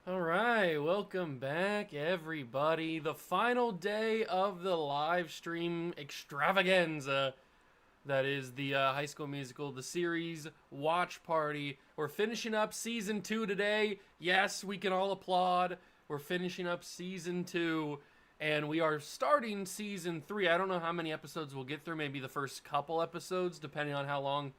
All right, welcome back, everybody. The final day of the live stream extravaganza that is the High School Musical, the series watch party. We're finishing up season 2 today. Yes, we can all applaud. We're finishing up season 2, and we are starting season 3. I don't know how many episodes we'll get through, maybe the first couple episodes, depending on how long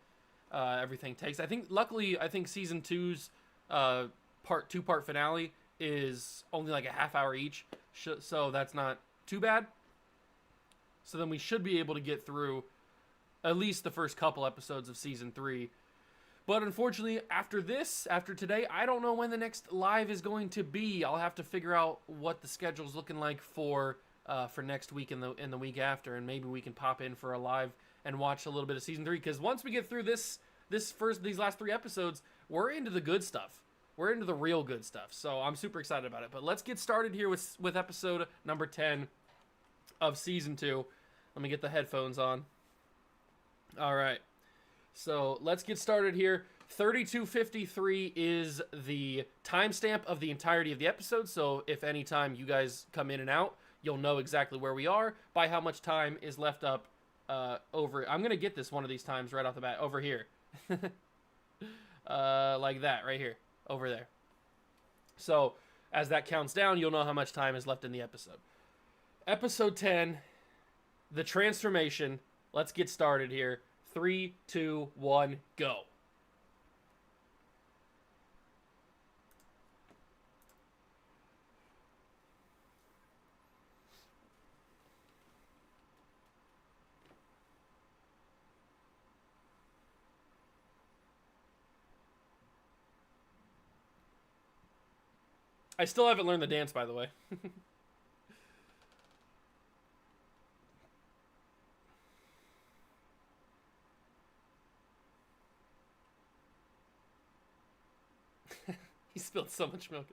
everything takes. Luckily, I think season two's uh, part finale is only like a half hour each, so that's not too bad. So then we should be able to get through at least the first couple episodes of season 3. But unfortunately, after today, I don't know when the next live is going to be. I'll have to figure out what the schedule's looking like for next week and the week after, and maybe we can pop in for a live and watch a little bit of season 3. Because once we get through these last 3 episodes, we're into the good stuff. We're into the real good stuff. So I'm super excited about it. But let's get started here with episode number 10 of season 2. Let me get the headphones on. All right. So let's get started here. 32:53 is the timestamp of the entirety of the episode. So if any time you guys come in and out, you'll know exactly where we are by how much time is left up over. I'm going to get this one of these times right off the bat over here. Like that right here. Over there. So as that counts down, you'll know how much time is left in the episode. Episode 10, the transformation. Let's get started here. 3, 2, 1, go. I still haven't learned the dance, by the way. He spilled so much milk.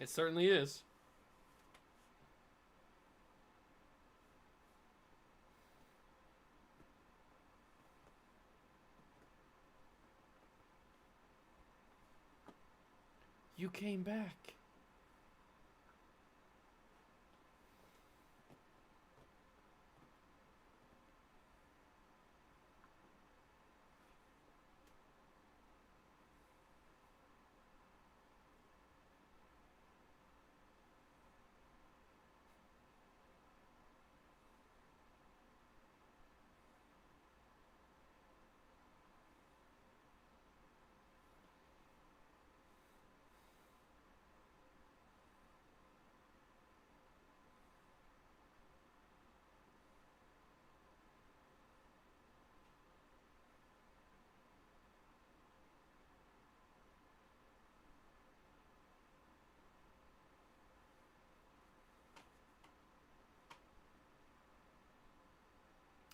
It certainly is. You came back.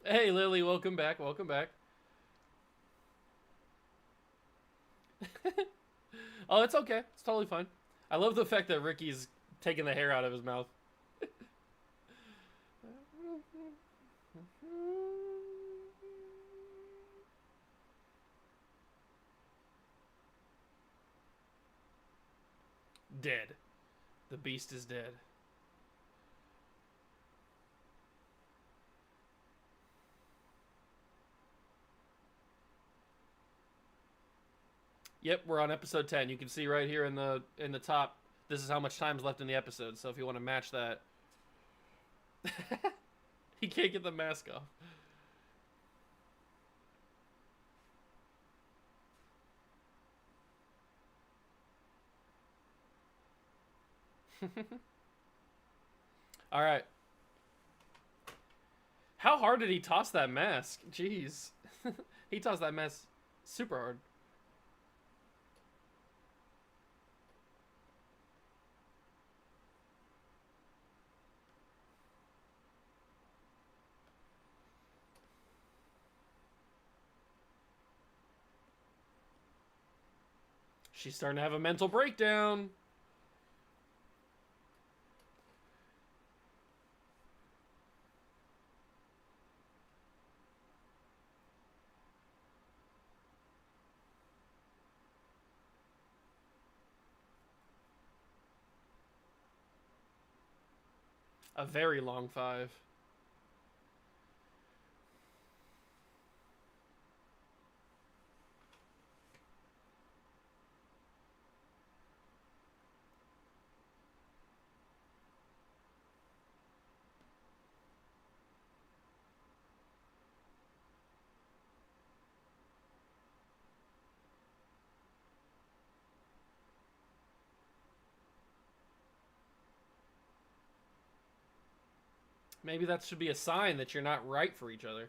Hey, Lily, welcome back. Welcome back. Oh, it's okay. It's totally fine. I love the fact that Ricky's taking the hair out of his mouth. Dead. The beast is dead. Yep, we're on episode 10. You can see right here in the top. This is how much time's left in the episode. So if you want to match that, he can't get the mask off. All right. How hard did he toss that mask? Jeez. He tossed that mask super hard. She's starting to have a mental breakdown. A very long 5. Maybe that should be a sign that you're not right for each other.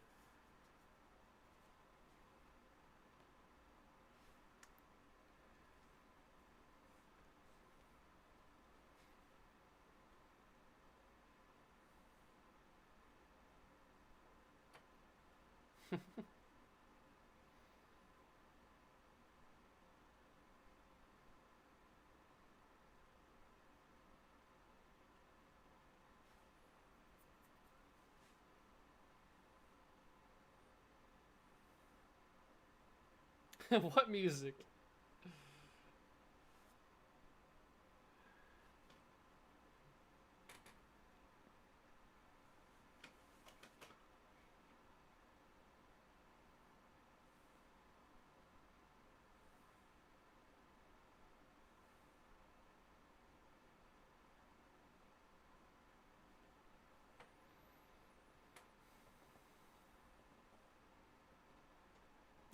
What music?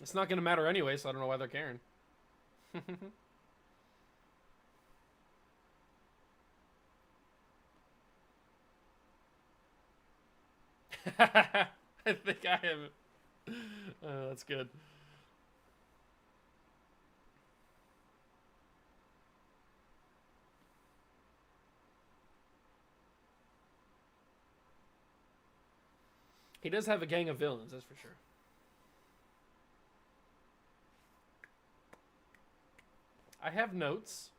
It's not going to matter anyway, so I don't know why they're caring. I think I have. That's good. He does have a gang of villains, that's for sure. I have notes.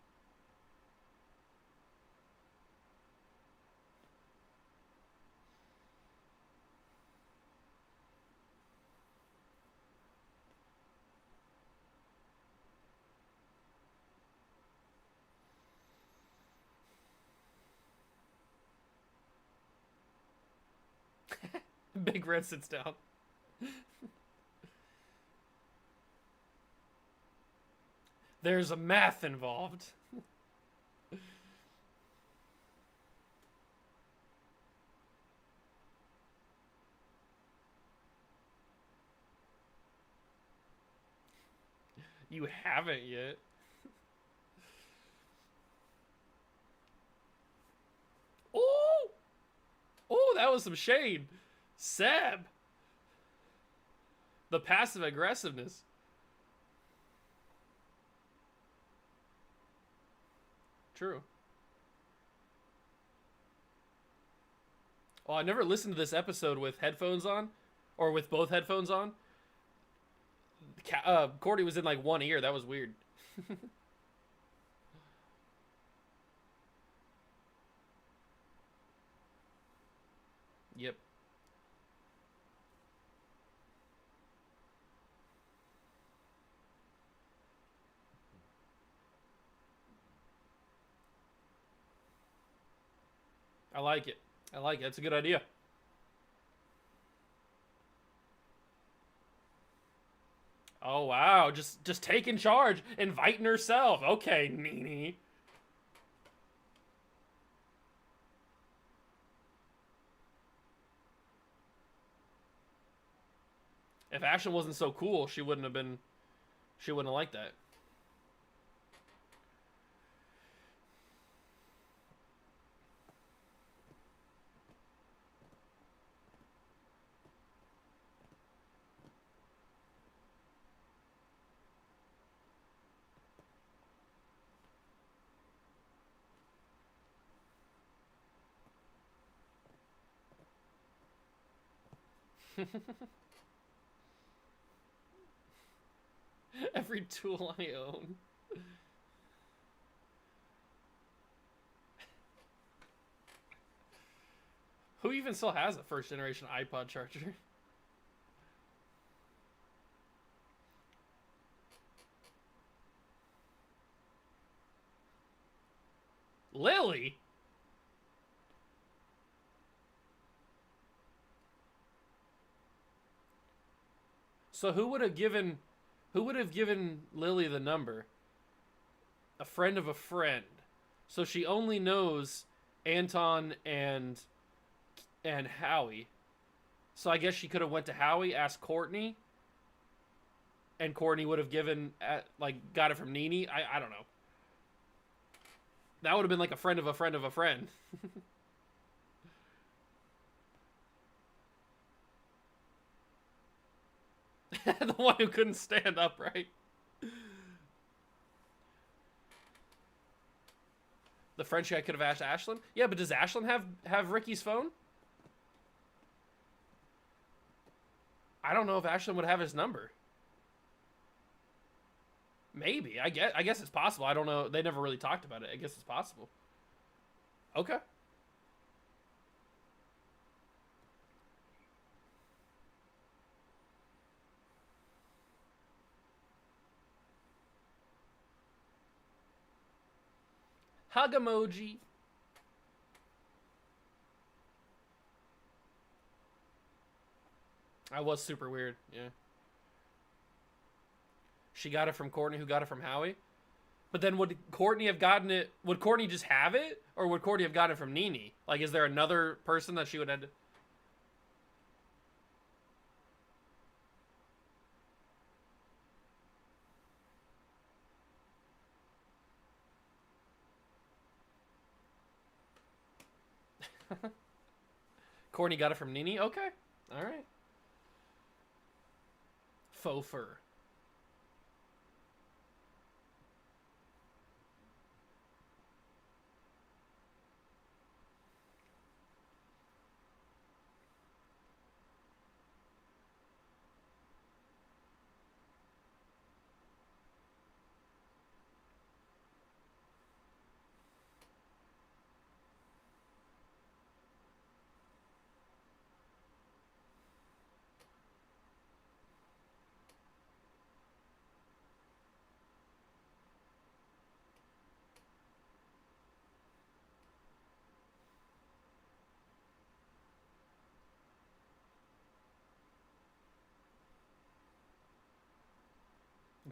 Big Red sits down. There's a math involved. You haven't yet. Oh! Oh, that was some shade. Seb! The passive aggressiveness. True. Oh, I never listened to this episode with headphones on. Or with both headphones on. Cordy was in like one ear. That was weird. Yep. I like it. I like it. That's a good idea. Oh wow, just taking charge, inviting herself. Okay, Nene. If Ashlyn wasn't so cool, she wouldn't have been. She wouldn't have liked that. Every tool I own. Who even still has a first generation iPod charger? Lily? So who would have given Lily the number? A friend of a friend. So she only knows Anton and Howie. So I guess she could have went to Howie, asked Courtney, and Courtney would have given like got it from Nene. I don't know. That would have been like a friend of a friend of a friend. The one who couldn't stand upright. The French guy could have asked Ashlyn. Yeah, but does Ashlyn have Ricky's phone? I don't know if Ashlyn would have his number. Maybe. I guess it's possible. I don't know. They never really talked about it. I guess it's possible. Okay. Hug emoji. I was super weird. Yeah. She got it from Courtney, who got it from Howie. But then would Courtney have gotten it? Would Courtney just have it, or would Courtney have gotten it from Nene? Like, is there another person that she would have? Courtney got it from Nene. Okay, all right. Faux fur.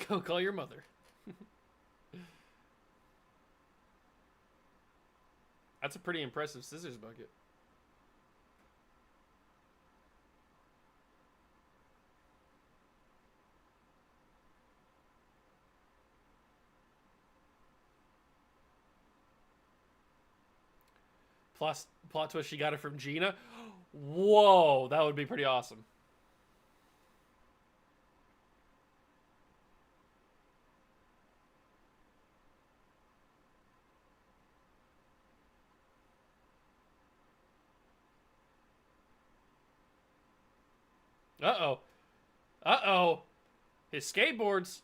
Go call your mother. That's a pretty impressive scissors bucket. Plus, plot twist, she got it from Gina. Whoa, that would be pretty awesome. Uh-oh. Uh-oh. His skateboards.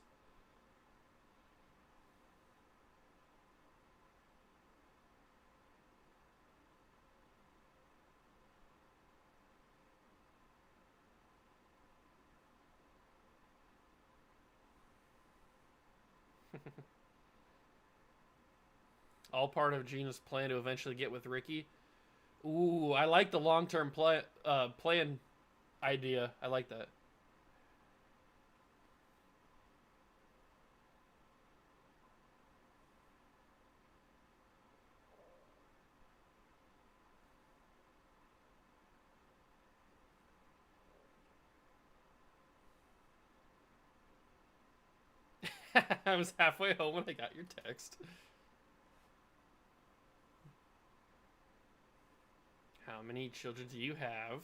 All part of Gina's plan to eventually get with Ricky. Ooh, I like the long-term plan idea. I like that. I was halfway home when I got your text. How many children do you have?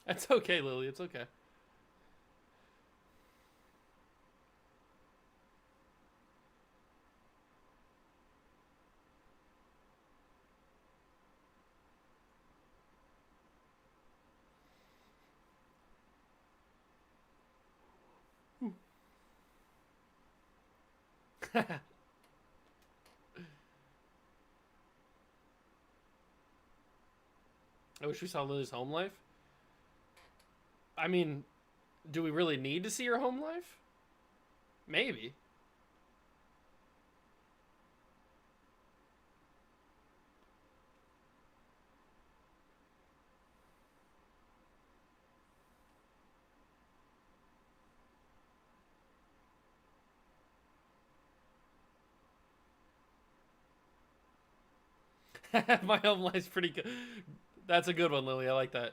That's okay, Lily. It's okay. I wish we saw Lily's home life. I mean, do we really need to see her home life? Maybe. My home life's pretty good. That's a good one, Lily. I like that.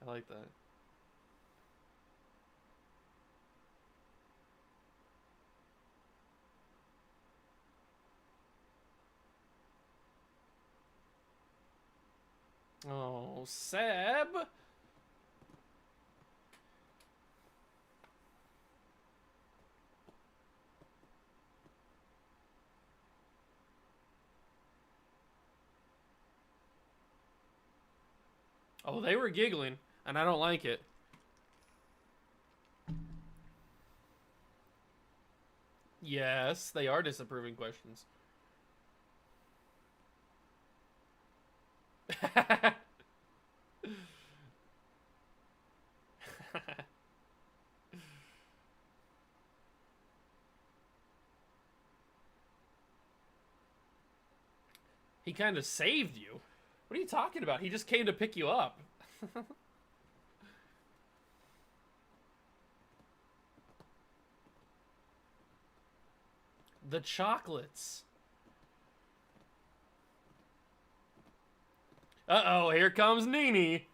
I like that. Oh, Seb. Oh, they were giggling, and I don't like it. Yes, they are disapproving questions. He kind of saved you. What are you talking about? He just came to pick you up. The chocolates. Uh-oh, here comes Nini.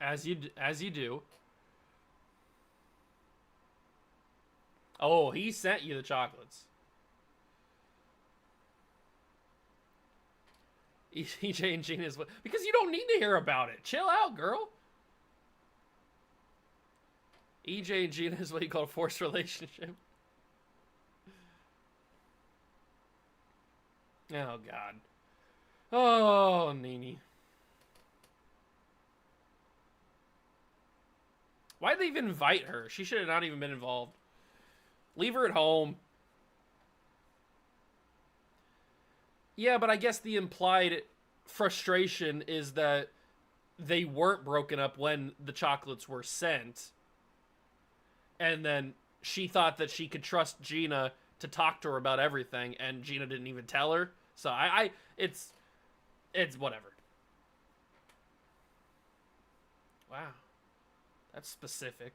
As you do. Oh, he sent you the chocolates. EJ and Gina is what? Because you don't need to hear about it. Chill out, girl. EJ and Gina is what you call a forced relationship. Oh, God. Oh, Nini. Why'd they even invite her? She should have not even been involved. Leave her at home. Yeah, but I guess the implied frustration is that they weren't broken up when the chocolates were sent. And then she thought that she could trust Gina to talk to her about everything, and Gina didn't even tell her. So it's whatever. Wow, that's specific.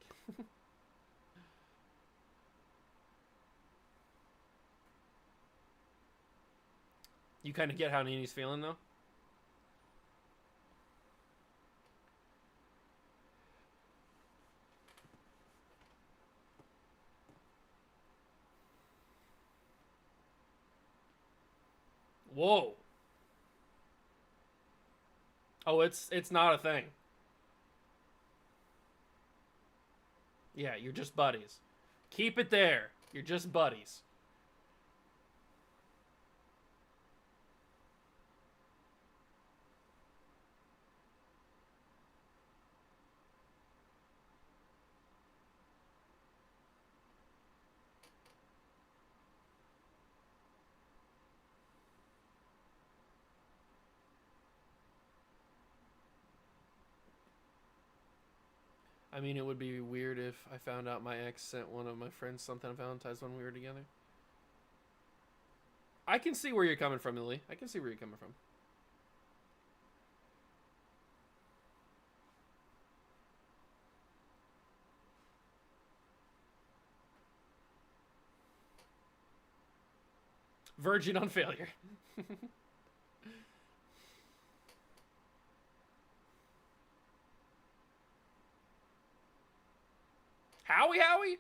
You kind of get how Nini's feeling, though? Whoa. Oh, it's not a thing. Yeah, you're just buddies. Keep it there. You're just buddies. I mean, it would be weird if I found out my ex sent one of my friends something on Valentine's when we were together. I can see where you're coming from, Lily. I can see where you're coming from. Virgin on failure. Howie?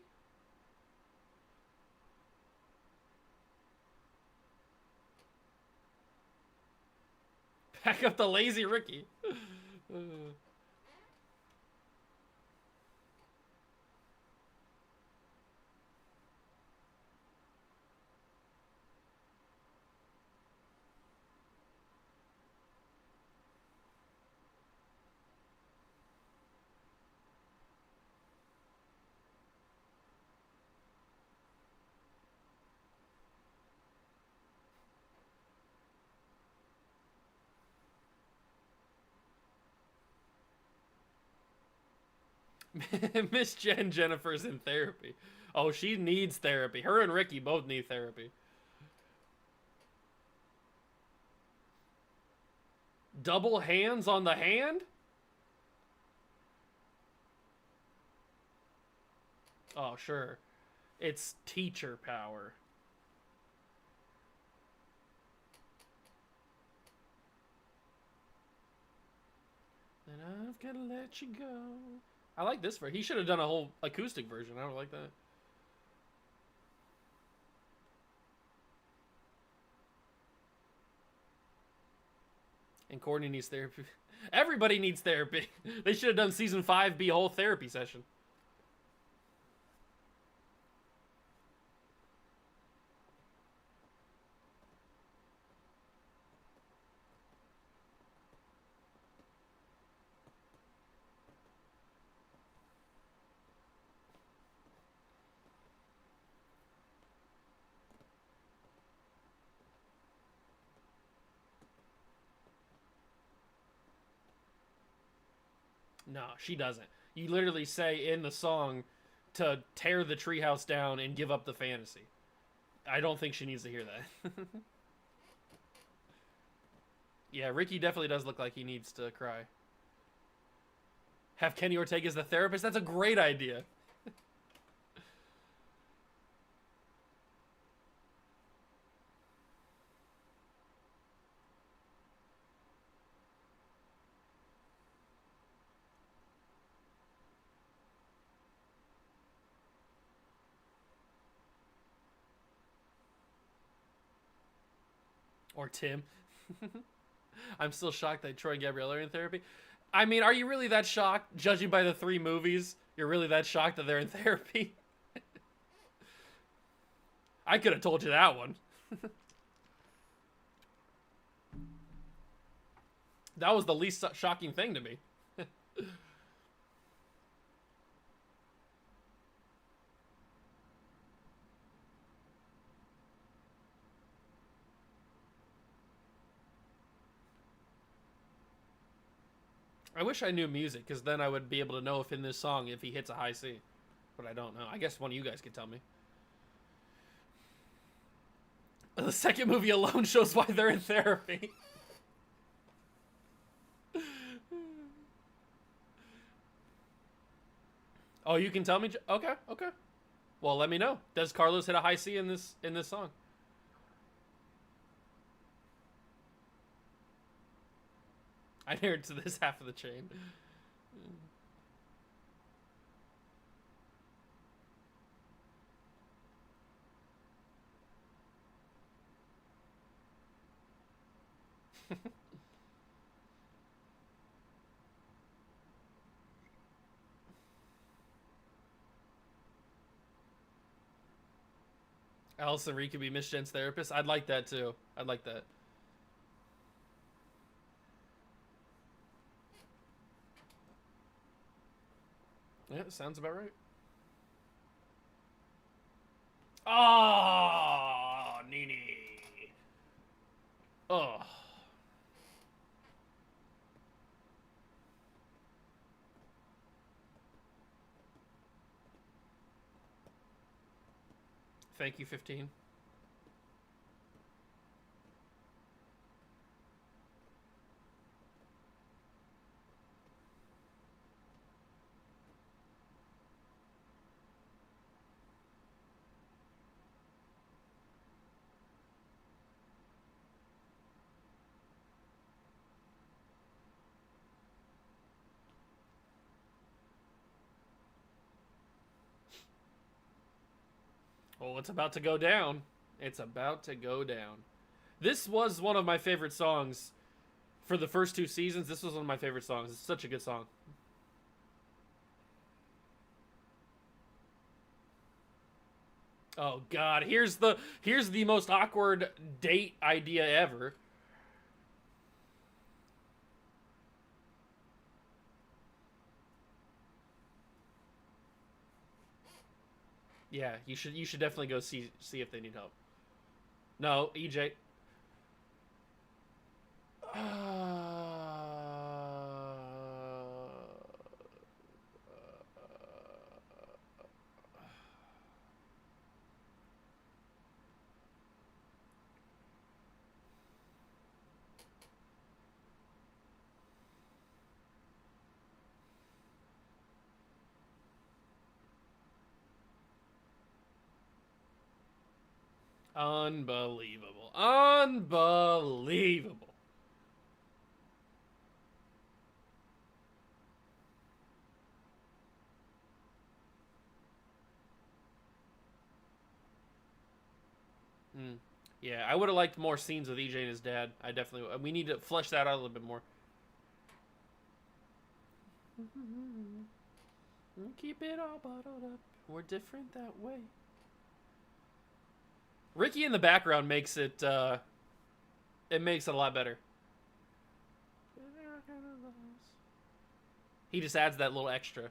Back up the lazy Ricky. Miss Jennifer's in therapy. Oh, she needs therapy. Her and Ricky both need therapy. Double hands on the hand? Oh, sure. It's teacher power. And I've got to let you go. I like this version. He should have done a whole acoustic version. I don't like that. And Courtney needs therapy. Everybody needs therapy. They should have done season 5 be a whole therapy session. No, she doesn't. You literally say in the song to tear the treehouse down and give up the fantasy. I don't think she needs to hear that. Yeah, Ricky definitely does look like he needs to cry. Have Kenny Ortega as the therapist? That's a great idea. Or Tim. I'm still shocked that Troy and Gabrielle are in therapy. I mean, are you really that shocked? Judging by the 3 movies, you're really that shocked that they're in therapy? I could have told you that one. That was the least shocking thing to me. I wish I knew music, because then I would be able to know if in this song if he hits a high C. But I don't know. I guess one of you guys could tell me. The second movie alone shows why they're in therapy. Oh, you can tell me? Okay, okay. Well, let me know. Does Carlos hit a high C in this song? I heard to this half of the chain. Allison Reed could be Miss Jen's therapist. I'd like that too. I'd like that. Yeah, sounds about right. Oh, Nene. Oh. Thank you, 15. Oh, it's about to go down. It's about to go down. This was one of my favorite songs For the first 2 seasons, this was one of my favorite songs. It's such a good song. Oh God, here's the most awkward date idea ever. Yeah, you should definitely go see if they need help. No, EJ. Unbelievable. Unbelievable. Mm. Yeah, I would have liked more scenes with EJ and his dad. I definitely. We need to flesh that out a little bit more. Keep it all bottled up. We're different that way. Ricky in the background makes it. It makes it a lot better. He just adds that little extra.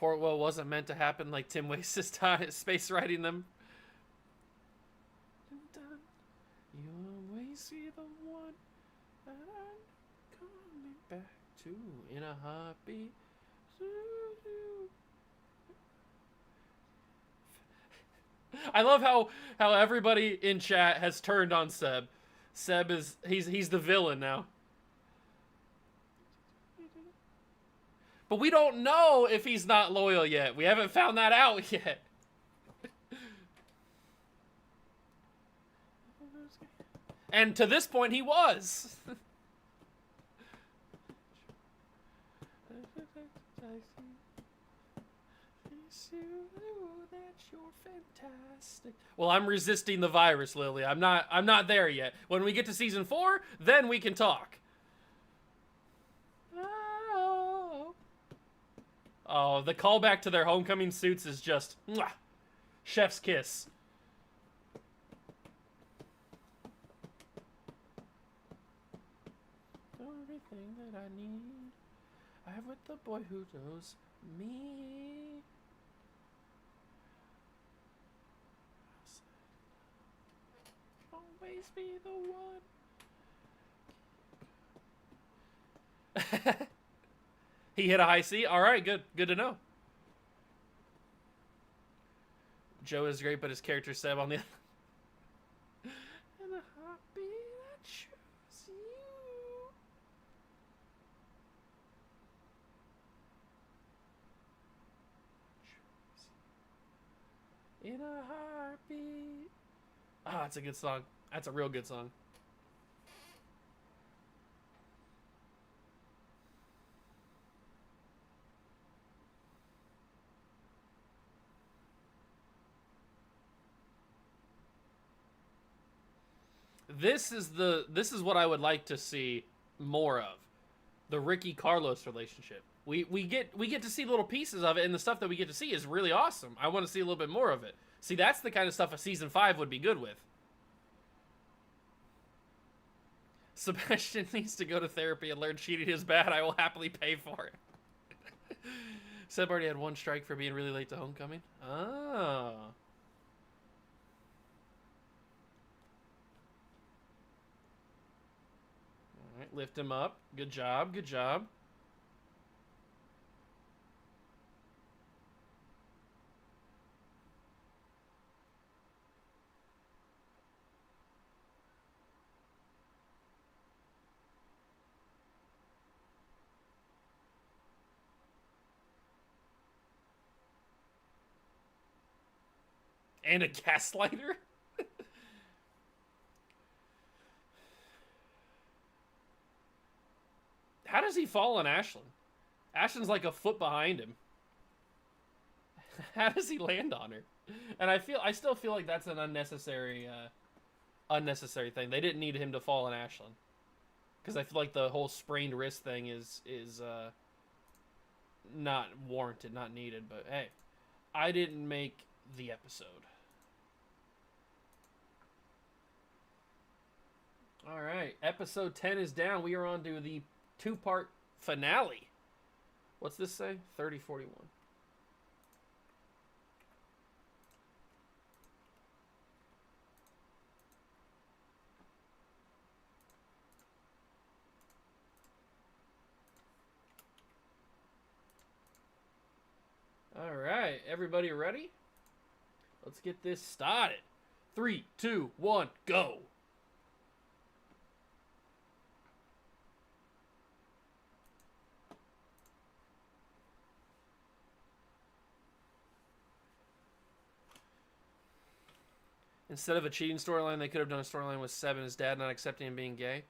Portwell wasn't meant to happen, like Tim wastes his time space writing them. You always see the one that I'm coming back to in a heartbeat. I love how everybody in chat has turned on Seb. Seb is he's the villain now. But we don't know if he's not loyal yet. We haven't found that out yet. And to this point, he was. Well, I'm resisting the virus, Lily. I'm not there yet. When we get to season 4, then we can talk. Oh, the callback to their homecoming suits is just mwah, chef's kiss. Everything that I need, I have with the boy who knows me. Always be the one. He hit a high C. All right, good to know. Joe is great, but his character Seb on the other. And a heartbeat, I choose you. In a heartbeat. Ah, it's a good song. That's a real good song. This is what I would like to see more of. The Ricky Carlos relationship. We get to see little pieces of it, and the stuff that we get to see is really awesome. I want to see a little bit more of it. See, that's the kind of stuff a season 5 would be good with. Sebastian needs to go to therapy and learn cheating is bad. I will happily pay for it. Seb already had 1 strike for being really late to homecoming. Oh. Alright, lift him up. Good job, good job. And a gaslighter? How does he fall on Ashlyn? Ashlyn's like a foot behind him. How does he land on her? And I still feel like that's an unnecessary thing. They didn't need him to fall on Ashlyn, because I feel like the whole sprained wrist thing is not warranted, not needed. But hey, I didn't make the episode. All right, episode 10 is down. We are on to the 2-part finale. What's this say? 3041. All right, everybody ready? Let's get this started. 3, 2, 1, go. Instead of a cheating storyline, they could have done a storyline with Seb and his dad not accepting him being gay.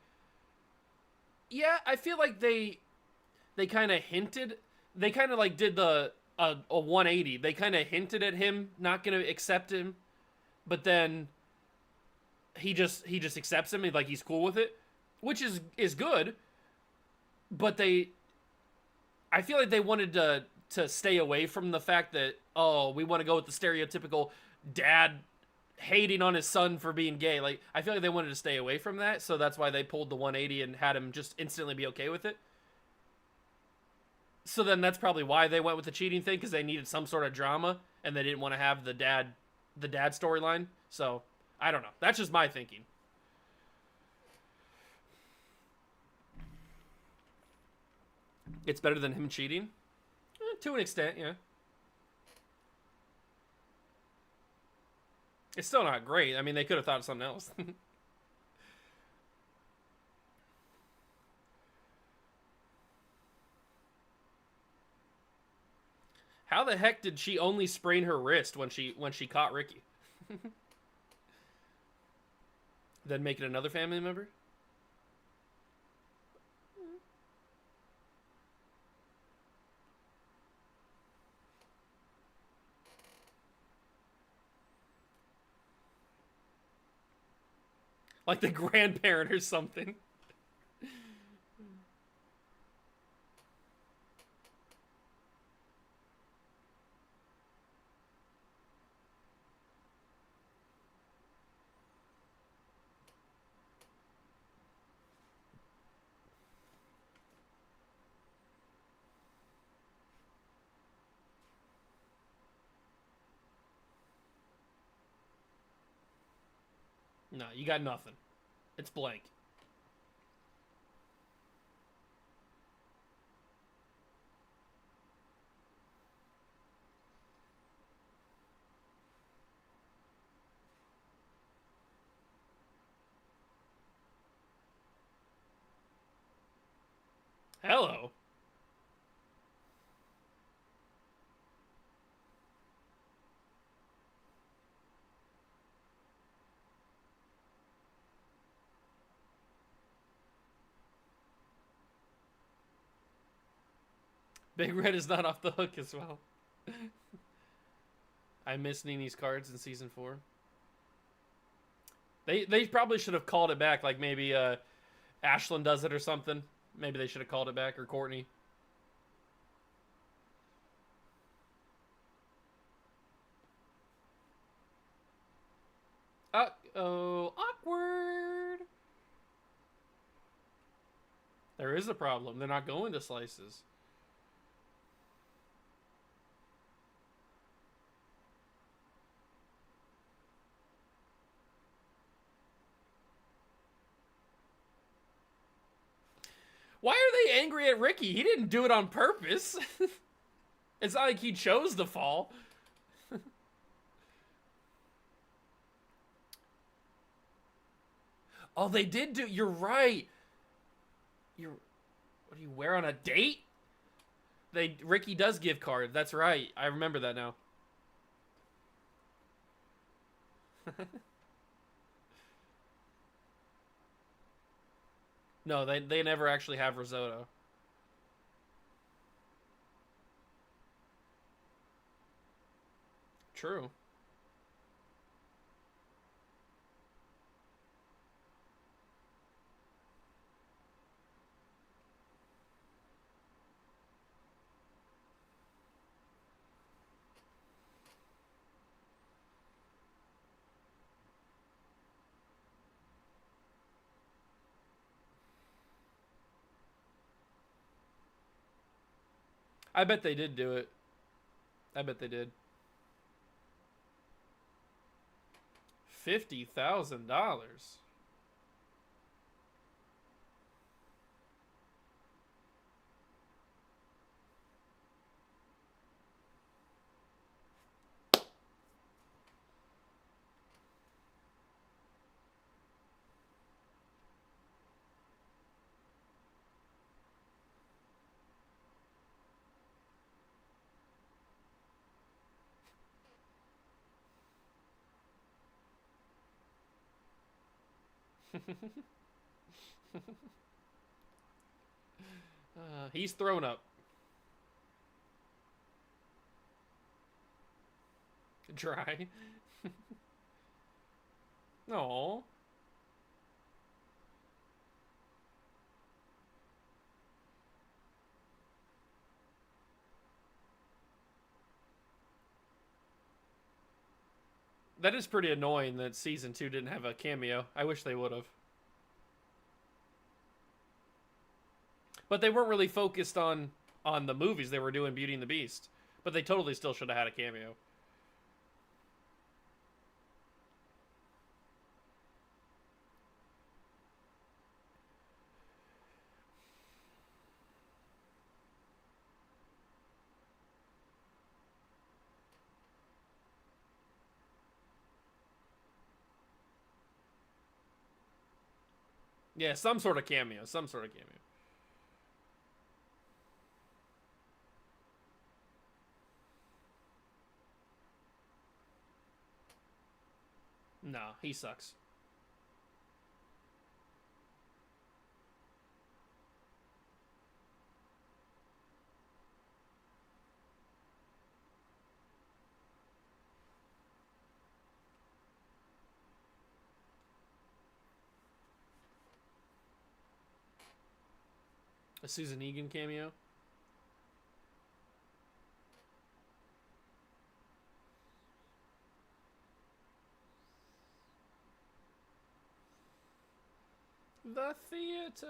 Yeah, I feel like they kind of hinted. They kind of like did a 180. They kind of hinted at him not going to accept him, but then he just accepts him. Like he's cool with it, which is good. But I feel like they wanted to stay away from the fact that, oh, we want to go with the stereotypical dad hating on his son for being gay. Like, I feel like they wanted to stay away from that, so that's why they pulled the 180 and had him just instantly be okay with it. So then that's probably why they went with the cheating thing, because they needed some sort of drama, and they didn't want to have the dad storyline. So, I don't know. That's just my thinking. It's better than him cheating? To an extent, yeah. It's still not great. I mean, they could have thought of something else. How the heck did she only sprain her wrist when she caught Ricky? Then make it another family member? Like the grandparent or something. No, you got nothing. It's blank. Hello. Big Red is not off the hook as well. I miss Nini's cards in season 4. They probably should have called it back, like maybe Ashlyn does it or something. Maybe they should have called it back, or Courtney. Uh-oh, awkward. There is a problem. They're not going to slices. Why are they angry at Ricky? He didn't do it on purpose. It's not like he chose to fall. Oh, they did do... You're right. What do you wear on a date? Ricky does give cards. That's right. I remember that now. No, they never actually have risotto. True. I bet they did do it. I bet they did. $50,000. He's thrown up. Dry. No. That is pretty annoying that season 2 didn't have a cameo. I wish they would have. But they weren't really focused on the movies. They were doing Beauty and the Beast. But they totally still should have had a cameo. Yeah, some sort of cameo. Some sort of cameo. No, he sucks. A Susan Egan cameo? The theater.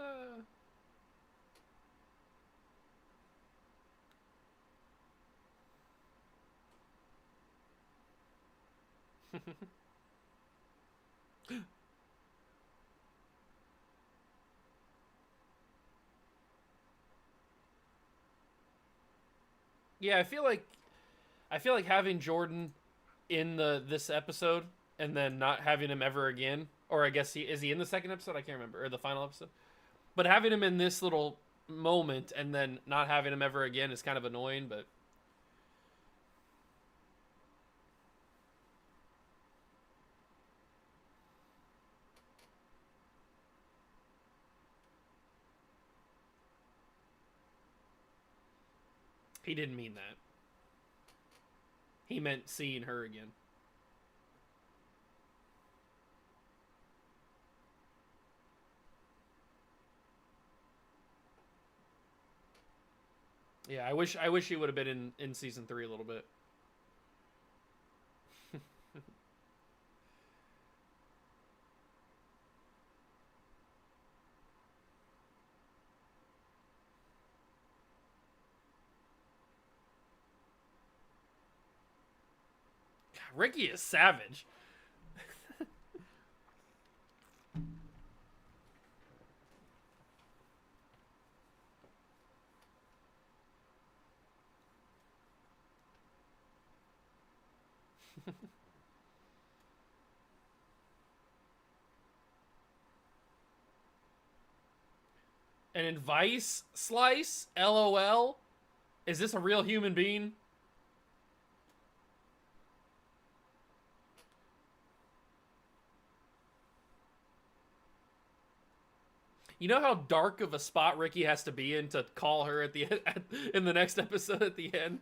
Yeah, I feel like having Jordan in this episode and then not having him ever again, or I guess he in the second episode? I can't remember, or the final episode. But having him in this little moment and then not having him ever again is kind of annoying, but he didn't mean that. He meant seeing her again. Yeah, I wish he would have been in season 3 a little bit. Ricky is savage. An advice slice? LOL? Is this a real human being? You know how dark of a spot Ricky has to be in to call her at the in the next episode at the end?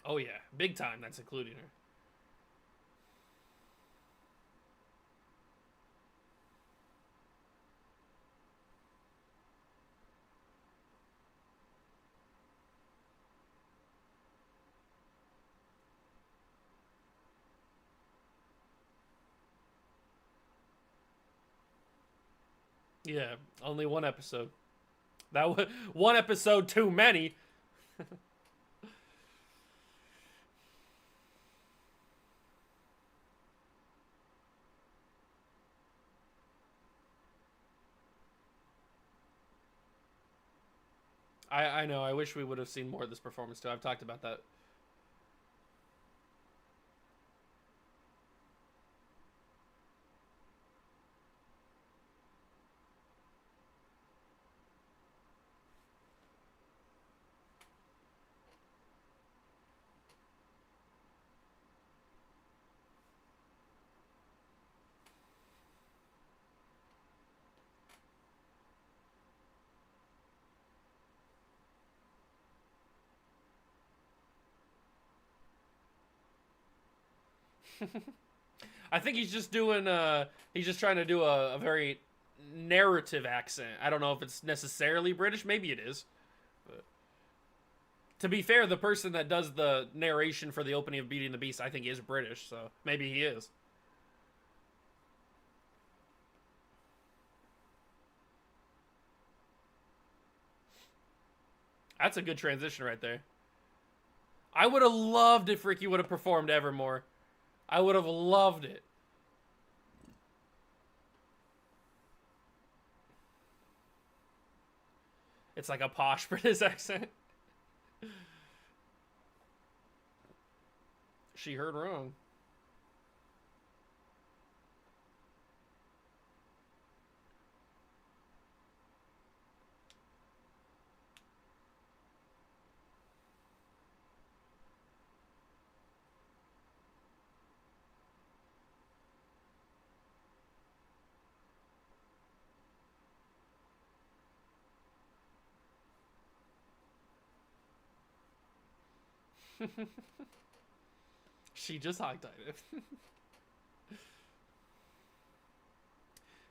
Oh yeah, big time. That's including her. Yeah, only one episode. That was one episode too many. I know. I wish we would have seen more of this performance too. I've talked about that. I think he's just doing. He's just trying to do a very narrative accent. I don't know if it's necessarily British. Maybe it is. But to be fair, the person that does the narration for the opening of Beauty and the Beast, I think, is British. So maybe he is. That's a good transition right there. I would have loved if Ricky would have performed Evermore. I would have loved it. It's like a posh British accent. She heard wrong. She just hogtied it.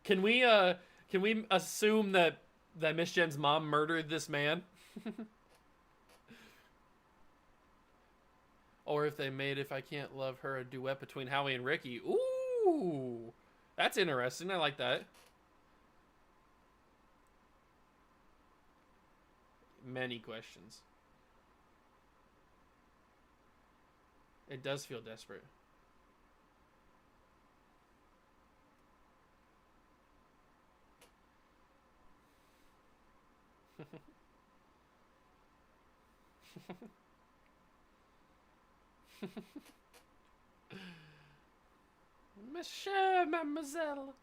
Can we assume that Miss Jen's mom murdered this man? Or if they made If I Can't Love Her a duet between Howie and Ricky. Ooh. That's interesting. I like that. Many questions. It does feel desperate. Monsieur, mademoiselle,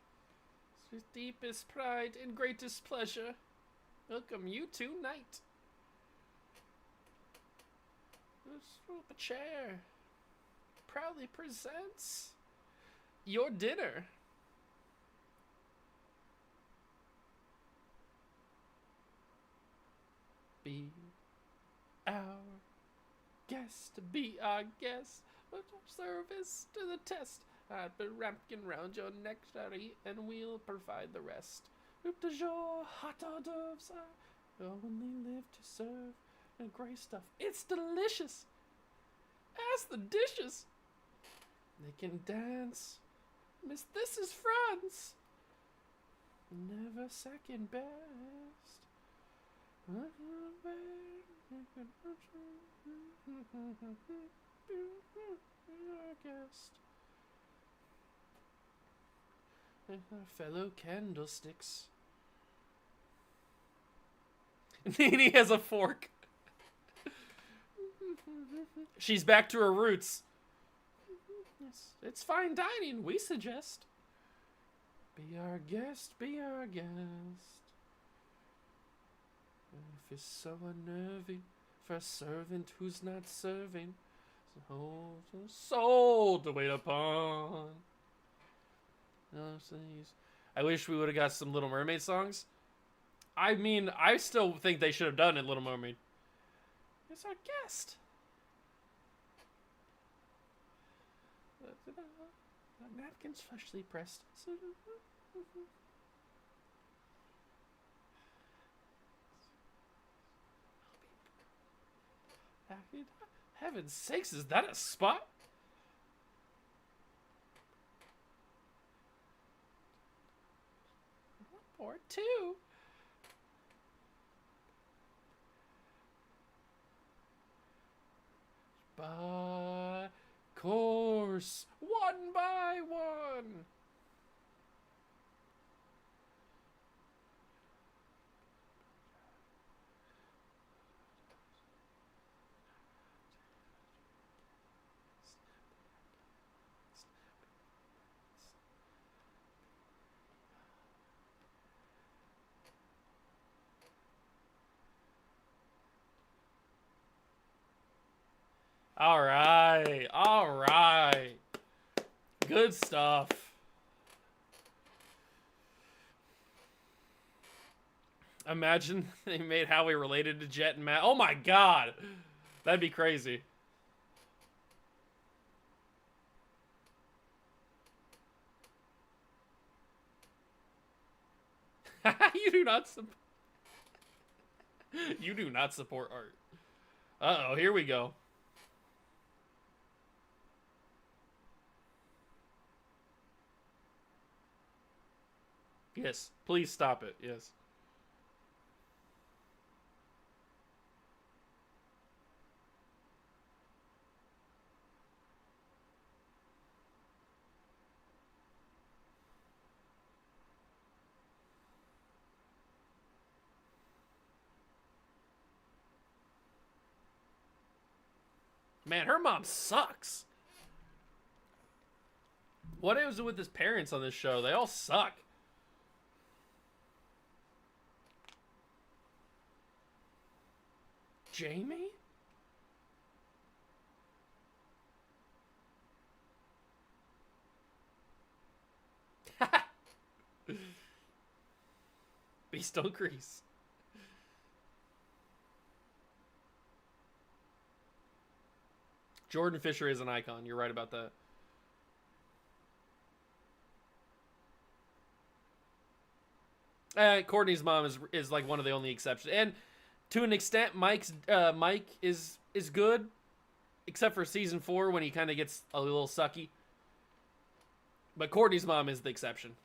with deepest pride and greatest pleasure, welcome you tonight. This a chair proudly presents your dinner. Be our guest, be our guest. Put our service to the test. I've been ramping round your neck, Sherry, and we'll provide the rest. Soup de jour, hot hors d'oeuvres, I only live to serve. And gray stuff, it's delicious. Ask the dishes. They can dance. Miss, this is France. Never second best. Guest. Fellow candlesticks. Nene has a fork. She's back to her roots. Yes, it's fine dining, we suggest. Be our guest, be our guest. If it's so unnerving for a servant who's not serving, soul to wait upon. I wish we would have got some Little Mermaid songs. I mean, I still think they should have done it, Little Mermaid. It's our guest. napkins freshly pressed. Heaven's sakes, is that a spot? Or two. By course, one by one. All right. All right. Good stuff. Imagine they made Howie related to Jet and Matt. Oh my god. That'd be crazy. You do not support. You do not support art. Uh-oh, here we go. Yes, please stop it. Yes. Man, her mom sucks. What is it with his parents on this show? They all suck. Jamie? Beast don't grease. Jordan Fisher is an icon. You're right about that. Courtney's mom is like one of the only exceptions, and to an extent, Mike is good, except for season 4 when he kind of gets a little sucky. But Courtney's mom is the exception.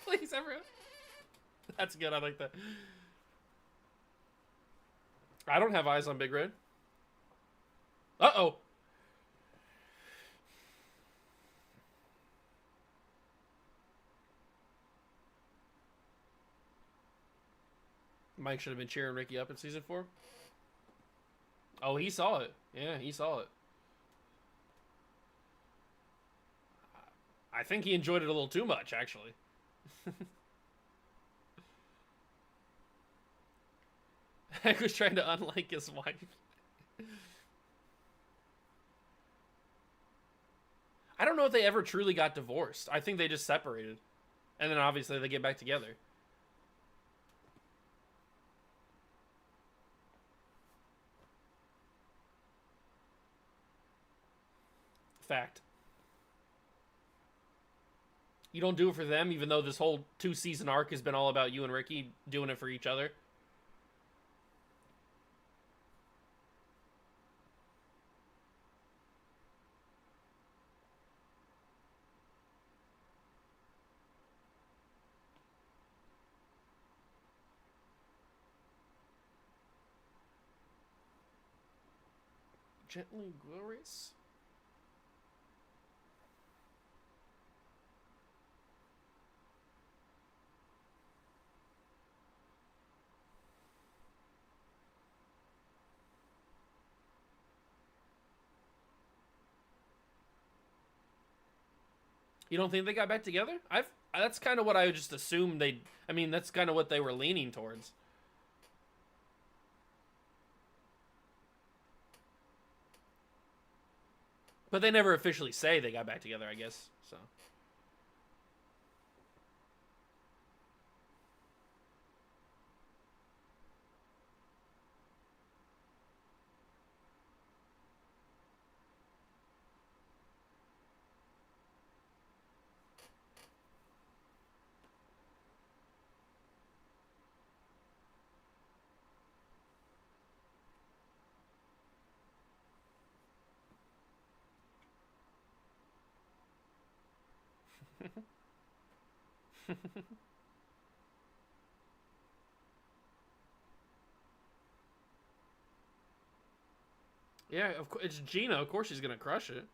Please, everyone. That's good. I like that. I don't have eyes on Big Red. Uh-oh. Mike should have been cheering Ricky up in season 4. Oh, he saw it. Yeah, he saw it. I think he enjoyed it a little too much, actually. Hank was trying to unlike his wife. I don't know if they ever truly got divorced. I think they just separated. And then obviously they get back together. Fact. You don't do it for them, even though this whole 2-season arc has been all about you and Ricky doing it for each other. Gently glorious. You don't think they got back together? That's kind of what I just assumed they. I mean, that's kind of what they were leaning towards. But they never officially say they got back together, I guess. So. Yeah, of course, it's Gina. Of course she's going to crush it.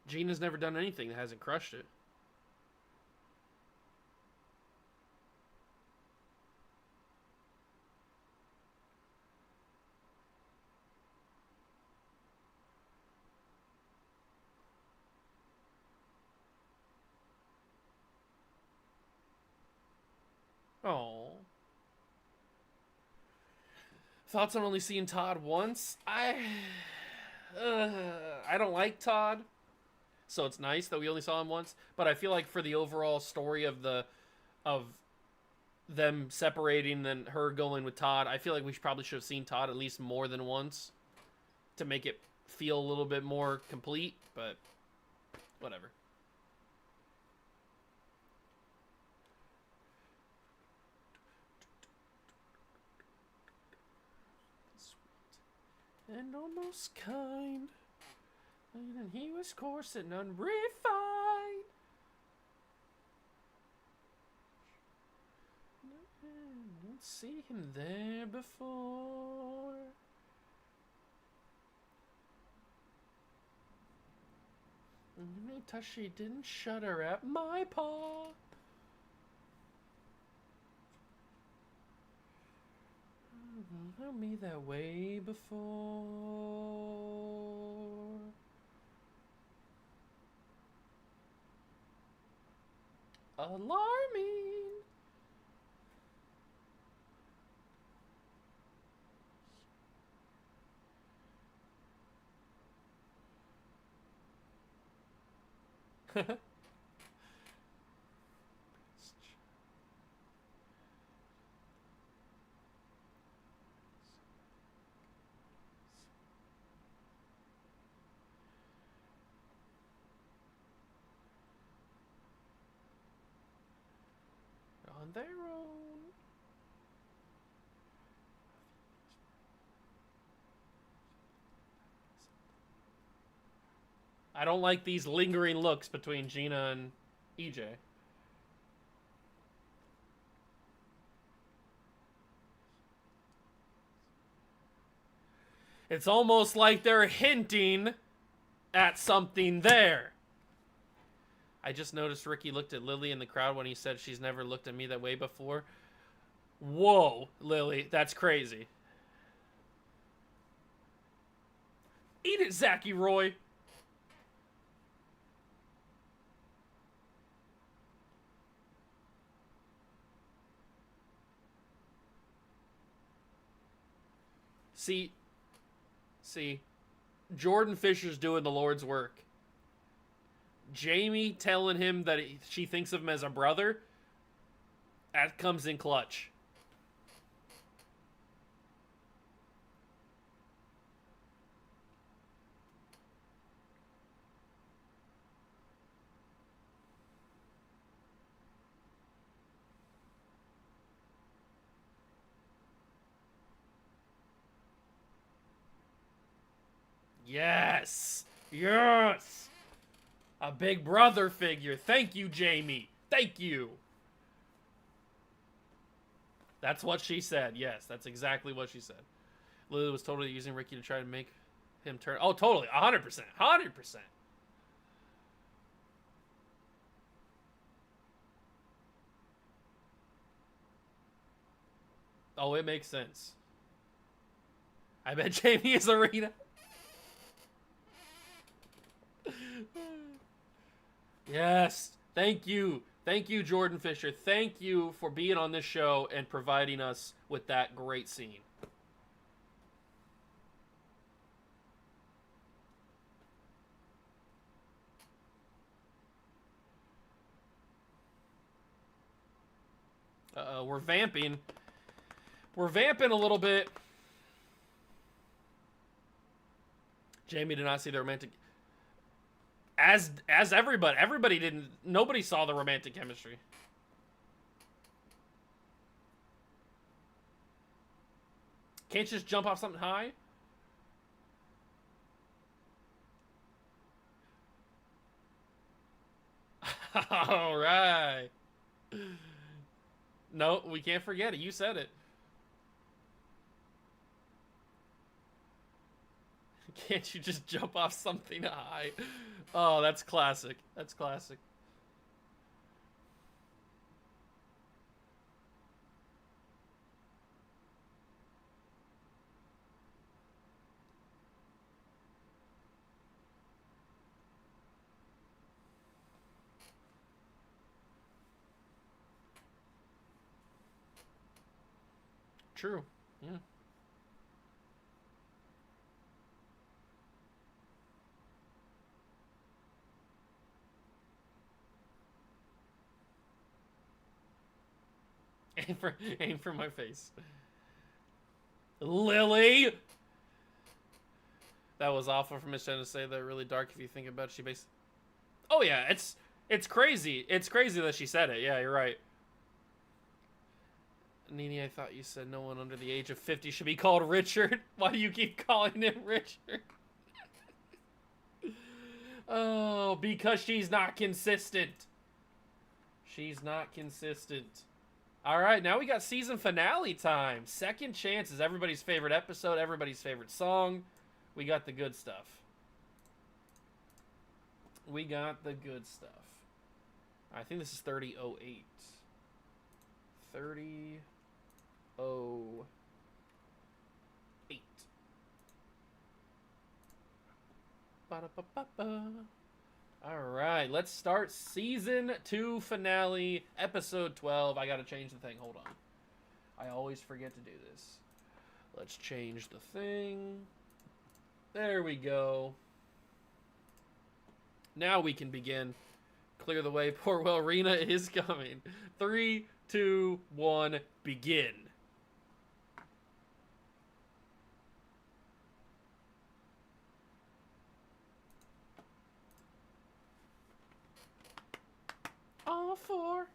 Gina's never done anything that hasn't crushed it. Oh. Thoughts on only seeing Todd once? I don't like Todd, so it's nice that we only saw him once. But I feel like for the overall story of them separating and her going with Todd, I feel like we probably should have seen Todd at least more than once to make it feel a little bit more complete. But whatever. And almost kind, and he was coarse and unrefined. Didn't see him there before. And Tashi didn't shudder at my paw. Tell me that way before. Alarming. On their own. I don't like these lingering looks between Gina and EJ. It's almost like they're hinting at something there. I just noticed Ricky looked at Lily in the crowd when he said she's never looked at me that way before. Whoa, Lily, that's crazy. Eat it, Zachy Roy. See, Jordan Fisher's doing the Lord's work. Jamie telling him that she thinks of him as a brother, that comes in clutch. Yes! Yes! A big brother figure. Thank you, Jamie. Thank you. That's what she said. Yes, that's exactly what she said. Lily was totally using Ricky to try to make him turn. Oh, totally. 100%. 100%. Oh, it makes sense. I bet Jamie is Arena. Yes. Thank you. Thank you, Jordan Fisher. Thank you for being on this show and providing us with that great scene. We're vamping. We're vamping a little bit. Jamie did not see the romantic... As everybody didn't... Nobody saw the romantic chemistry. Can't you just jump off something high? All right. No, we can't forget it. You said it. Can't you just jump off something high? Oh, that's classic. That's classic. True. Yeah. Aim for my face. Lily! That was awful for Miss Jen to say that. Really dark if you think about it. She basically... Oh yeah, it's crazy. It's crazy that she said it. Yeah, you're right. Nini, I thought you said no one under the age of 50 should be called Richard. Why do you keep calling him Richard? Oh, because she's not consistent. She's not consistent. All right, now we got season finale time. Second Chance is everybody's favorite episode, everybody's favorite song. We got the good stuff. We got the good stuff. I think this is 3008. 3008. Ba-da-ba-ba-ba. All right, let's start season 2 finale, episode 12. I gotta change the thing. Hold on. I always forget to do this. Let's change the thing. There we go. Now we can begin. Clear the way. Portwell Rena is coming. 3, 2, 1, begin. All four.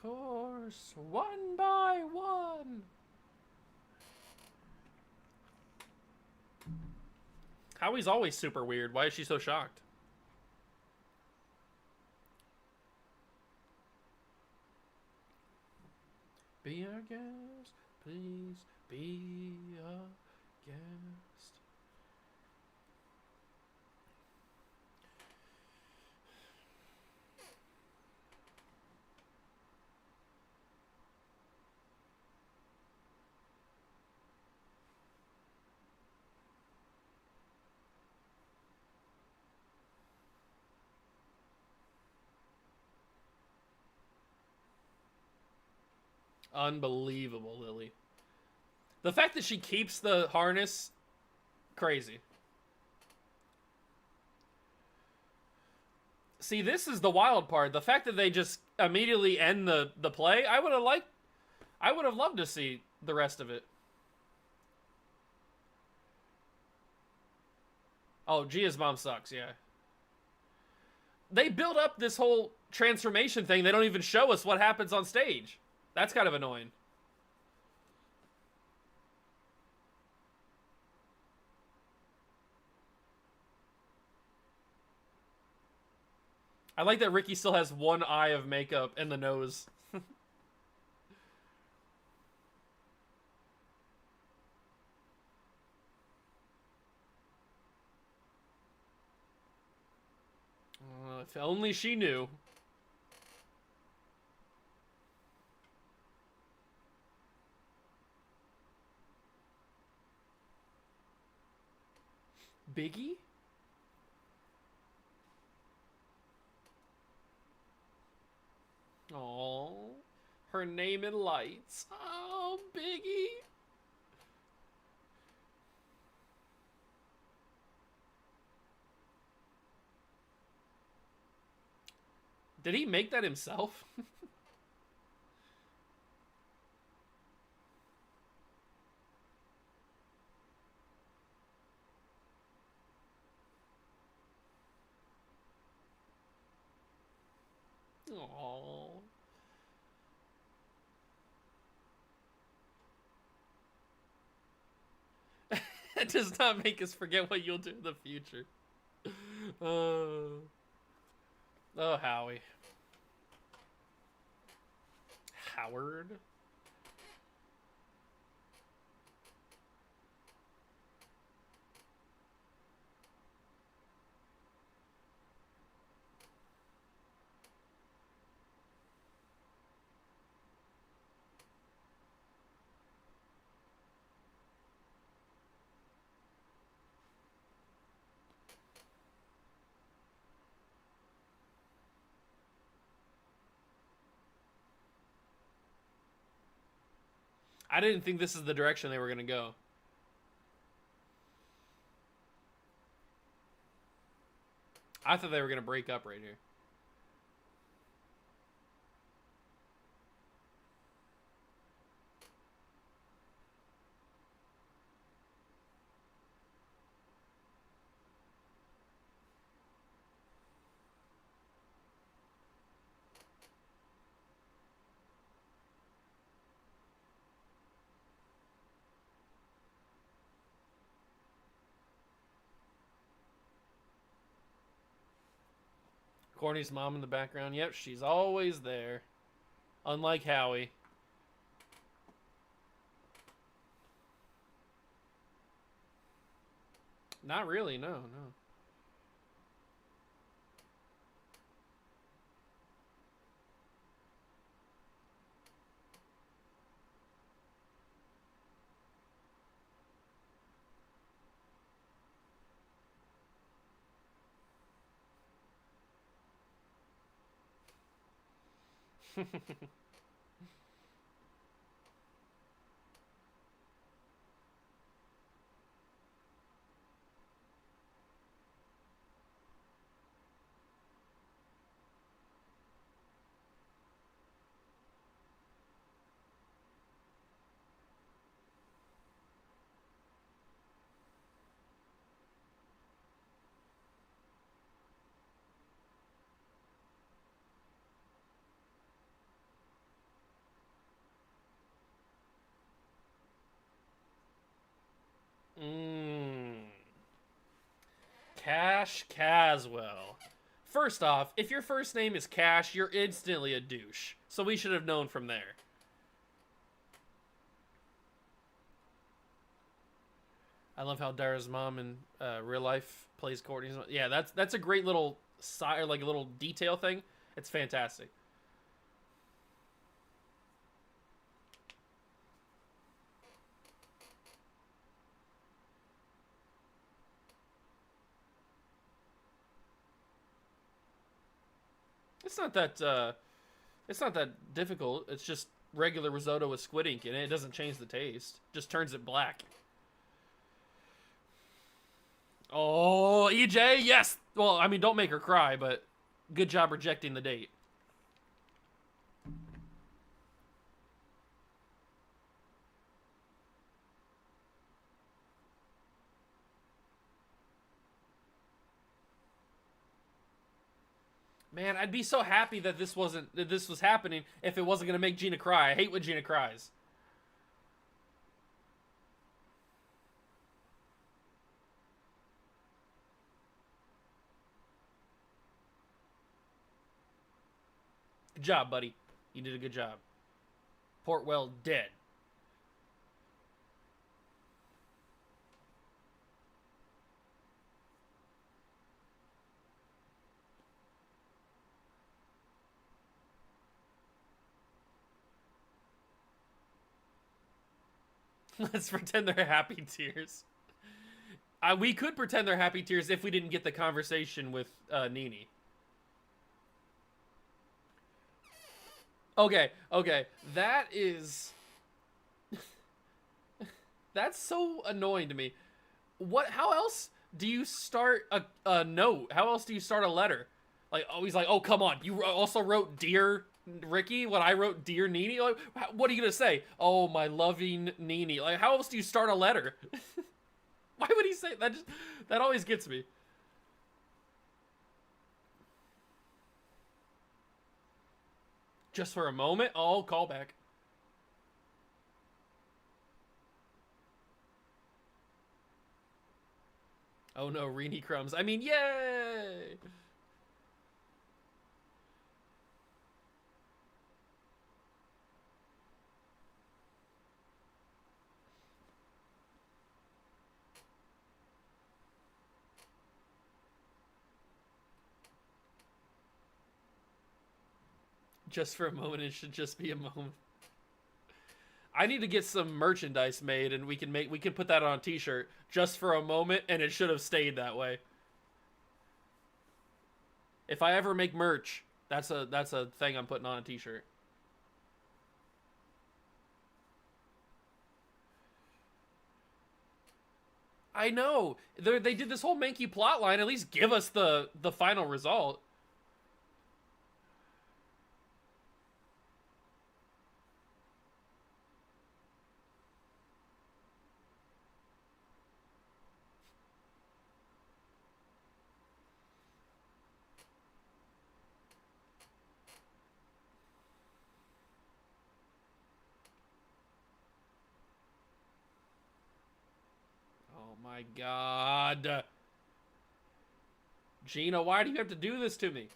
Course, one by one. Howie's always super weird. Why is she so shocked? Be our guest, please be our guest. Unbelievable, Lily. The fact that she keeps the harness, crazy. See, this is the wild part. The fact that they just immediately end the play, I would have loved to see the rest of it. Oh, Gia's mom sucks, yeah. They build up this whole transformation thing. They don't even show us what happens on stage. That's kind of annoying. I like that Ricky still has one eye of makeup and the nose. If only she knew. Biggie? Oh, her name in lights. Oh, Biggie. Did he make that himself? Aww. That does not make us forget what you'll do in the future. Oh, Howie. Howard? I didn't think this is the direction they were going to go. I thought they were going to break up right here. Courtney's mom in the background. Yep, she's always there. Unlike Howie. Not really, no, no. Mmm. Cash Caswell. First off, if your first name is Cash, you're instantly a douche. So we should have known from there. I love how Dara's mom in real life plays Courtney's mom. Yeah, that's a great little side, like a little detail thing. It's fantastic. It's not that it's not that difficult. It's just regular risotto with squid ink in it. It doesn't change the taste. Just turns it black. Oh, EJ, yes. Well, I mean, don't make her cry, but good job rejecting the date. Man, I'd be so happy that this was happening if it wasn't gonna make Gina cry. I hate when Gina cries. Good job, buddy. You did a good job. Portwell dead. Let's pretend they're happy tears. We could pretend they're happy tears if we didn't get the conversation with Nini. Okay, okay. That is... That's so annoying to me. How else do you start a note? How else do you start a letter? Like, oh, he's like, oh, come on. You also wrote Dear Ricky when I wrote Dear Nini? Like, what are you going to say? Oh, my loving Nini. Like, how else do you start a letter? Why would he say that? That always gets me. Just for a moment? Oh, callback. Oh no, Reenie Crumbs. I mean, yay! Just for a moment, it should just be a moment. I need to get some merchandise made, and we can put that on a T-shirt. Just for a moment, and it should have stayed that way. If I ever make merch, that's a thing I'm putting on a T-shirt. I know they did this whole Mankey plot line. At least give us the final result. Oh my god. Gina, why do you have to do this to me?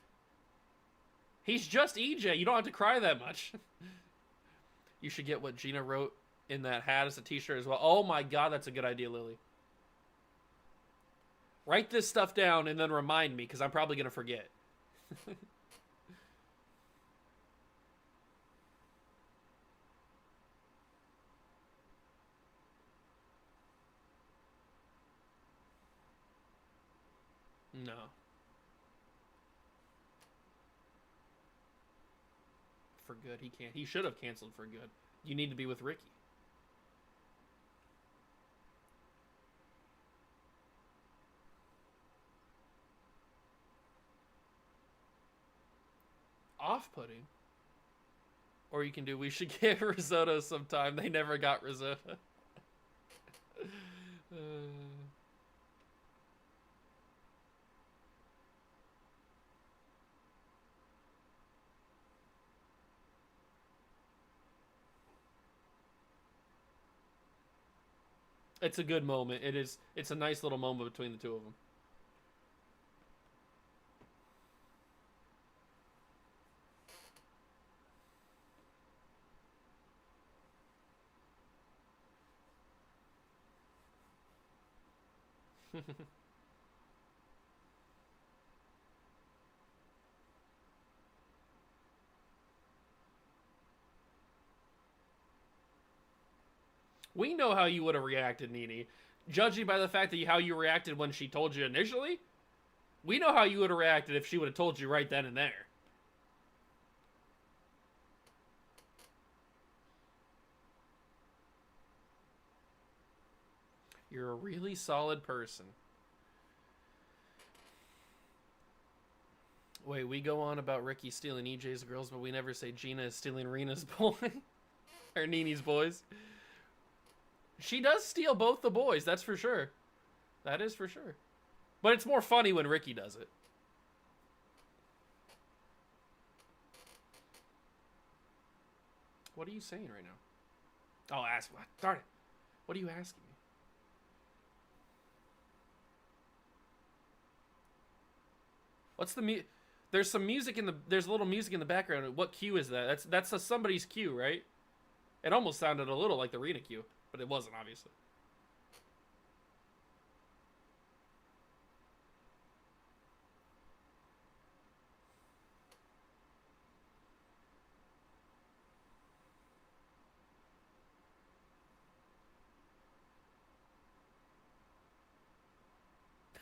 He's just EJ. You don't have to cry that much. You should get what Gina wrote in that hat as a T-shirt as well. Oh my god, that's a good idea, Lily. Write this stuff down and then remind me, because I'm probably going to forget. No. For good, he can't. He should have canceled for good. You need to be with Ricky. Off-putting? Or you can do, we should get risotto sometime. They never got risotto. It's a good moment. It is. It's a nice little moment between the two of them. We know how you would have reacted, Nini. Judging by the fact that how you reacted when she told you initially, we know how you would have reacted if she would have told you right then and there. You're a really solid person. Wait, we go on about Ricky stealing EJ's girls, but we never say Gina is stealing Rena's boy. Or Nini's boys. She does steal both the boys, that's for sure. That is for sure. But it's more funny when Ricky does it. What are you saying right now? Oh, ask what? Darn it. What are you asking me? What's the There's some music in the. There's a little music in the background. What cue is that? That's somebody's cue, right? It almost sounded a little like the Rena cue, but it wasn't, obviously.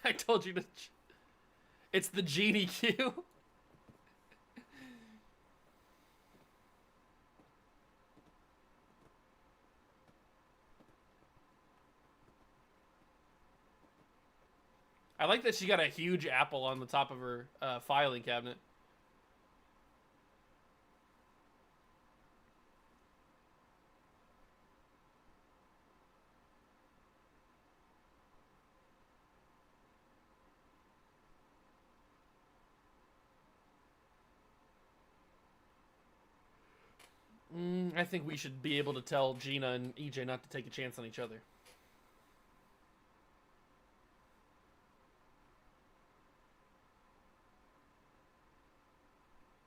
I told you to. It's the genie cue. I like that she got a huge apple on the top of her filing cabinet. I think we should be able to tell Gina and EJ not to take a chance on each other.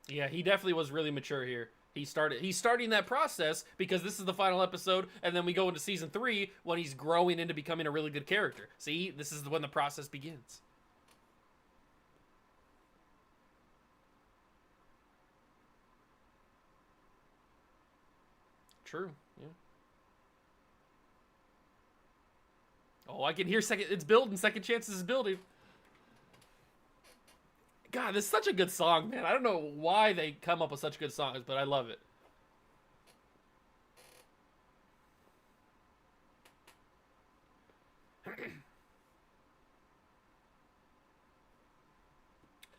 Yeah, he definitely was really mature here. He's starting that process because this is the final episode, and then we go into season 3 when he's growing into becoming a really good character. See, this is when the process begins. True. Yeah. Oh, I can hear second. It's building. Second Chances is building. God, this is such a good song, man. I don't know why they come up with such good songs, but I love it.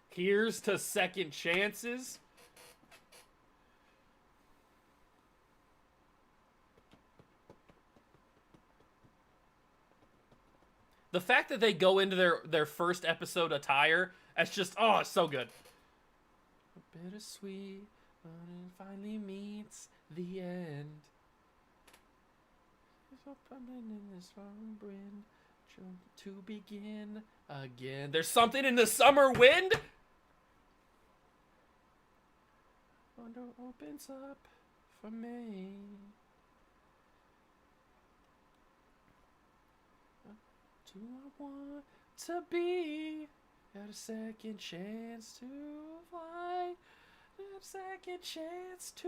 Here's to Second Chances. The fact that they go into their first episode attire, that's just, oh, it's so good. Bittersweet, when it finally meets the end. In this wind to begin again. There's something in the summer wind. Wonder opens up for me. Do I want to be? Got a second chance to fly. Got a second chance to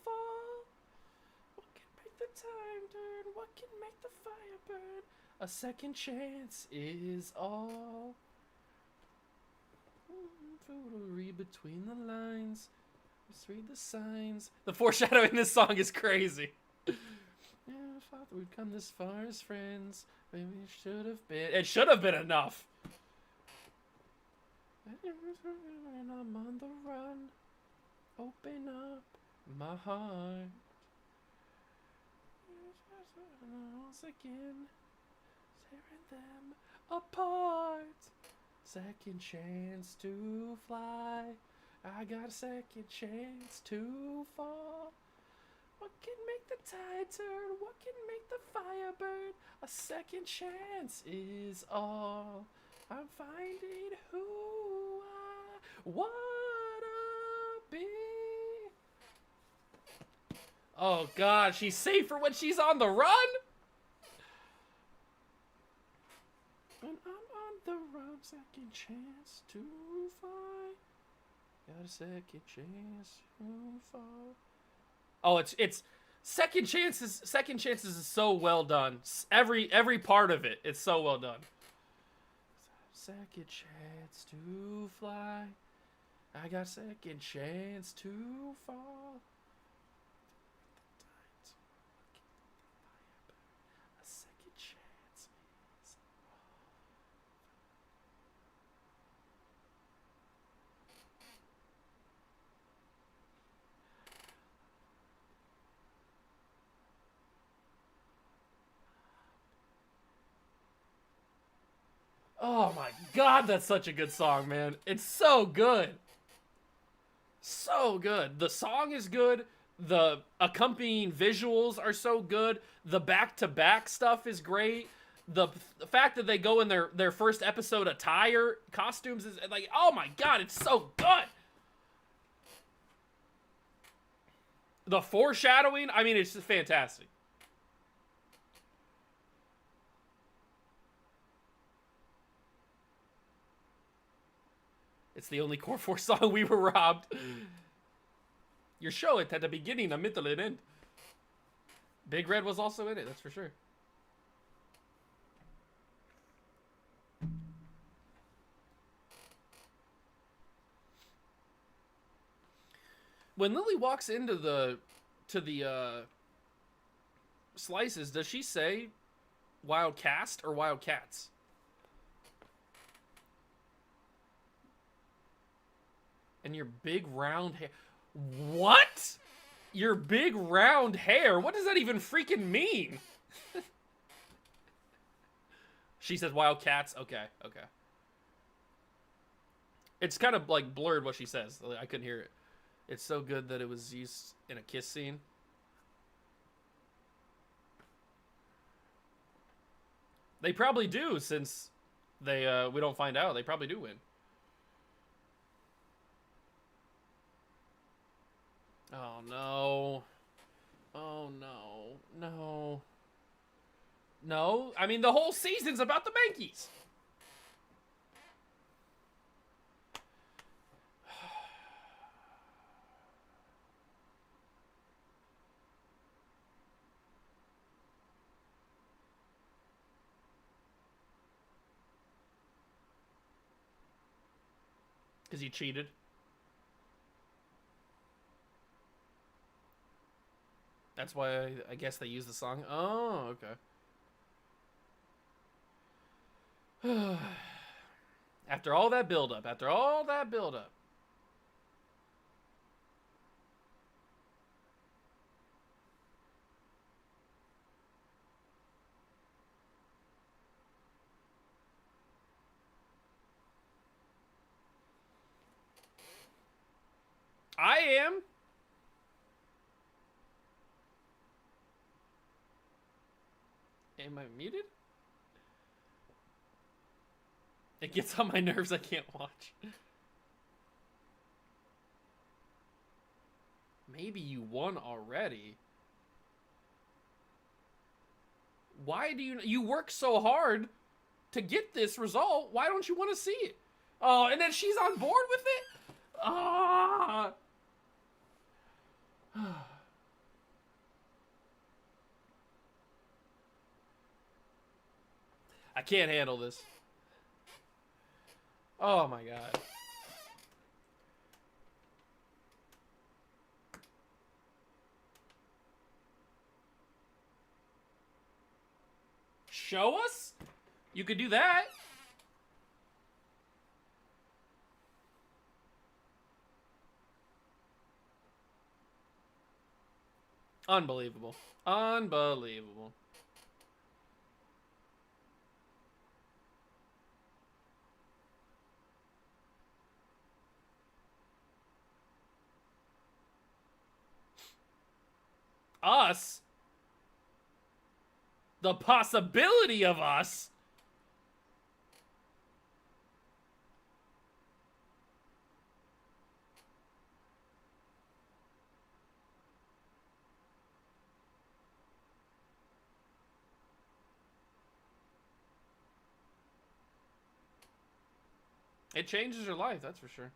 fall. What can make the time turn? What can make the fire burn? A second chance is all. Read between the lines. Just read the signs. The foreshadowing in this song is crazy. Yeah, I thought we'd come this far as friends. Maybe it should have been. It should have been enough. And I'm on the run. Open up my heart. Once again, tearing them apart. Second chance to fly. I got a second chance to fall. What can make the tide turn? What can make the fire burn? A second chance is all. I'm finding who I wanna be. Oh God, she's safer when she's on the run. When I'm on the run, second chance to fly. Got a second chance to fall. Oh, it's second chances. Second chances is so well done. Every part of it, it's so well done. Second chance to fly. I got second chance to fall. A second chance is Oh my God, that's such a good song, man. It's so good. So good. The song is good. The accompanying visuals are so good. The back-to-back stuff is great. The fact that they go in their first episode attire, costumes, is like, oh my God, it's so good. The foreshadowing, I mean, it's just fantastic. It's the only Core 4 song we were robbed. Your show it at the beginning, the middle, and end. Big Red was also in it, that's for sure. When Lily walks into the slices, does she say wild cast or wild cats? And your big round hair. What? Your big round hair? What does that even freaking mean? She says wild cats. Okay, okay. It's kind of like blurred what she says. I couldn't hear it. It's so good that it was used in a kiss scene. They probably do, since they we don't find out. They probably do win. Oh no. Oh no. No. No. I mean, the whole season's about the Bankies. Because he cheated. That's why I guess they use the song. Oh, okay. After all that buildup, I am. Am I muted? It gets on my nerves. I can't watch. Maybe you won already. Why do you work so hard to get this result? Why don't you want to see it? Oh, and then she's on board with it? Ah. I can't handle this. Oh my god. Show us? You could do that. Unbelievable. Unbelievable. Us? The possibility of us? It changes your life, that's for sure.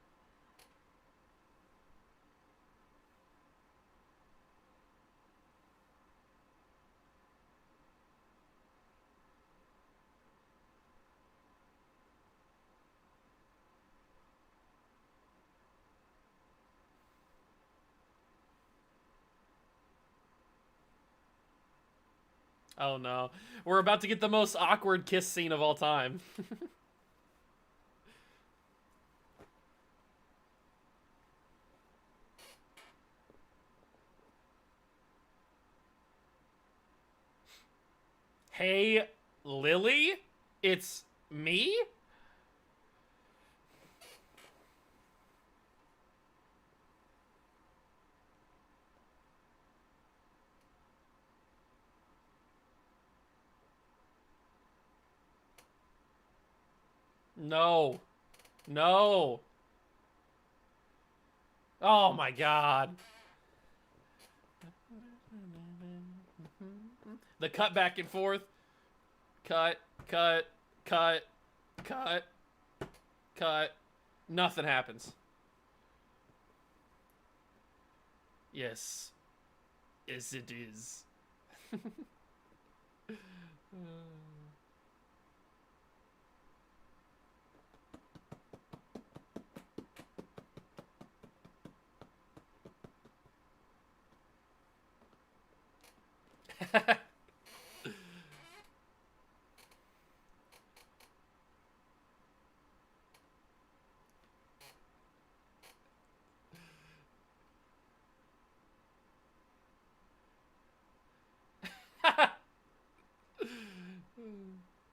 Oh no. We're about to get the most awkward kiss scene of all time. Hey, Lily? It's me? No. No. Oh my god. The cut back and forth. Cut, cut, cut, cut, cut. Nothing happens. Yes. Yes, it is.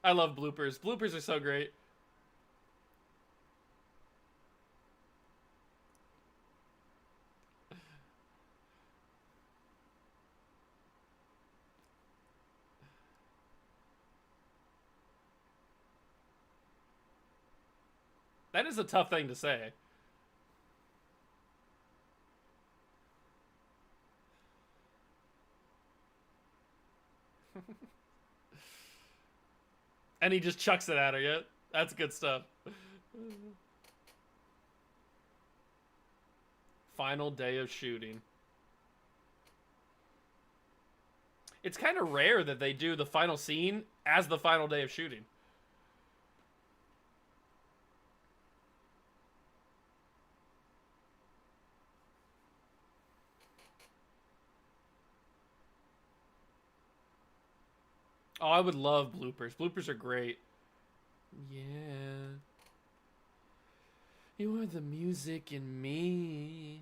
I love bloopers. Bloopers are so great. That is a tough thing to say. And he just chucks it at her, yeah? That's good stuff. Final day of shooting. It's kind of rare that they do the final scene as the final day of shooting. Oh, I would love bloopers. Bloopers are great. Yeah. You are the music in me.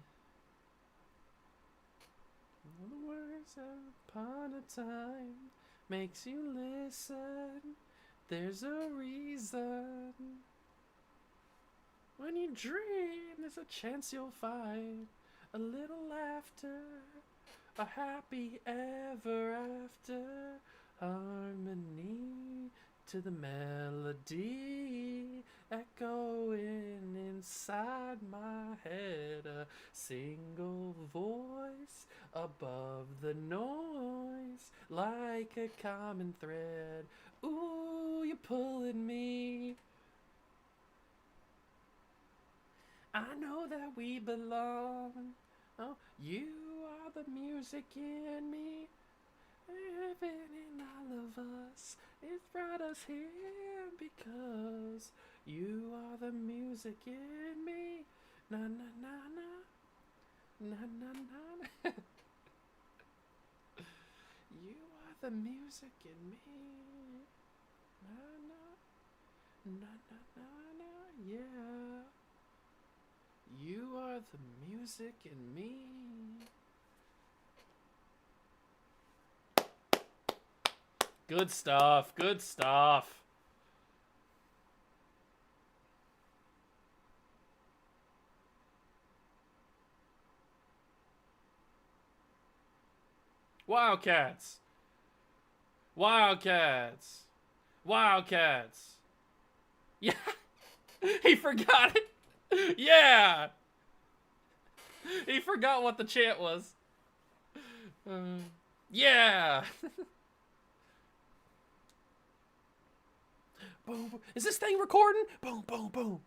The words upon a time makes you listen. There's a reason. When you dream, there's a chance you'll find a little laughter, a happy ever after. Harmony to the melody echoing inside my head, a single voice above the noise like a common thread. Ooh, you're pulling me. I know that we belong. Oh, you are the music in me. Living in all of us, it brought us here because you are the music in me. Na na na na, na na na. You are the music in me. Na na na na na na. Yeah. You are the music in me. Good stuff. Good stuff. Wildcats. Wildcats. Wildcats. Yeah. He forgot it. Yeah. He forgot what the chant was. Yeah. Boom, boom. Is this thing recording? Boom, boom, boom.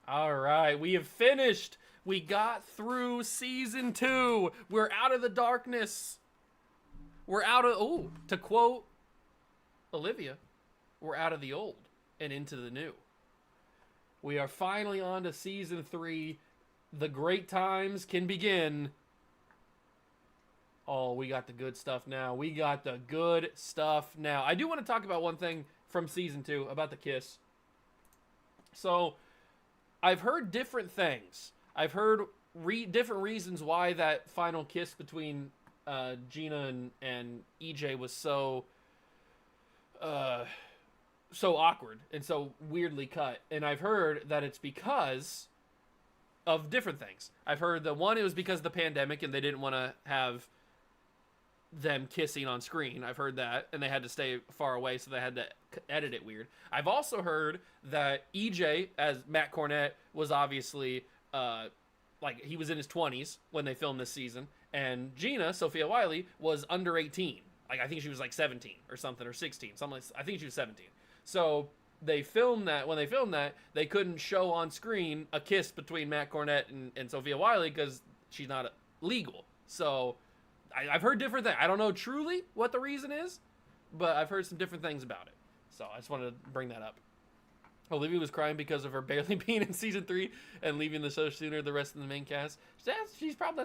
All right, we have finished. We got through season 2. We're out of the darkness. We're out of, oh, to quote Olivia, we're out of the old and into the new. We are finally on to season 3. The great times can begin. Oh, we got the good stuff now. We got the good stuff now. I do want to talk about one thing from season 2 about the kiss. So, I've heard different things. I've heard different reasons why that final kiss between Gina and EJ was so awkward and so weirdly cut. And I've heard that it's because of different things. I've heard that one, it was because of the pandemic and they didn't want to have them kissing on screen. I've heard that, and they had to stay far away, so they had to edit it weird. I've also heard that EJ, as Matt Cornett, was obviously like he was in his 20s when they filmed this season, and Gina, Sophia Wiley, was under 18. Like I think she was like 17 or something, or 16. Something like, I think she was 17. So they filmed that. When they filmed that, they couldn't show on screen a kiss between Matt Cornett and Sophia Wiley because she's not legal. So I've heard different things. I don't know truly what the reason is, but I've heard some different things about it. So I just wanted to bring that up. Olivia was crying because of her barely being in season 3 and leaving the show sooner than the rest of the main cast. That's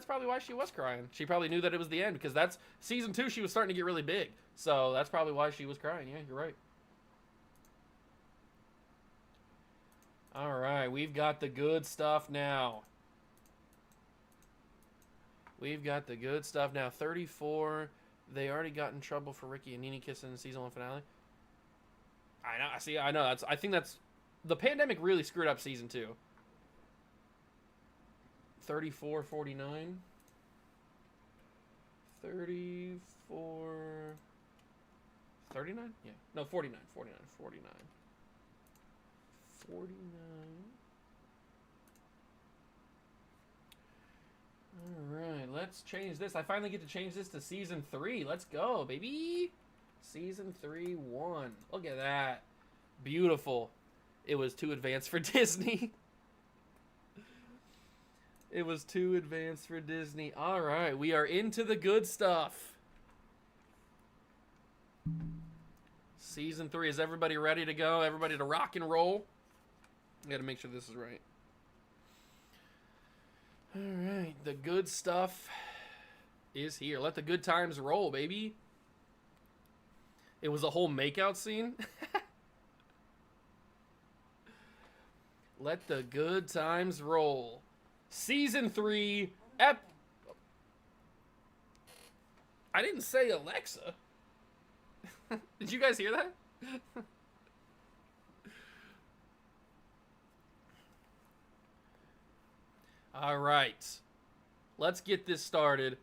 probably why she was crying. She probably knew that it was the end because that's season 2. She was starting to get really big, so that's probably why she was crying. Yeah, you're right. All right, we've got the good stuff now. We've got the good stuff now. 34. They already got in trouble for Ricky and Nene kissing in the season 1 finale. I know. See, I know. I think that's the pandemic really screwed up season 2. 34-49. 34. 39? Yeah. No, 49. 49. 49. 49. Alright, let's change this. I finally get to change this to Season 3. Let's go, baby. Season 3, 1. Look at that. Beautiful. It was too advanced for Disney. It was too advanced for Disney. Alright, we are into the good stuff. Season 3. Is everybody ready to go? Everybody to rock and roll? I gotta make sure this is right. Alright, the good stuff is here. Let the good times roll, baby. It was a whole makeout scene. Let the good times roll. Season 3, I didn't say Alexa. Did you guys hear that? All right. Let's get this started.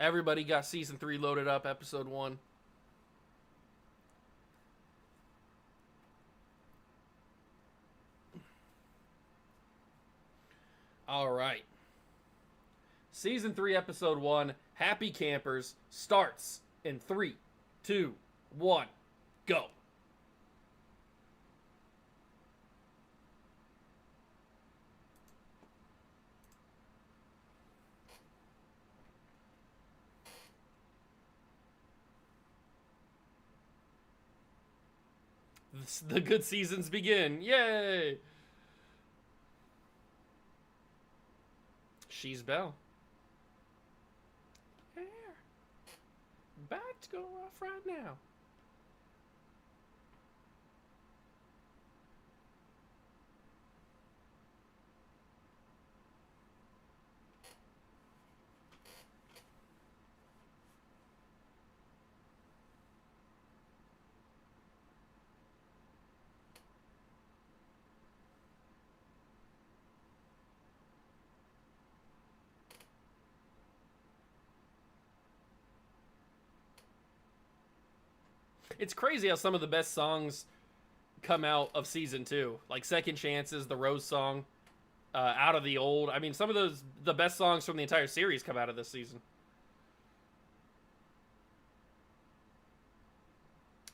Everybody got Season 3 loaded up, Episode 1. All right. Season 3, Episode 1, Happy Campers, starts in 3, 2, 1, go. The good seasons begin. Yay! She's Belle. Here. About to go off right now. It's crazy how some of the best songs come out of Season 2. Like Second Chances, the Rose song, Out of the Old. I mean, some of the best songs from the entire series come out of this season.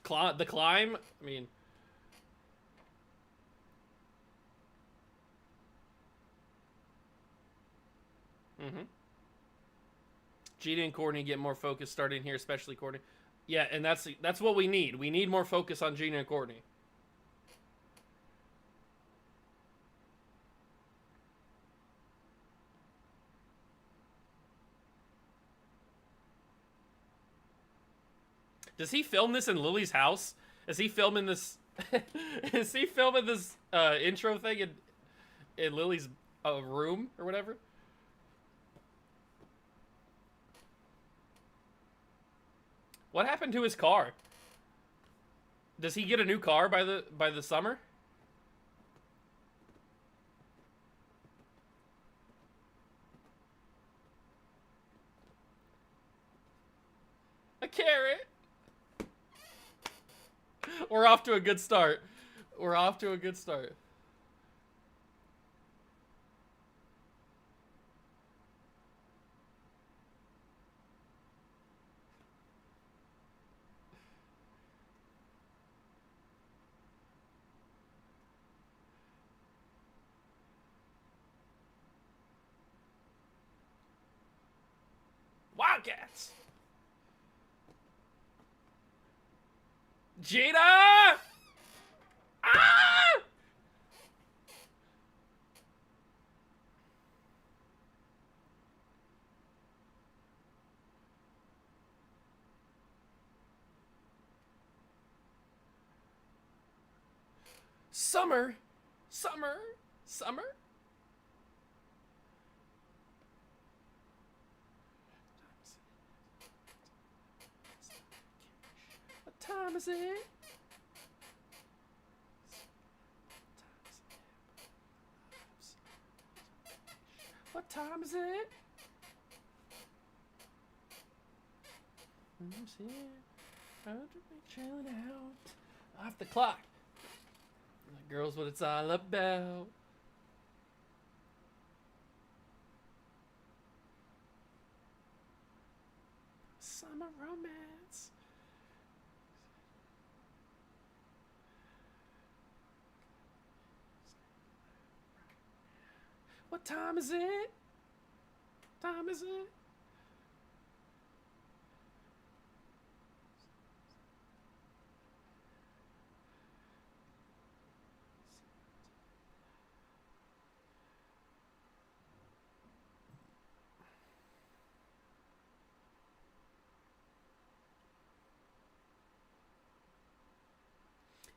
The Climb, I mean... Gina and Courtney get more focus starting here, especially Courtney. Yeah, and that's what we need. We need more focus on Gina and Courtney. Does he film this in Lily's house? Is he filming this? Is he filming this intro thing in Lily's room or whatever? What happened to his car? Does he get a new car by the summer? A carrot. We're off to a good start. We're off to a good start. Wildcats! Gina! Ah! Summer! Summer! Summer! time is it? What time is it? Who's here? Chilling out. Off the clock. The girl's what it's all about. Summer romance. What time is it? Time is it?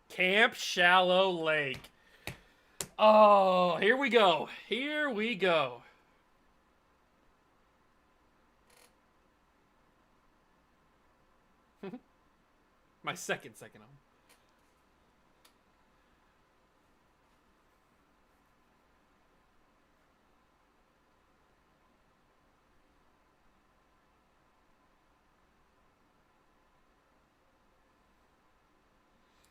Camp Shallow Lake. Oh, here we go. Here we go. My second home.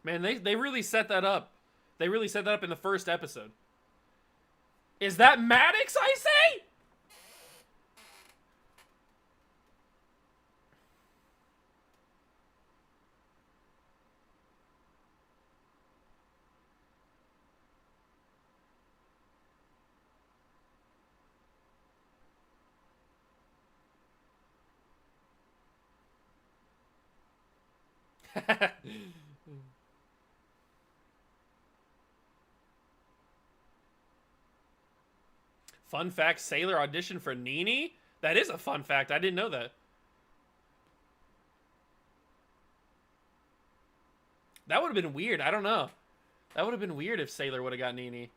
Man, they really set that up. They really set that up in the first episode. Is that Maddox, I say? Fun fact, Sailor auditioned for Nini? That is a fun fact. I didn't know that. That would have been weird. I don't know. That would have been weird if Sailor would have got Nini.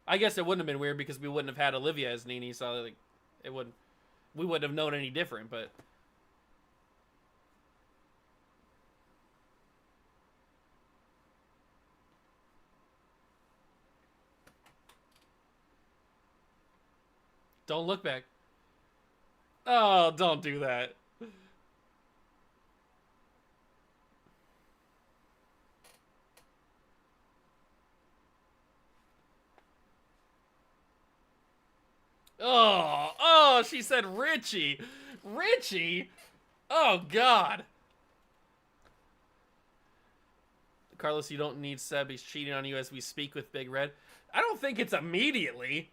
I guess it wouldn't have been weird because we wouldn't have had Olivia as Nini, so like, it wouldn't. We wouldn't have known any different, but. Don't look back. Oh, don't do that. Oh, she said Richie. Richie? Oh, God. Carlos, you don't need Seb. He's cheating on you as we speak with Big Red. I don't think it's immediately.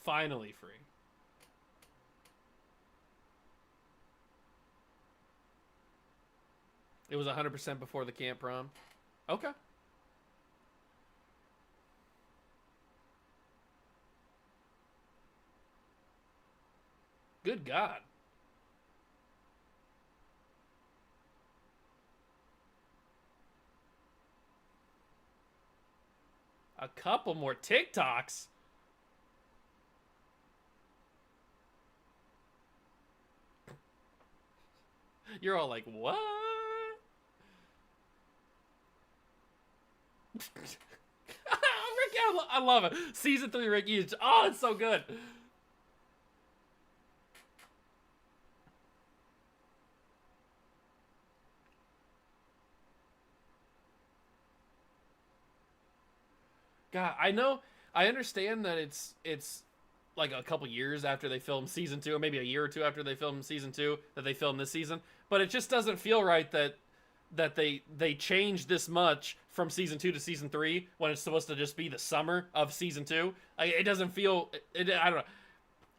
Finally free. It was 100% before the camp prom. Okay. Good God. A couple more TikToks. You're all like, what? Ricky, I love it. Season 3 Ricky. Oh, it's so good. God, I understand that it's like a couple years after they filmed season 2, or maybe a year or two after they filmed season 2, that they filmed this season. But it just doesn't feel right that they changed this much from season 2 to season 3 when it's supposed to just be the summer of season 2. It doesn't feel. I don't know.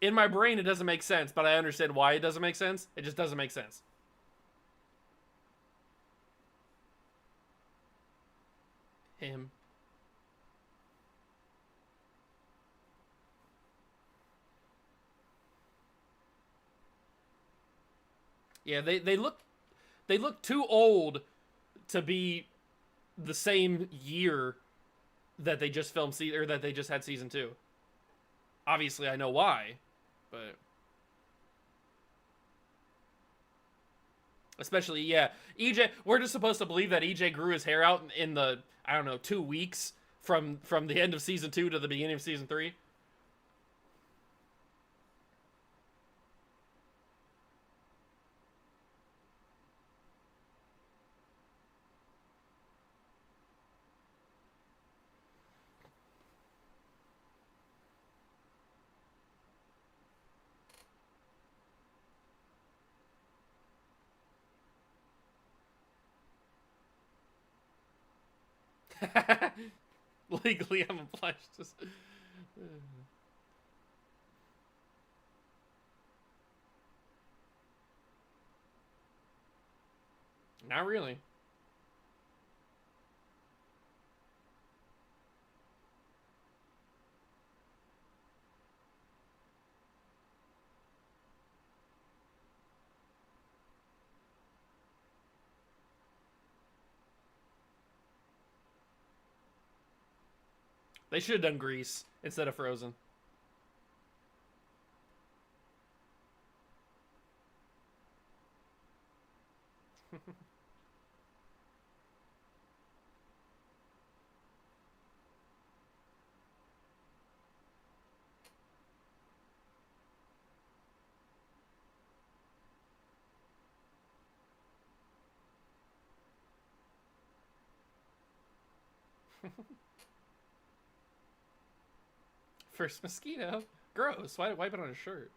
In my brain, it doesn't make sense, but I understand why it doesn't make sense. It just doesn't make sense. Him. Yeah, they look too old to be the same year that they just filmed or that they just had season 2. Obviously, I know why, but especially yeah, EJ. We're just supposed to believe that EJ grew his hair out in the I don't know 2 weeks from the end of season 2 to the beginning of season 3. Legally, I'm obliged to. Not really. They should have done Grease instead of Frozen. First mosquito. Gross. Why wipe it on a shirt?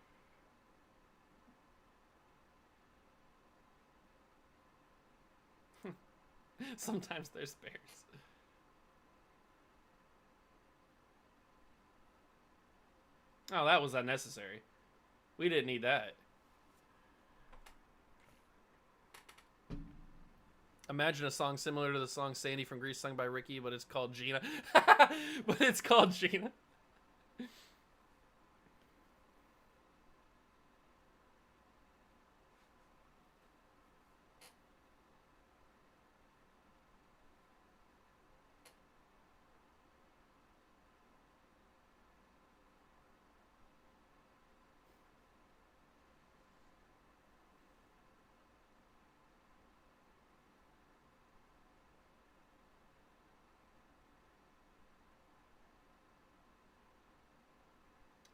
Sometimes there's bears. Oh, that was unnecessary. We didn't need that. Imagine a song similar to the song Sandy from Grease sung by Ricky, but it's called Gina. But it's called Gina.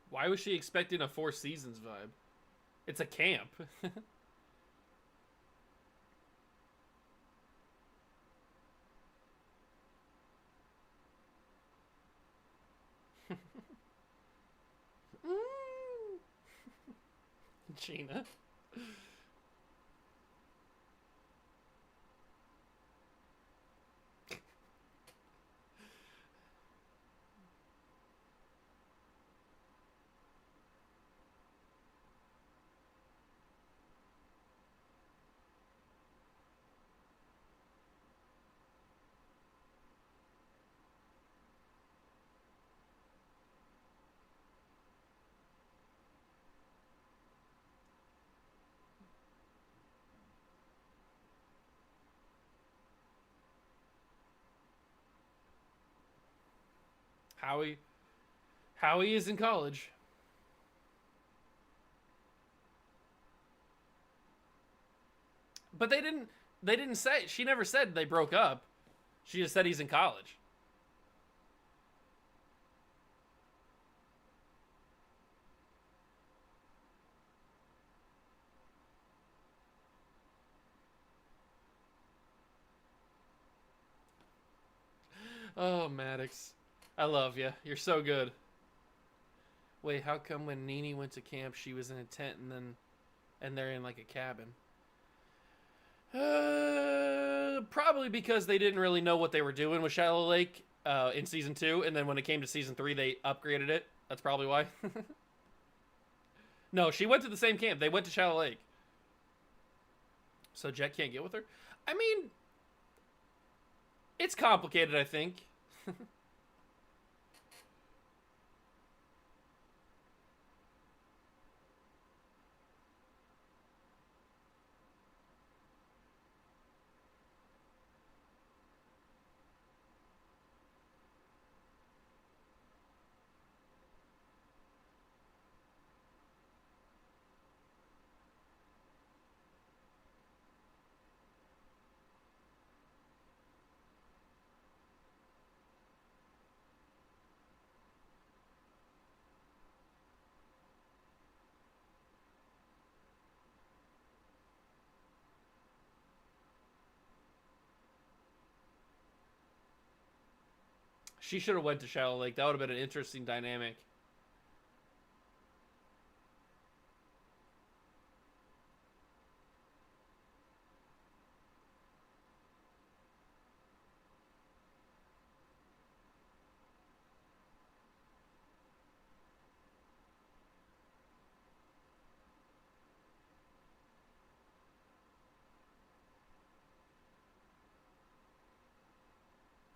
Why was she expecting a Four Seasons vibe? It's a camp. Gina. Howie. Howie is in college. But they didn't say she never said they broke up. She just said he's in college. Oh, Maddox. I love you. You're so good. Wait, how come when Nene went to camp she was in a tent and they're in like a cabin? Probably because they didn't really know what they were doing with Shallow Lake in season 2, and then when it came to season 3, they upgraded it. That's probably why. No, she went to the same camp. They went to Shallow Lake. So Jet can't get with her? I mean, It's complicated, I think. She should have went to Shallow Lake. That would have been an interesting dynamic.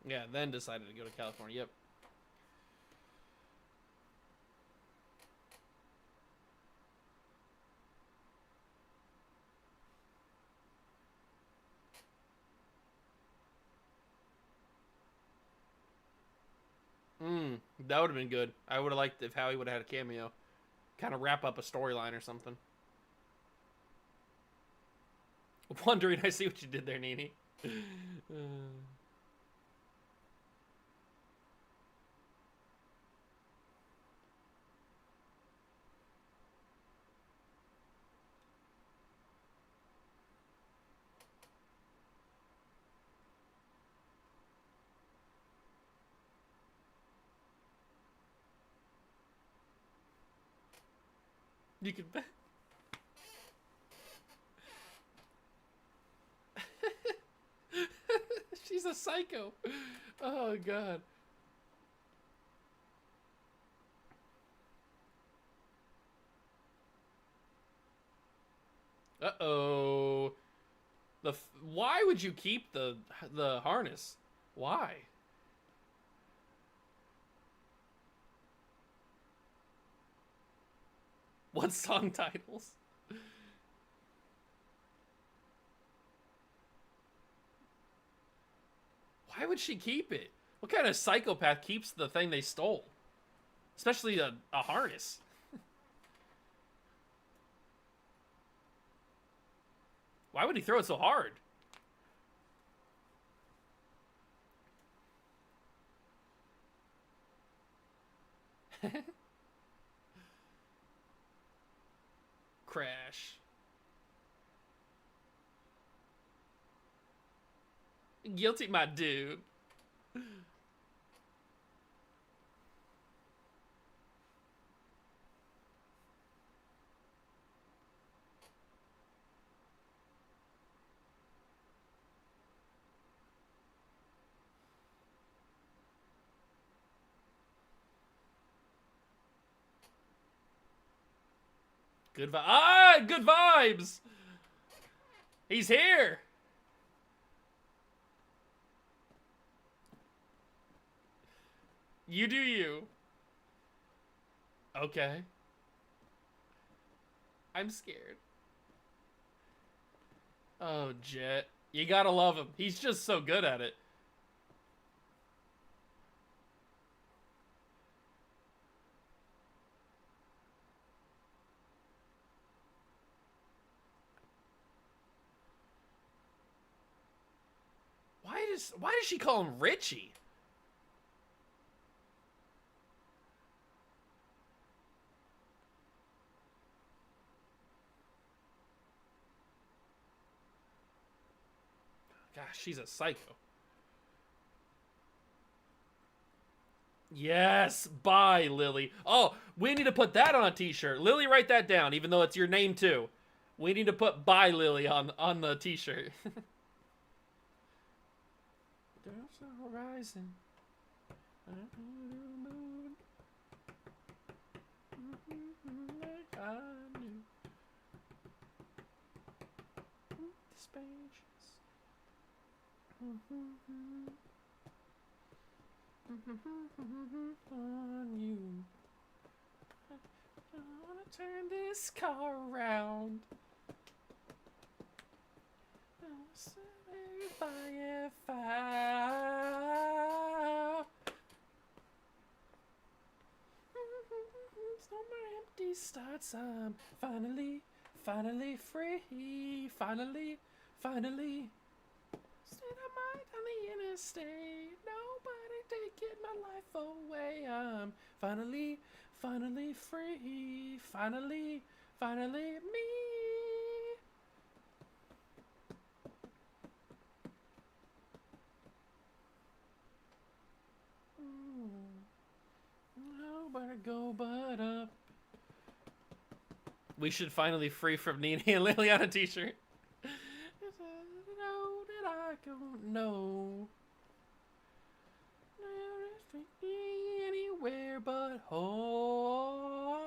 Yeah, then decided to go to California. Yep. That would have been good. I would have liked if Howie would have had a cameo. Kind of wrap up a storyline or something. Wondering, I see what you did there, Nene. You could bet. She's a psycho. Oh, God. Uh-oh. Why would you keep the harness? Why? What song titles? Why would she keep it? What kind of psychopath keeps the thing they stole? Especially a harness. Why would he throw it so hard? Crash. Guilty, my dude. Good vibes. He's here. You do you. Okay. I'm scared. Oh, Jet. You gotta love him. He's just so good at it. Why does she call him Richie? Gosh, she's a psycho. Yes, bye, Lily. Oh, we need to put that on a t-shirt. Lily, write that down, even though it's your name too. We need to put bye, Lily on the t-shirt. There's a horizon. Like I knew. The spacious. On you. I wanna turn this car around. If no more empty starts. I'm finally free. Finally. Instead of my on the interstate. Nobody taking my life away. I'm finally free. Finally me. Nowhere to go but up. We should finally free from Nene and Liliana t-shirt. Know that I don't know. Anywhere but home.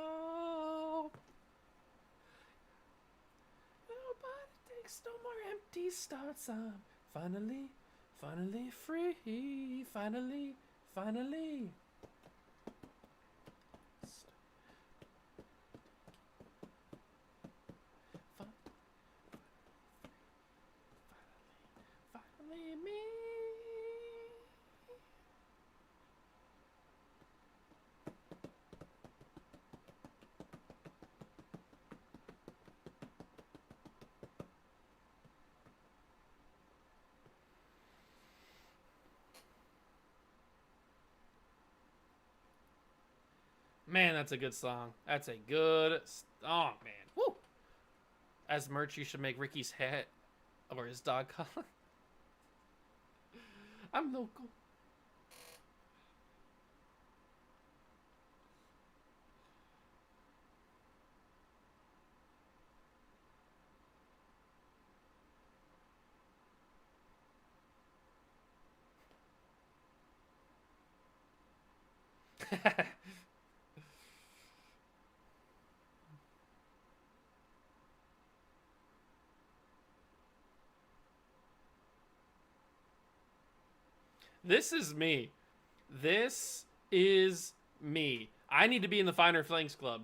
Nobody takes no more empty starts. I'm finally free. Finally. Finally me. Man, that's a good song. That's a good... Oh, man. Woo! As merch, you should make Ricky's hat or his dog collar. I'm local. This is me. This is me. I need to be in the Finer Flanks Club.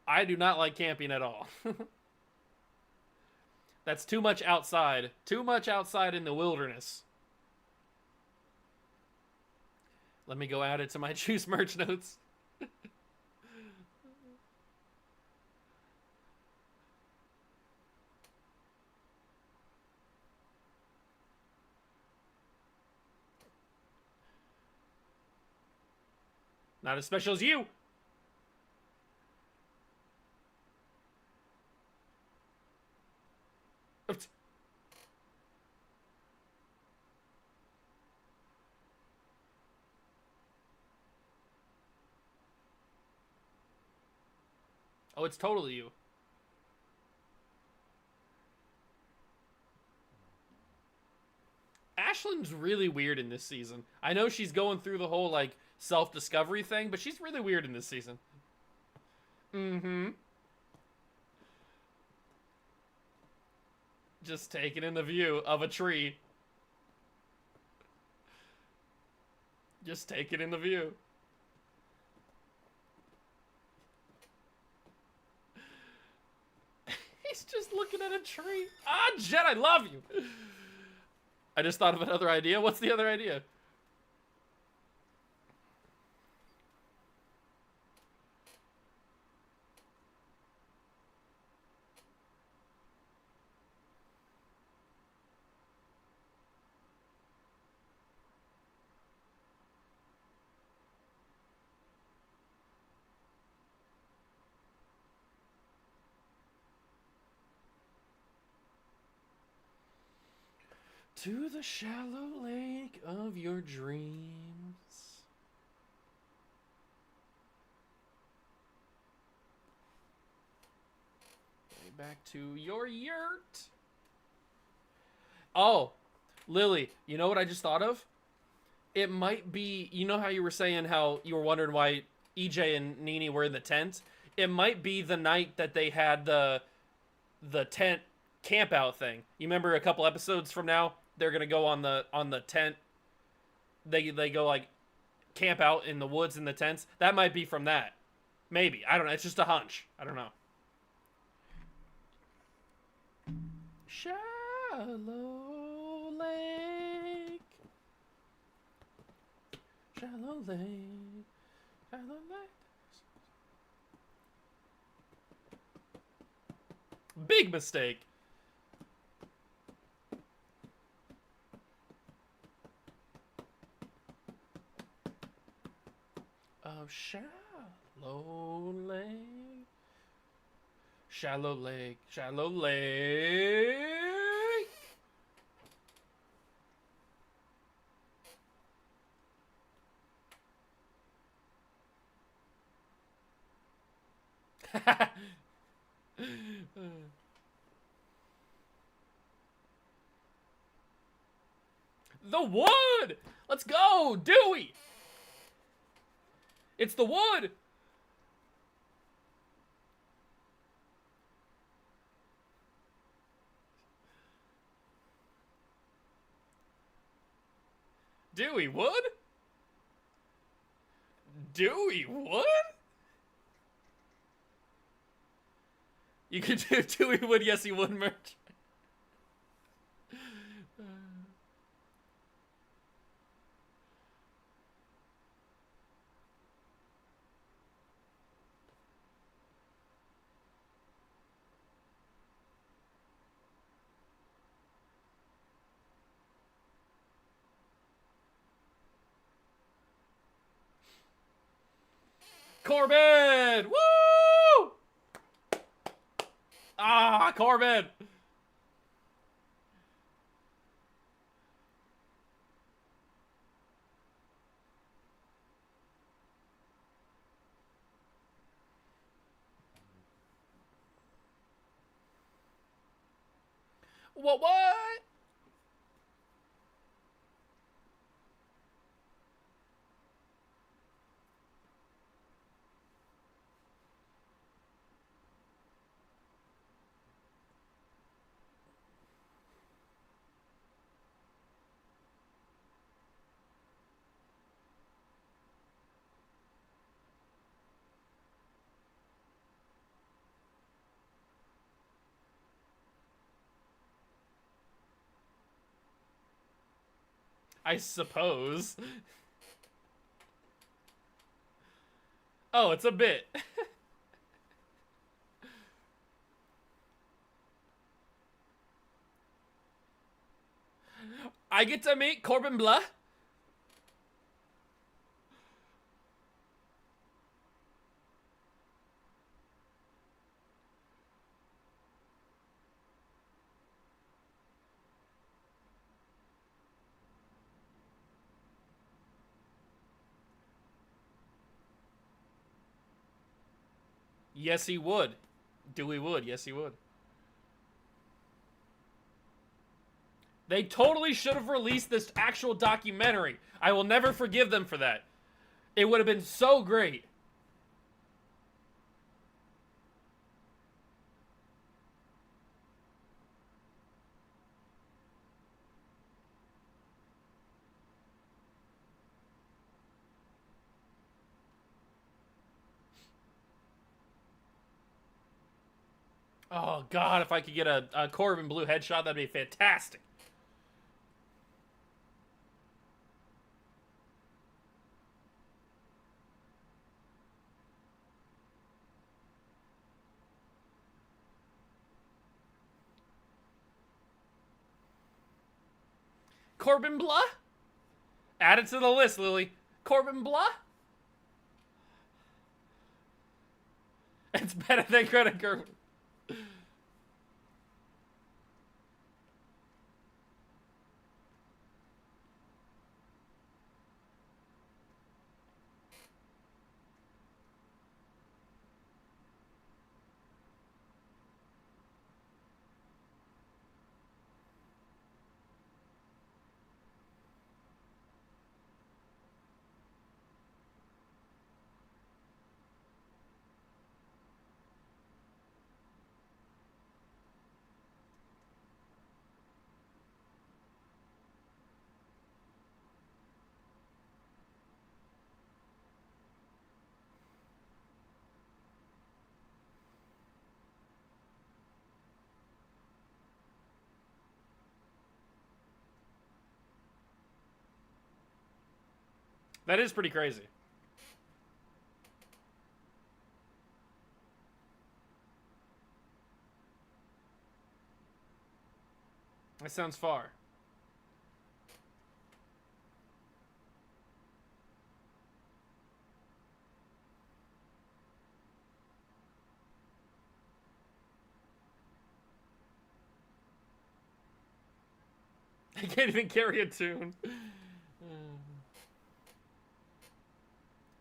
I do not like camping at all. That's too much outside. Too much outside in the wilderness. Let me go add it to my Juice merch notes. Not as special as you. Oops. Oh, it's totally you. Ashlyn's really weird in this season. I know she's going through the whole, like, self-discovery thing, but she's really weird in this season. Mm-hmm. Just taking in the view of a tree. Just taking in the view. He's just looking at a tree. Ah, Jet, I love you. I just thought of another idea. What's the other idea? To the shallow lake of your dreams. Way back to your yurt. Oh, Lily, you know what I just thought of? It might be, you know how you were saying how you were wondering why EJ and Nene were in the tent? It might be the night that they had the tent camp out thing. You remember a couple episodes from now they're gonna go on the tent. They go like camp out in the woods in the tents. That might be from that. Maybe. I don't know. It's just a hunch. I don't know. Shallow lake. Shallow lake. Shallow lake. Big mistake. Of shallow lake. Shallow lake. Shallow lake. The wood! Let's go! Dewey! It's the wood! Dewey wood? Dewey wood? You could do Dewey would, yes he would merch. Corbin! Woo! Ah, Corbin! What? I suppose. Oh, it's a bit. I get to meet Corbin Bleu? Yes, he would. Dewey would. Yes, he would. They totally should have released this actual documentary. I will never forgive them for that. It would have been so great. Oh, God, if I could get a Corbin Bleu headshot, that'd be fantastic. Corbin Bleu? Add it to the list, Lily. Corbin Bleu? It's better than Greta Gerwig. That is pretty crazy. That sounds far. I can't even carry a tune.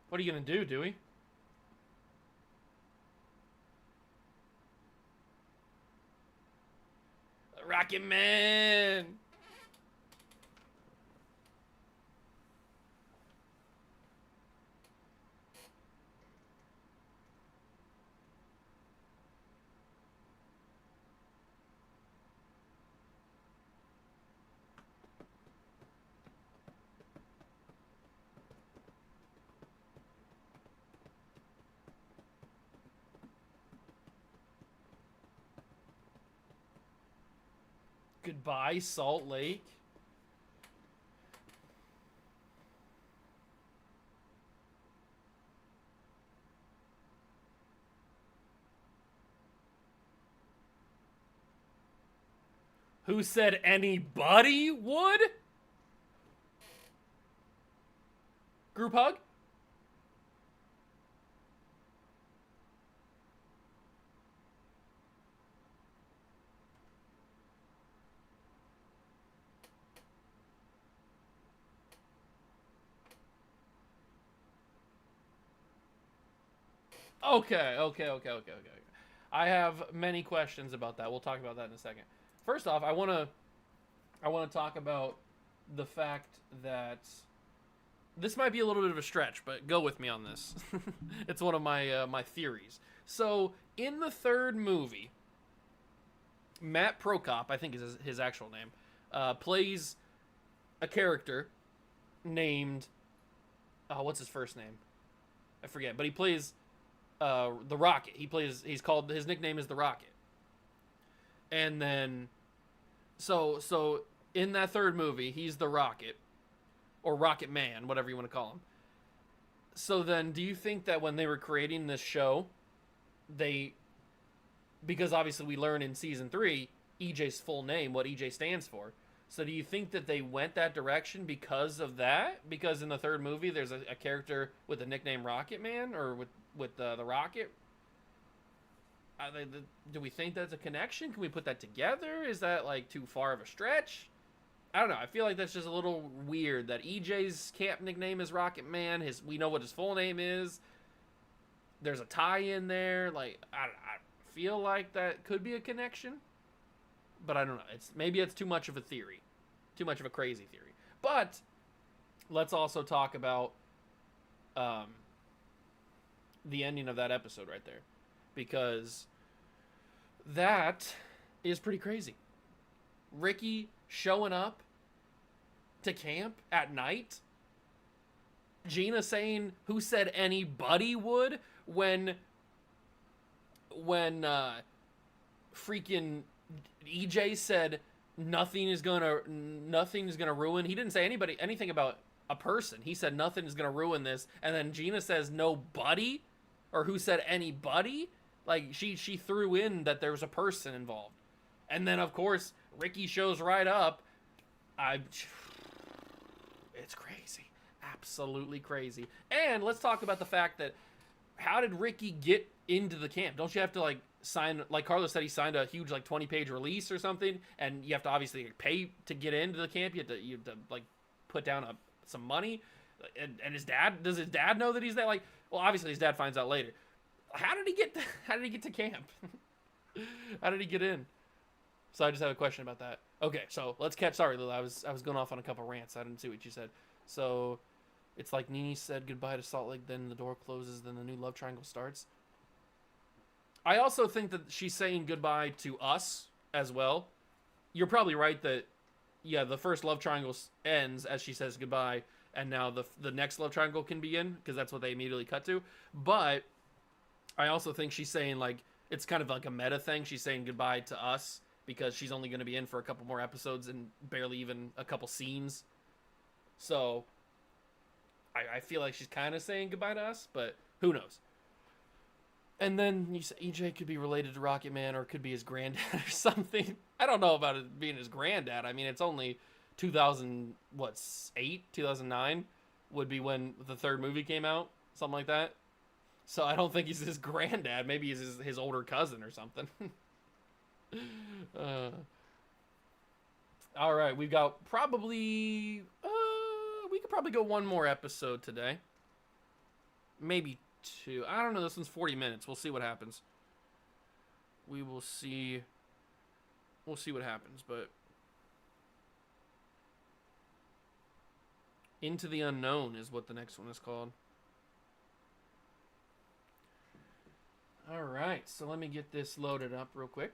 What are you gonna do, Dewey? Rocket Man! Goodbye, Salt Lake. Who said anybody would? Group hug? Okay. I have many questions about that. We'll talk about that in a second. First off, I want to talk about the fact that this might be a little bit of a stretch, but go with me on this. It's one of my theories. So, in the third movie, Matt Prokop, I think is his actual name, plays a character named what's his first name? I forget, but he plays the Rocket. His nickname is the Rocket. And then so in that third movie, he's the Rocket or Rocket Man, whatever you want to call him. So then do you think that when they were creating this show, because obviously we learn in season 3 EJ's full name, what EJ stands for. So do you think that they went that direction because of that? Because in the third movie, there's a character with the nickname Rocket Man, or with the Rocket. Do we think that's a connection? Can we put that together? Is that like too far of a stretch? I don't know. I feel like that's just a little weird that EJ's camp nickname is Rocket Man. We know what his full name is. There's a tie in there. Like I feel like that could be a connection. But I don't know. Maybe it's too much of a theory. Too much of a crazy theory. But let's also talk about the ending of that episode right there. Because that is pretty crazy. Ricky showing up to camp at night. Gina saying, who said anybody would, when freaking EJ said nothing is gonna ruin. He didn't say anything about a person. He said nothing is gonna ruin this, and then Gina says nobody, or who said anybody. Like she threw in that there was a person involved, and then of course Ricky shows right up. It's crazy, absolutely crazy. And let's talk about the fact that how did Ricky get into the camp? Don't you have to like sign, like Carlos said, he signed a huge like 20-page release or something, and you have to obviously pay to get into the camp. You have to like put down some money. And his dad, does his dad know that he's there? Like, well, obviously his dad finds out later. How did he get to camp? How did he get in? So I just have a question about that. Okay, so let's catch. Sorry, Lil, I was going off on a couple rants. I didn't see what you said. So it's like Nene said goodbye to Salt Lake, then the door closes, then the new love triangle starts. I also think that she's saying goodbye to us as well. You're probably right that, yeah, the first love triangle ends as she says goodbye, and now the next love triangle can begin, because that's what they immediately cut to. But I also think she's saying, like, it's kind of like a meta thing. She's saying goodbye to us because she's only going to be in for a couple more episodes and barely even a couple scenes. So I feel like she's kind of saying goodbye to us, but who knows? And then you say EJ could be related to Rocket Man or could be his granddad or something. I don't know about it being his granddad. I mean, it's only 2008, 2009 would be when the third movie came out, something like that. So I don't think he's his granddad. Maybe he's his older cousin or something. All right, we've got probably we could probably go one more episode today. Maybe two. I don't know. This one's 40 minutes. We'll see what happens. We will see. We'll see what happens, but Into the Unknown is what the next one is called. All right, so let me get this loaded up real quick.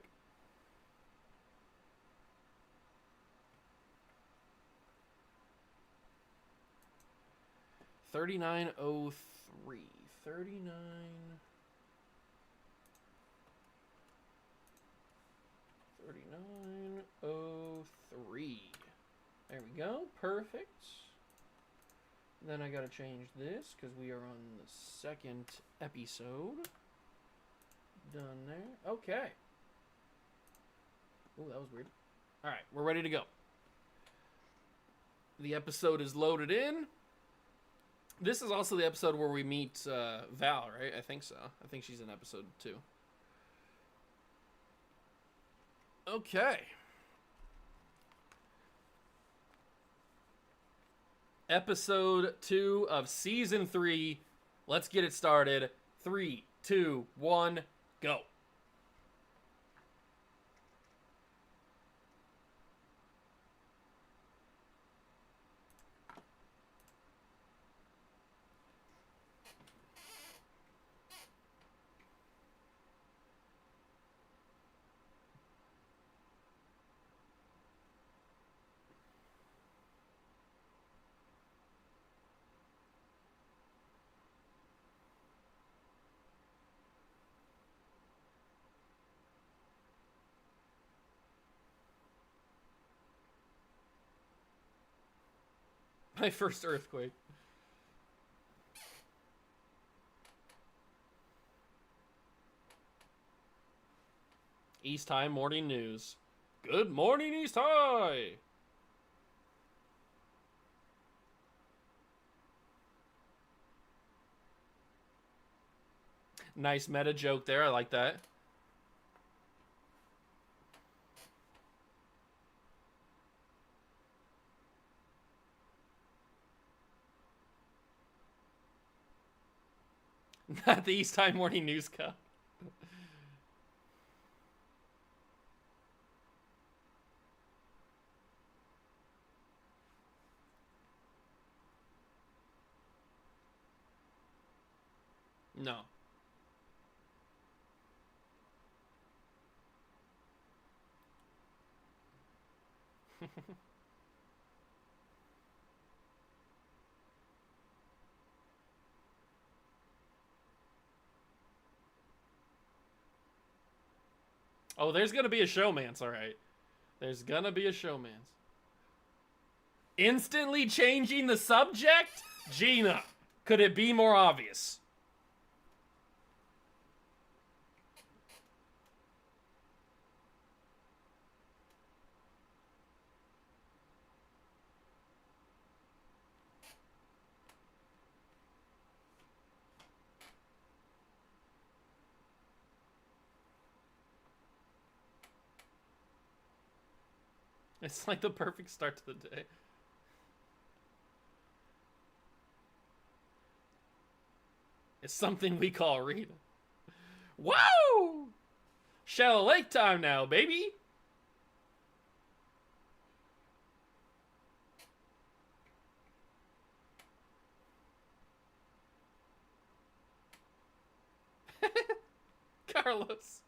$39.03. 39.03. There we go. Perfect. Then I gotta change this because we are on the second episode. Done there. Okay. Oh, that was weird. All right, we're ready to go. The episode is loaded in. This is also the episode where we meet Val, right? I think so. I think she's in episode 2. Okay. Episode 2 of season 3. Let's get it started. 3, 2, 1, go. My first earthquake. East High Morning News. Good morning, East High! Nice meta joke there. I like that. Not the East High Morning News Cup. No. Oh, there's gonna be a showmance, alright. There's gonna be a showmance. Instantly changing the subject? Gina, could it be more obvious? It's like the perfect start to the day. It's something we call Rita. Whoa! Shallow Lake time now, baby! Carlos.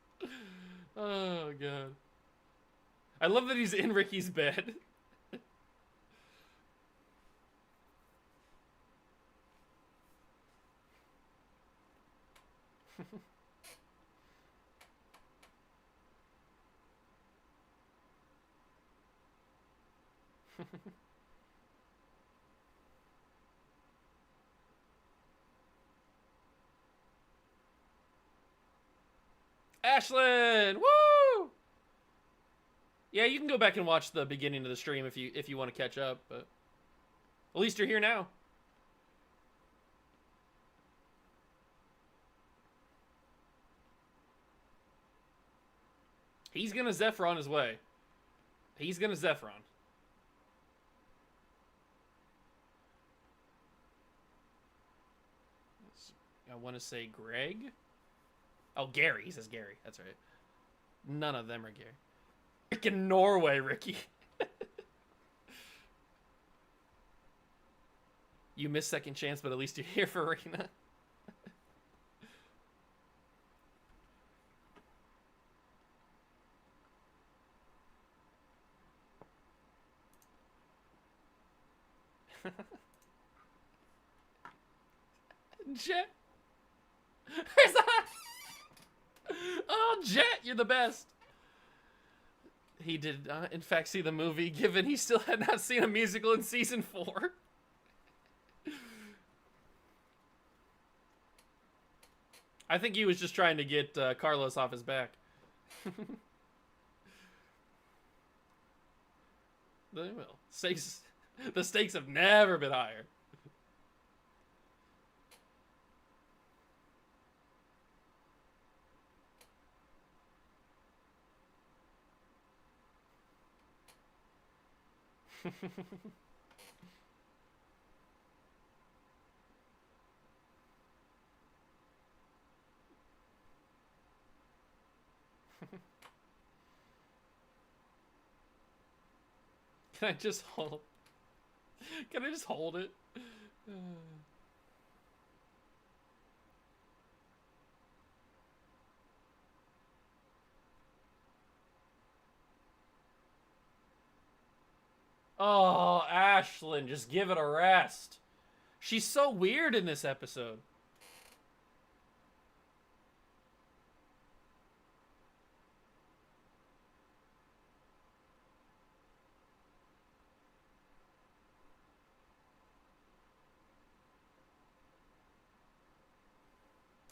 Oh, God. I love that he's in Ricky's bed. Ashlyn! Woo! Yeah, you can go back and watch the beginning of the stream if you want to catch up, but at least you're here now. He's gonna Zephron his way. He's gonna Zephron. I want to say Greg. Oh, Gary. He says Gary. That's right. None of them are Gary. Freaking Norway, Ricky. You missed second chance, but at least you're here for Rena. Jet. Oh, Jet, you're the best. He did not, in fact, see the movie, given he still had not seen a musical in season 4. I think he was just trying to get Carlos off his back. They will. The stakes have never been higher. Can I just hold? Can I just hold it? Oh, Ashlyn, just give it a rest. She's so weird in this episode.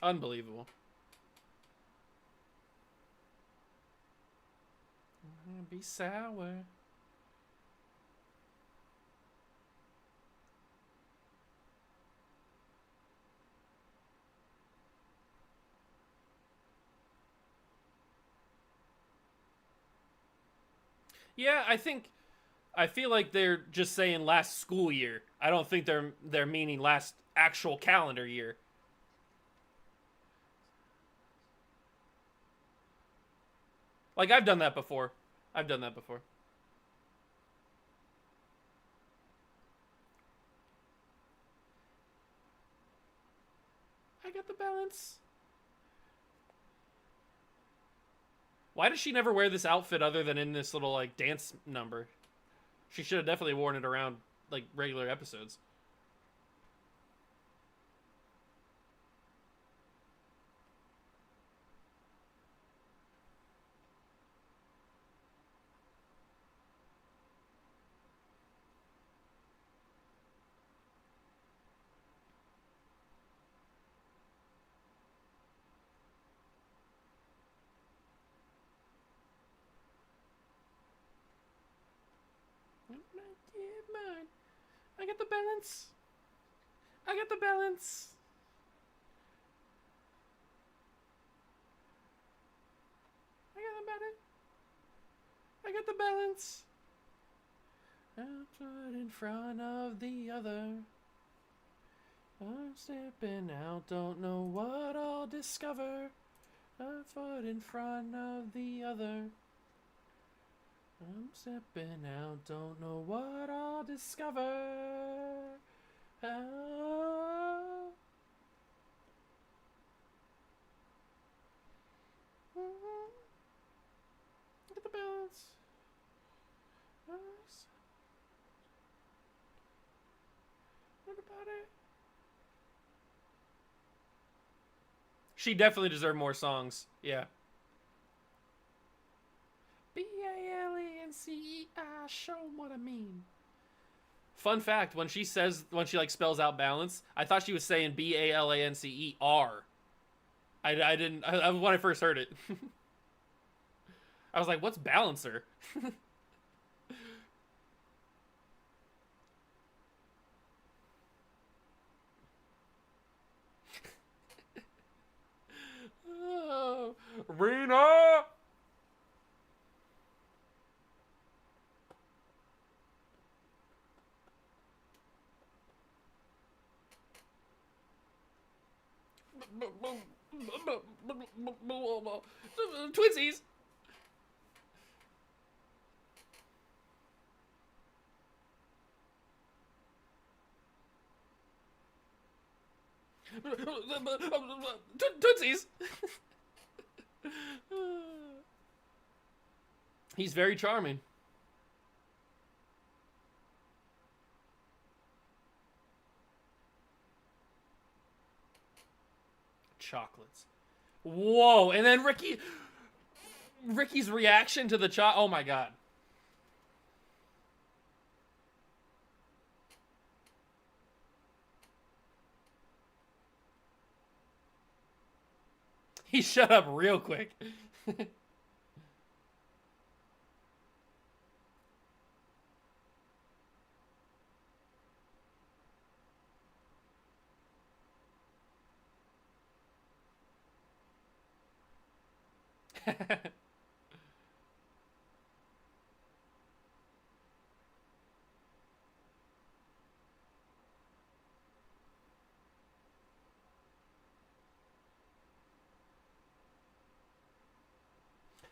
Unbelievable. Be sour. Yeah, I feel like they're just saying last school year. I don't think they're meaning last actual calendar year. Like, I've done that before. I've done that before. I got the balance. Why does she never wear this outfit other than in this little, like, dance number? She should have definitely worn it around, like, regular episodes. I got the balance. I got the balance. I got the balance. I got the balance. I'm put in front of the other. I'm stepping out, don't know what I'll discover. A foot in front of the other. I'm stepping out, don't know what I'll discover. Oh. Look at the balance. What about it? She definitely deserved more songs. Yeah. B-A-L-A-N-C-E-I, show 'em what I mean. Fun fact, when she like spells out balance, I thought she was saying B-A-L-A-N-C-E-R. I didn't. When I first heard it, I was like, "What's balancer?" Oh, Rena. Twinsies. Twinsies. He's very charming. Chocolates. Whoa! And then Ricky's reaction to the Oh my god. He shut up real quick.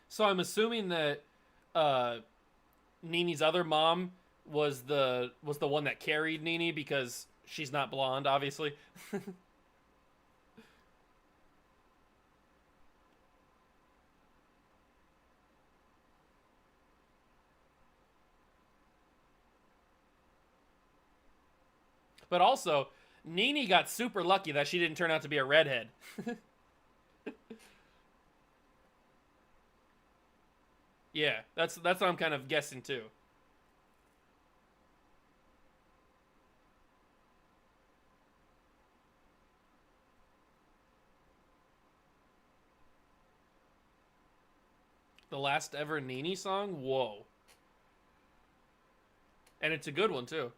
So I'm assuming that uh, Nini's other mom was the one that carried Nini because she's not blonde, obviously. But also, Nini got super lucky that she didn't turn out to be a redhead. Yeah, that's what I'm kind of guessing too. The last ever Nini song? Whoa. And it's a good one too.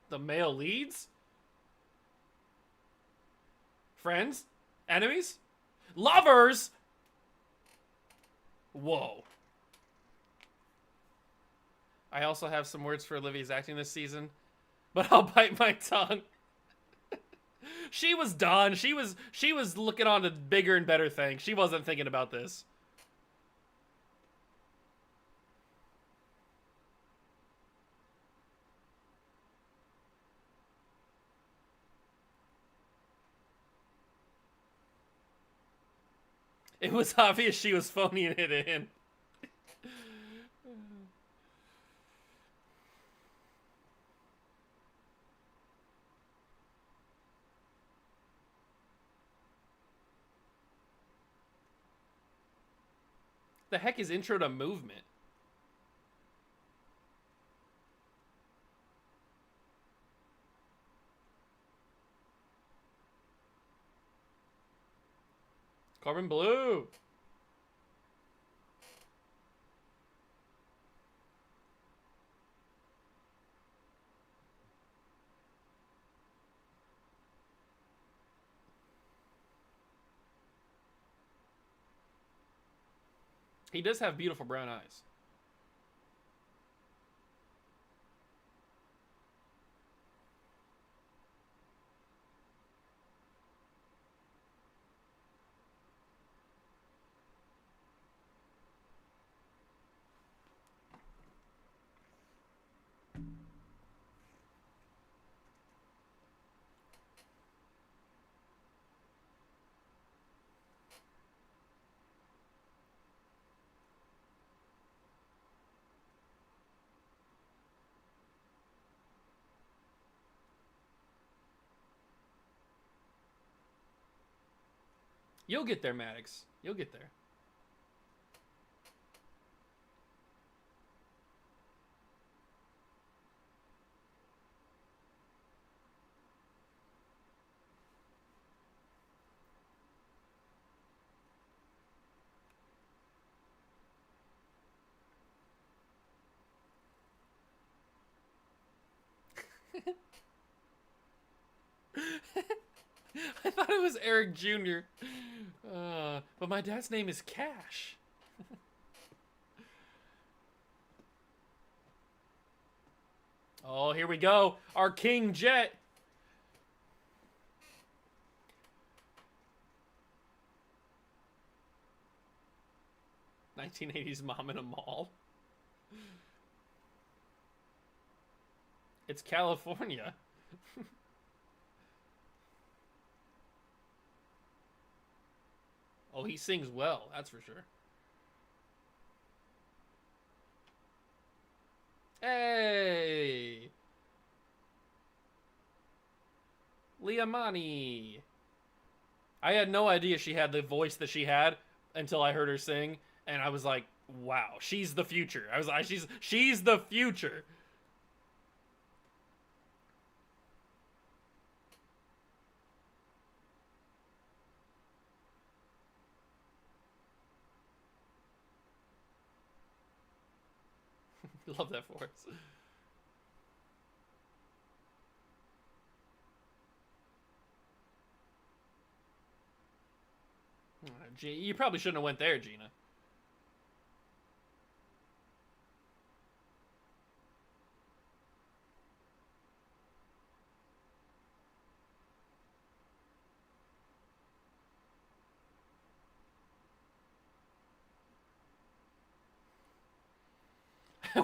The male leads? Friends? Enemies? Lovers? Whoa. I also have some words for Olivia's acting this season, but I'll bite my tongue. She was done. She was looking on to bigger and better things. She wasn't thinking about this. It was obvious she was phoning it in. The heck is intro to movement? Corbin Bleu. He does have beautiful brown eyes. You'll get there, Maddox. You'll get there. I thought it was Eric Jr. But my dad's name is Cash. Oh, here we go. Our King Jet. "1980s mom in a mall." It's California. Oh, he sings well, that's for sure. Hey! Liamani. I had no idea she had the voice that she had until I heard her sing, and I was like, wow, she's the future. I was like, she's the future. Love that for us. You probably shouldn't have went there, Gina.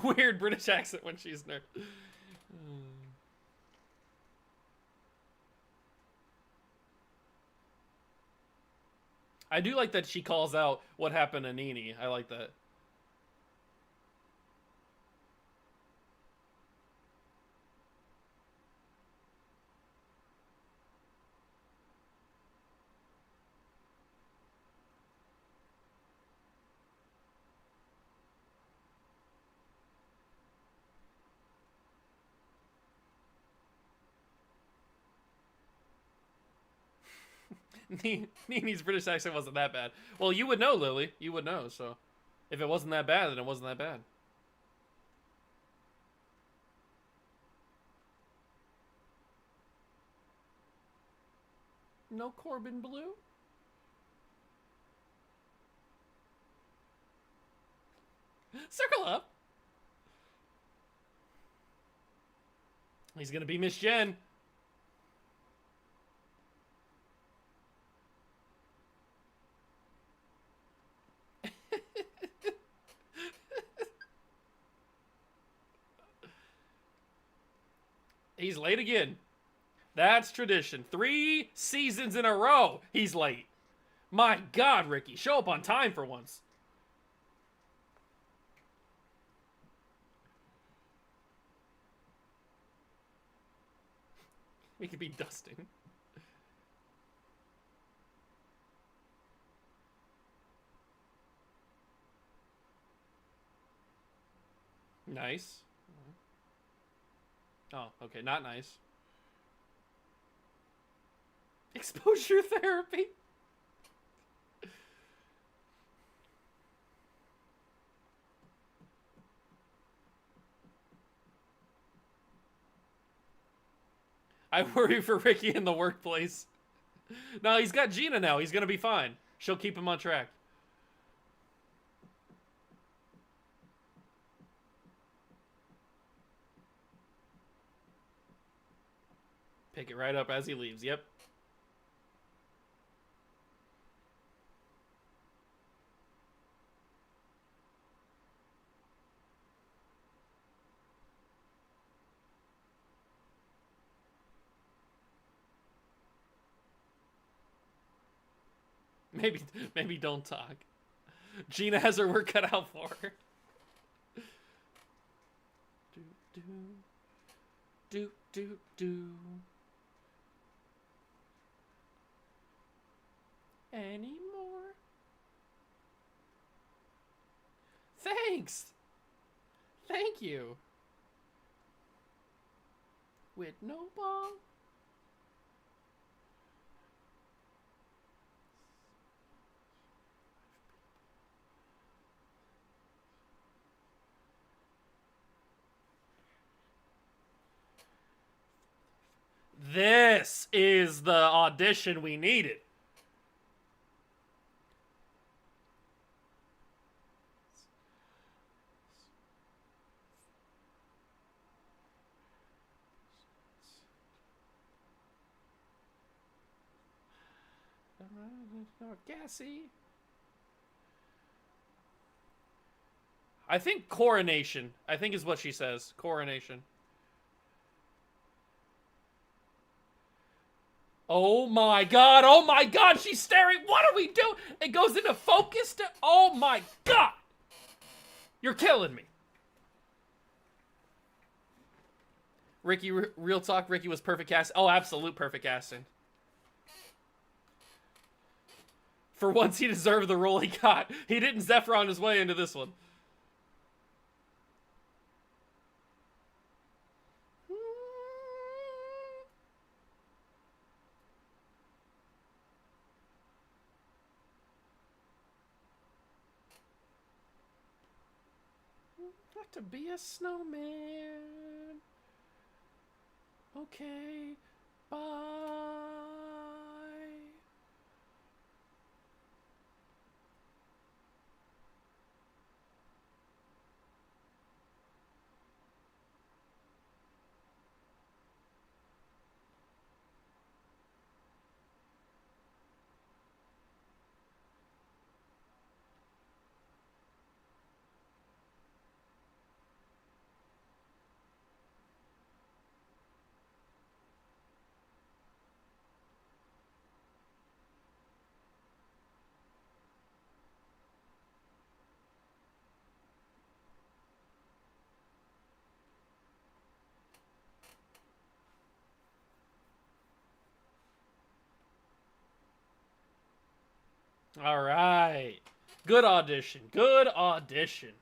Weird British accent when she's nerd. I do like that she calls out what happened to Nini. I like that. Nini's British accent wasn't that bad. Well, you would know, Lily. You would know, so. If it wasn't that bad, then it wasn't that bad. No Corbin Blue? Circle up. He's gonna be Miss Jen. He's late again. That's tradition. 3 seasons in a row, he's late. My God, Ricky, show up on time for once. We could be dusting. Nice. Oh, okay, not nice. Exposure therapy. I worry for Ricky in the workplace. No, he's got Gina now. He's gonna be fine. She'll keep him on track. Pick it right up as he leaves. Yep. Maybe don't talk. Gina has her work cut out for her. Do do do do do. anymore. Thanks. Thank you. With no ball. This is the audition we needed. Gassy. I think coronation. I think is what she says. Coronation. Oh my god. Oh my god. She's staring. What are we doing? It goes into focus. Oh my god. You're killing me. Ricky, real talk. Ricky was perfect cast. Oh, absolute perfect casting. For once, he deserved the role he got. He didn't Zephron his way into this one. Not to be a snowman. Okay, bye. All right. Good audition. Good audition.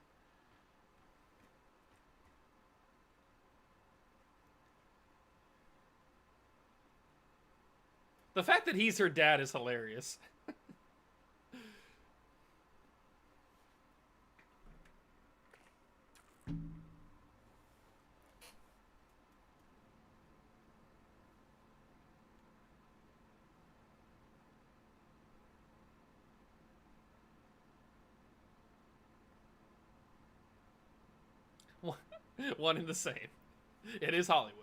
The fact that he's her dad is hilarious. One and the same. It is Hollywood.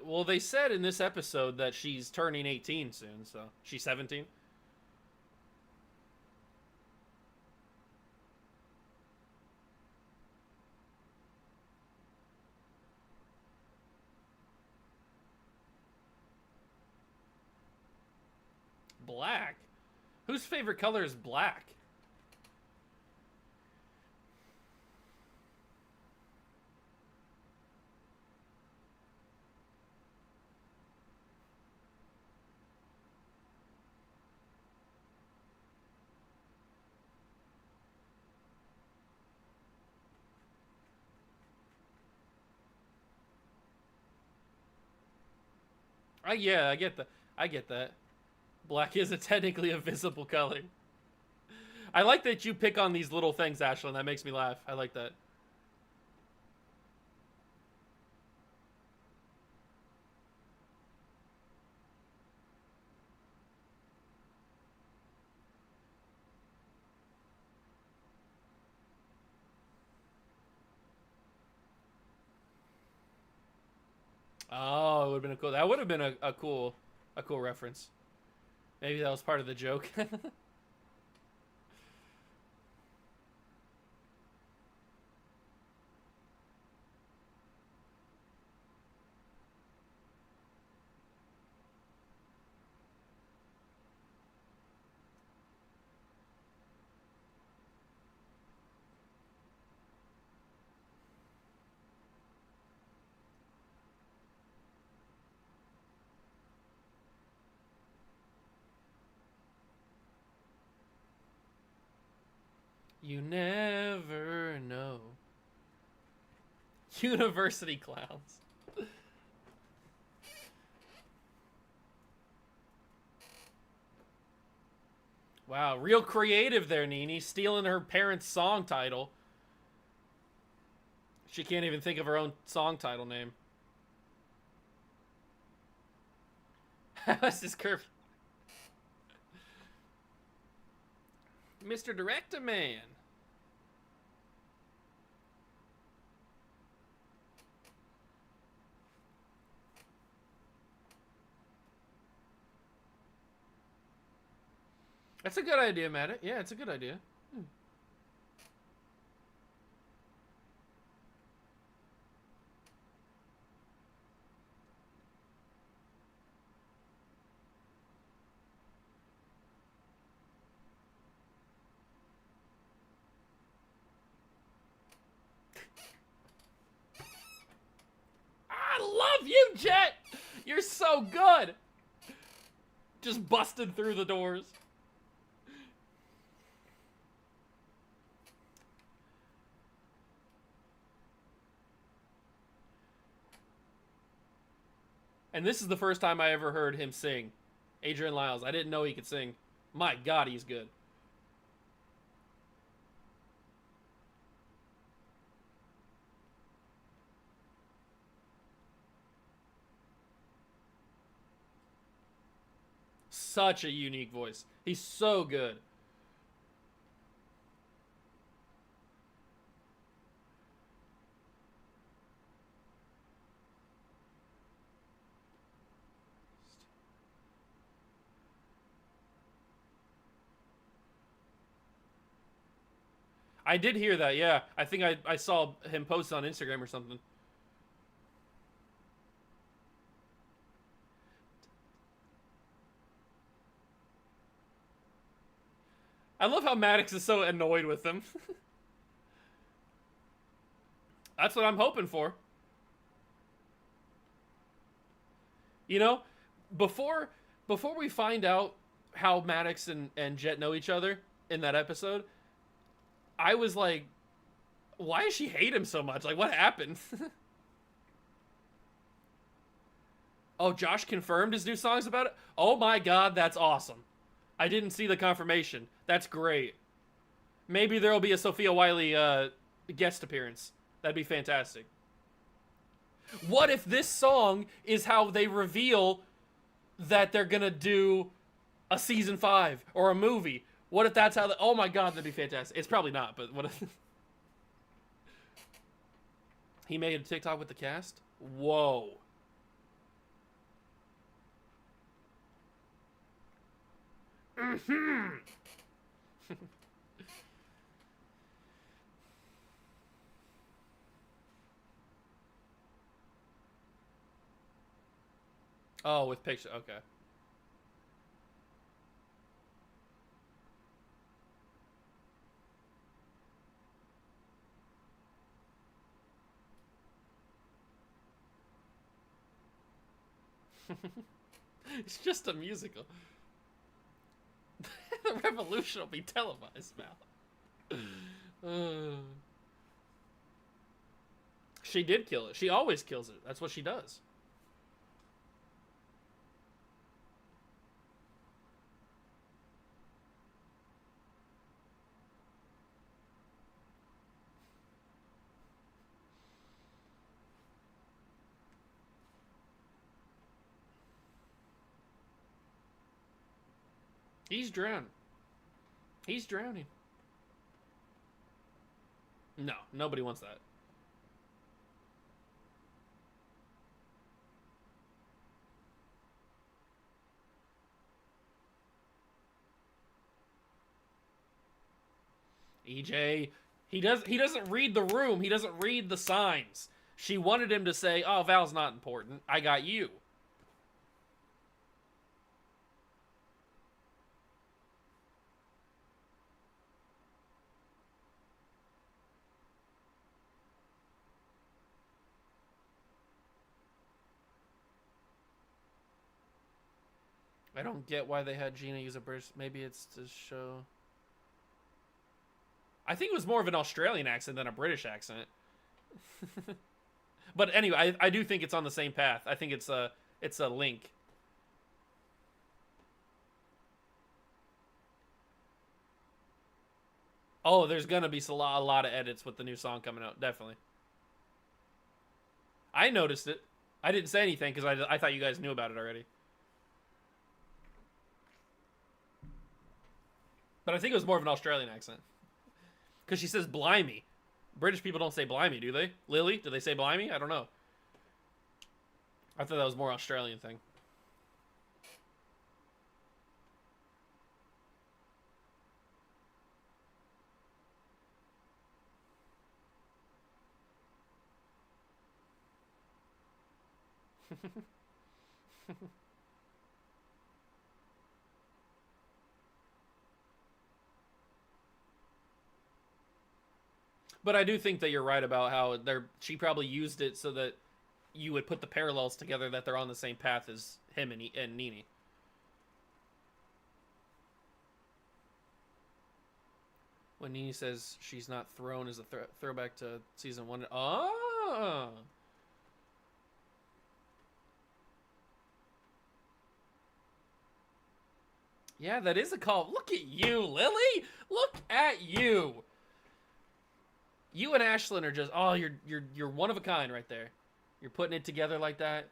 Well, they said in this episode that she's turning 18 soon, so she's 17. Black? Whose favorite color is black? Yeah, I get that. I get that. Black is technically a visible color. I like that you pick on these little things, Ashlyn. That makes me laugh. I like that. Oh, it would have been a cool. That would have been a cool reference. Maybe that was part of the joke. You never know. University clowns. Wow, real creative there, Nini. Stealing her parents' song title. She can't even think of her own song title name. What's this curve? Mr. Director Man. That's a good idea, Matt. Yeah, it's a good idea. I love you, Jet! You're so good! Just busted through the doors. And this is the first time I ever heard him sing. Adrian Lyles. I didn't know he could sing. My God, he's good. Such a unique voice. He's so good. I did hear that, yeah. I think I saw him post on Instagram or something. I love how Maddox is so annoyed with him. That's what I'm hoping for. You know, before we find out how Maddox and Jet know each other in that episode, I was like, why does she hate him so much? Like, what happened? Oh, Josh confirmed his new song's about it? Oh my God, that's awesome. I didn't see the confirmation. That's great. Maybe there'll be a Sophia Wiley guest appearance. That'd be fantastic. What if this song is how they reveal that they're gonna do a season 5 or a movie? What if that's how the... Oh my God, that'd be fantastic. It's probably not, but what if... He made a TikTok with the cast? Whoa. Mm-hmm. Oh, with picture. Okay. It's just a musical. The revolution will be televised now. She did kill it. She always kills it. That's what she does. He's drowning. He's drowning. No, nobody wants that. EJ, he doesn't read the room. He doesn't read the signs. She wanted him to say, "Oh, Val's not important. I got you." I don't get why they had Gina use a British. Maybe it's to show. I think it was more of an Australian accent than a British accent. But anyway, I do think it's on the same path. I think it's a link. Oh, there's gonna be a lot of edits with the new song coming out. Definitely. I noticed it. I didn't say anything because I thought you guys knew about it already. But I think it was more of an Australian accent. Because she says blimey. British people don't say blimey, do they? Lily, do they say blimey? I don't know. I thought that was more Australian thing. But I do think that you're right about how she probably used it so that you would put the parallels together that they're on the same path as him and Nini. When Nini says she's not thrown is a throwback to season 1. Oh! Yeah, that is a call. Look at you, Lily! Look at you! You and Ashlyn are just, oh, you're one of a kind right there. You're putting it together like that.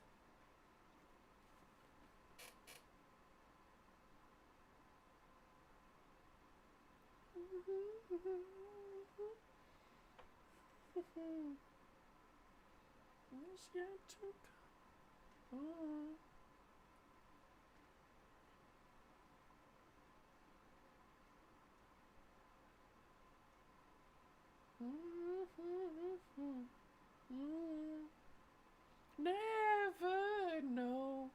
Never know.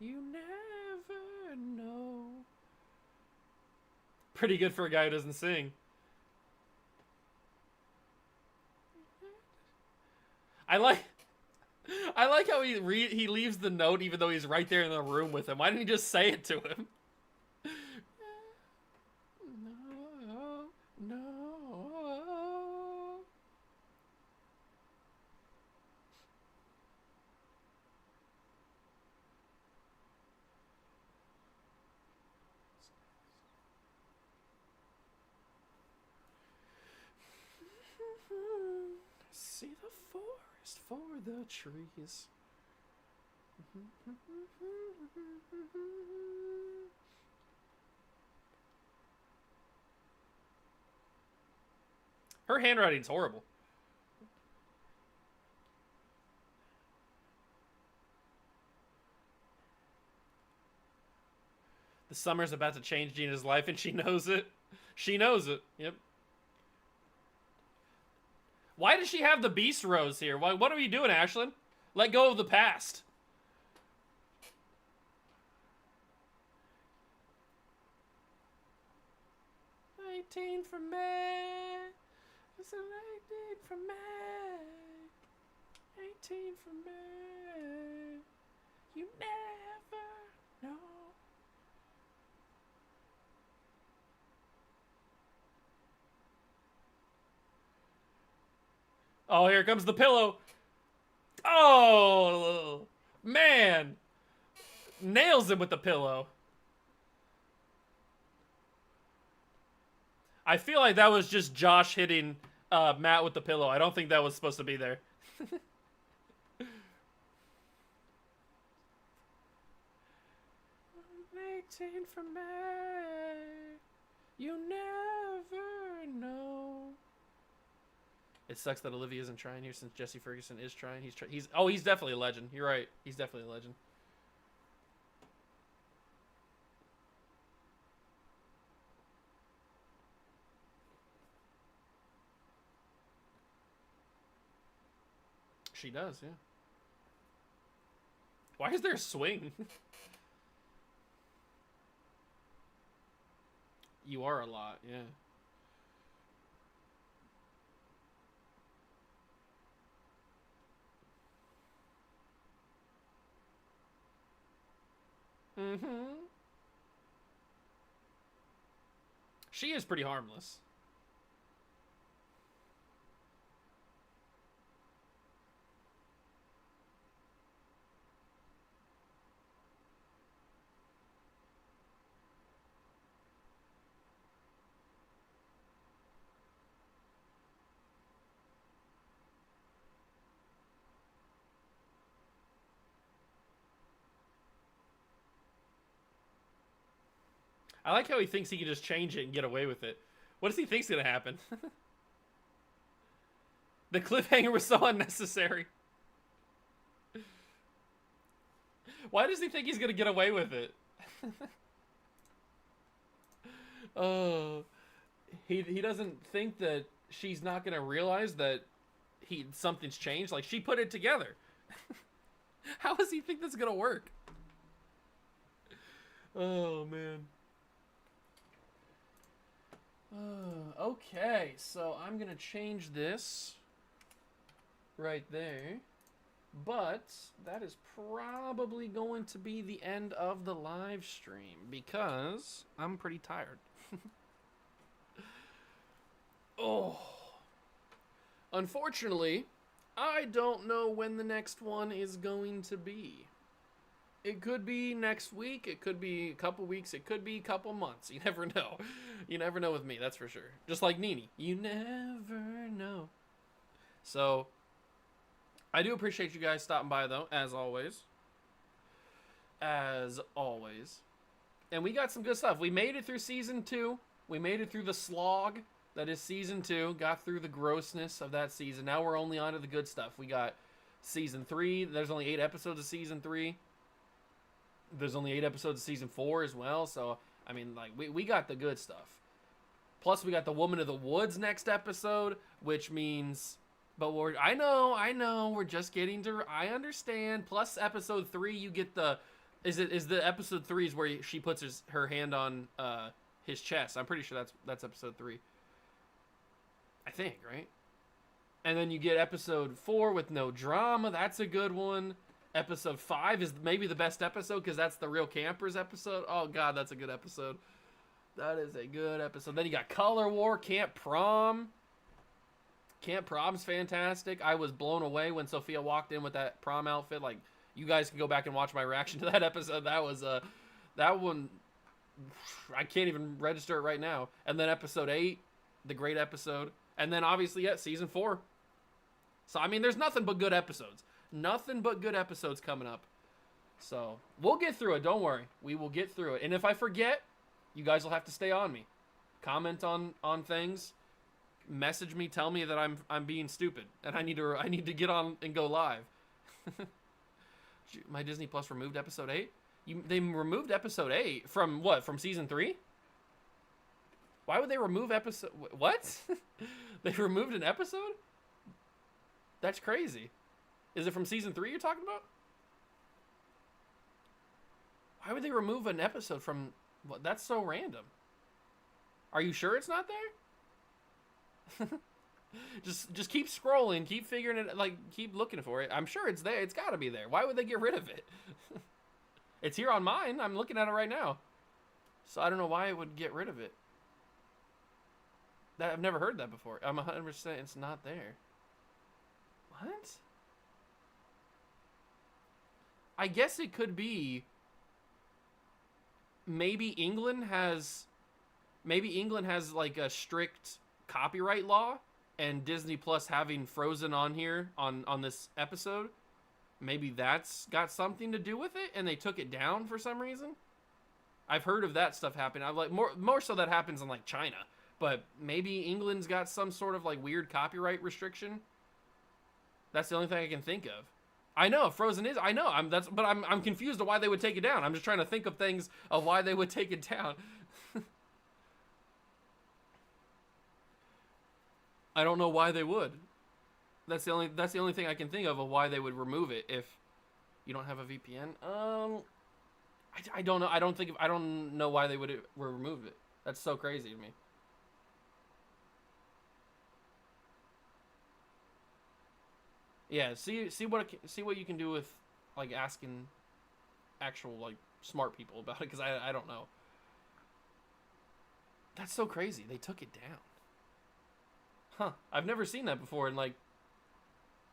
You never know. Pretty good for a guy who doesn't sing. I like how he leaves the note even though he's right there in the room with him. Why didn't he just say it to him? No, no. See the forest for the trees. Her handwriting's horrible. The summer's about to change Gina's life and she knows it. She knows it. Yep. Why does she have the Beast Rose here? What are you doing, Ashlyn? Let go of the past. Eighteen for me. It's 18 for me. 18 for me. You never know. Oh, here comes the pillow. Oh, man. Nails him with the pillow. I feel like that was just Josh hitting Matt with the pillow. I don't think that was supposed to be there. 18 for me. You never know. It sucks that Olivia isn't trying here since Jesse Ferguson is trying. He's definitely a legend. You're right. He's definitely a legend. She does, yeah. Why is there a swing? You are a lot, yeah. Mm-hmm. She is pretty harmless. I like how he thinks he can just change it and get away with it. What does he think's gonna happen? The cliffhanger was so unnecessary. Why does he think he's gonna get away with it? Oh, he doesn't think that she's not gonna realize that something's changed. Like, she put it together. How does he think that's gonna work? Oh man. Okay, so I'm gonna change this right there, but that is probably going to be the end of the live stream because I'm pretty tired. Oh, unfortunately, I don't know when the next one is going to be. It could be next week, it could be a couple weeks, it could be a couple months. You never know. You never know with me, that's for sure. Just like Nini. You never know. So, I do appreciate you guys stopping by, though, as always. As always. And we got some good stuff. We made it through Season 2. We made it through the slog that is Season 2. Got through the grossness of that season. Now we're only on to the good stuff. We got Season 3. There's only 8 episodes of Season 3. There's only 8 episodes of Season 4 as well. So, I mean, like, we got the good stuff. Plus, we got the Woman of the Woods next episode, which means... But I know, we're just getting to... I understand. Plus, episode 3, you get the... Is the episode 3 is where she puts her hand on his chest. I'm pretty sure that's episode 3. I think, right? And then you get episode 4 with no drama. That's a good one. Episode 5 is maybe the best episode because that's the Real Campers episode. Oh, God, that's a good episode. That is a good episode. Then you got Color War, Camp Prom. Camp Prom's fantastic. I was blown away when Sophia walked in with that prom outfit. Like, you guys can go back and watch my reaction to that episode. That was, that one, I can't even register it right now. And then episode 8, the great episode. And then, obviously, yeah, season 4. So, I mean, there's nothing but good episodes. Nothing but good episodes coming up. So, we'll get through it. Don't worry. We will get through it. And if I forget, you guys will have to stay on me. Comment on things. Message me. Tell me that I'm being stupid. And I need to get on and go live. My Disney Plus removed episode 8? They removed episode 8 from what? From season 3? Why would they remove episode... What? They removed an episode? That's crazy. Is it from season 3 you're talking about? Why would they remove an episode from... What? That's so random. Are you sure it's not there? just keep scrolling, keep figuring it, like, keep looking for it. I'm sure it's there. It's got to be there. Why would they get rid of it? It's here on mine. I'm looking at it right now. So I don't know why it would get rid of it. I've never heard that before. I'm 100% it's not there. What? I guess it could be maybe England has like a strict copyright law, and Disney Plus having Frozen on here on this episode, maybe that's got something to do with it and they took it down for some reason. I've heard of that stuff happening. I've like more so that happens in like China, But maybe England's got some sort of like weird copyright restriction. That's the only thing I can think of. I know Frozen is. I know. I'm confused of why they would take it down. I'm just trying to think of things of why they would take it down. I don't know why they would. That's the only thing I can think of why they would remove it if you don't have a VPN. I don't know. I don't know why they would remove it. That's so crazy to me. Yeah, see what you can do with like asking actual like smart people about it, because I don't know. That's so crazy. They took it down. Huh. I've never seen that before in like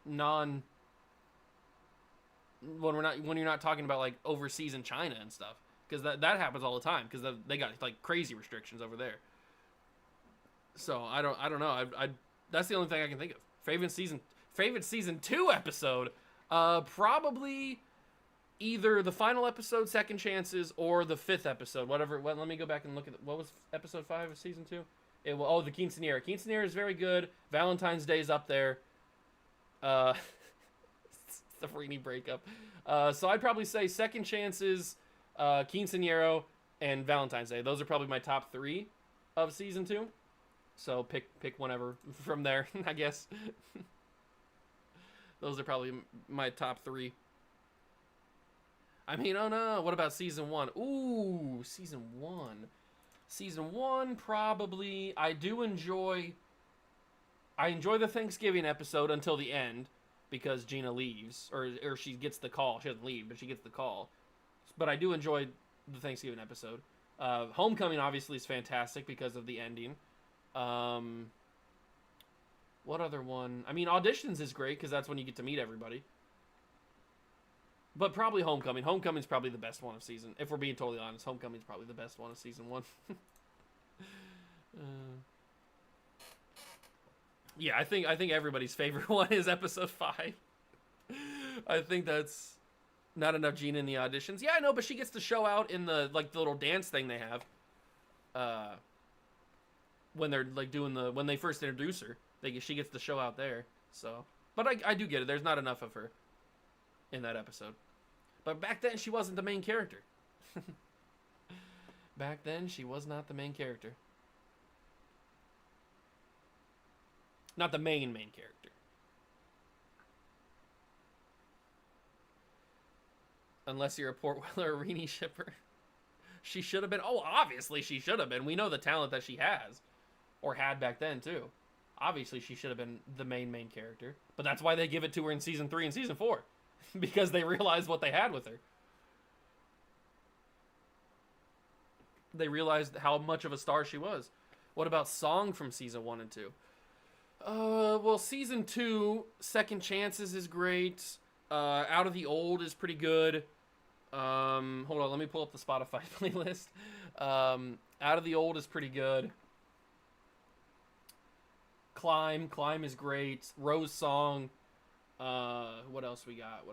non when you're not talking about like overseas in China and stuff, because that happens all the time, because they got like crazy restrictions over there. So I don't know. I that's the only thing I can think of. Favorite season 2 episode, probably either the final episode, Second Chances, or the 5th episode. Whatever. Let me go back and look at what was episode 5 of season 2. The Quinceañera. Quinceañera is very good. Valentine's Day is up there. The Farini breakup. So I'd probably say Second Chances, Quinceañero, and Valentine's Day. Those are probably my top 3 of season 2. So pick whatever from there, I guess. Those are probably my top 3. I mean, oh no, what about season 1? Ooh, season 1. Season 1, probably. I enjoy the Thanksgiving episode until the end, because Gina leaves, or she gets the call. She doesn't leave, but she gets the call. But I do enjoy the Thanksgiving episode. Homecoming, obviously, is fantastic because of the ending. What other one? I mean, Auditions is great because that's when you get to meet everybody. But probably Homecoming. Homecoming's probably the best one of season. If we're being totally honest, Homecoming's probably the best one of season 1. Yeah, I think everybody's favorite one is episode 5. I think that's not enough Gina in the auditions. Yeah, I know, but she gets to show out in the little dance thing they have. When they're like when they first introduce her, she gets to show out there. So, but I do get it. There's not enough of her in that episode. But back then she wasn't the main character. Back then she was not the main character. Not the main character. Unless you're a Port Weller Arini shipper. She should have been. Oh, obviously she should have been. We know the talent that she has. Or had back then, too. Obviously she should have been the main character. But that's why they give it to her in season 3 and season 4. Because they realized what they had with her. They realized how much of a star she was. What about song from season 1 and 2? Well, season 2, Second Chances is great. Out of the Old is pretty good. Hold on, let me pull up the Spotify playlist. Out of the Old is pretty good. Climb is great. Rose Song. What else we got?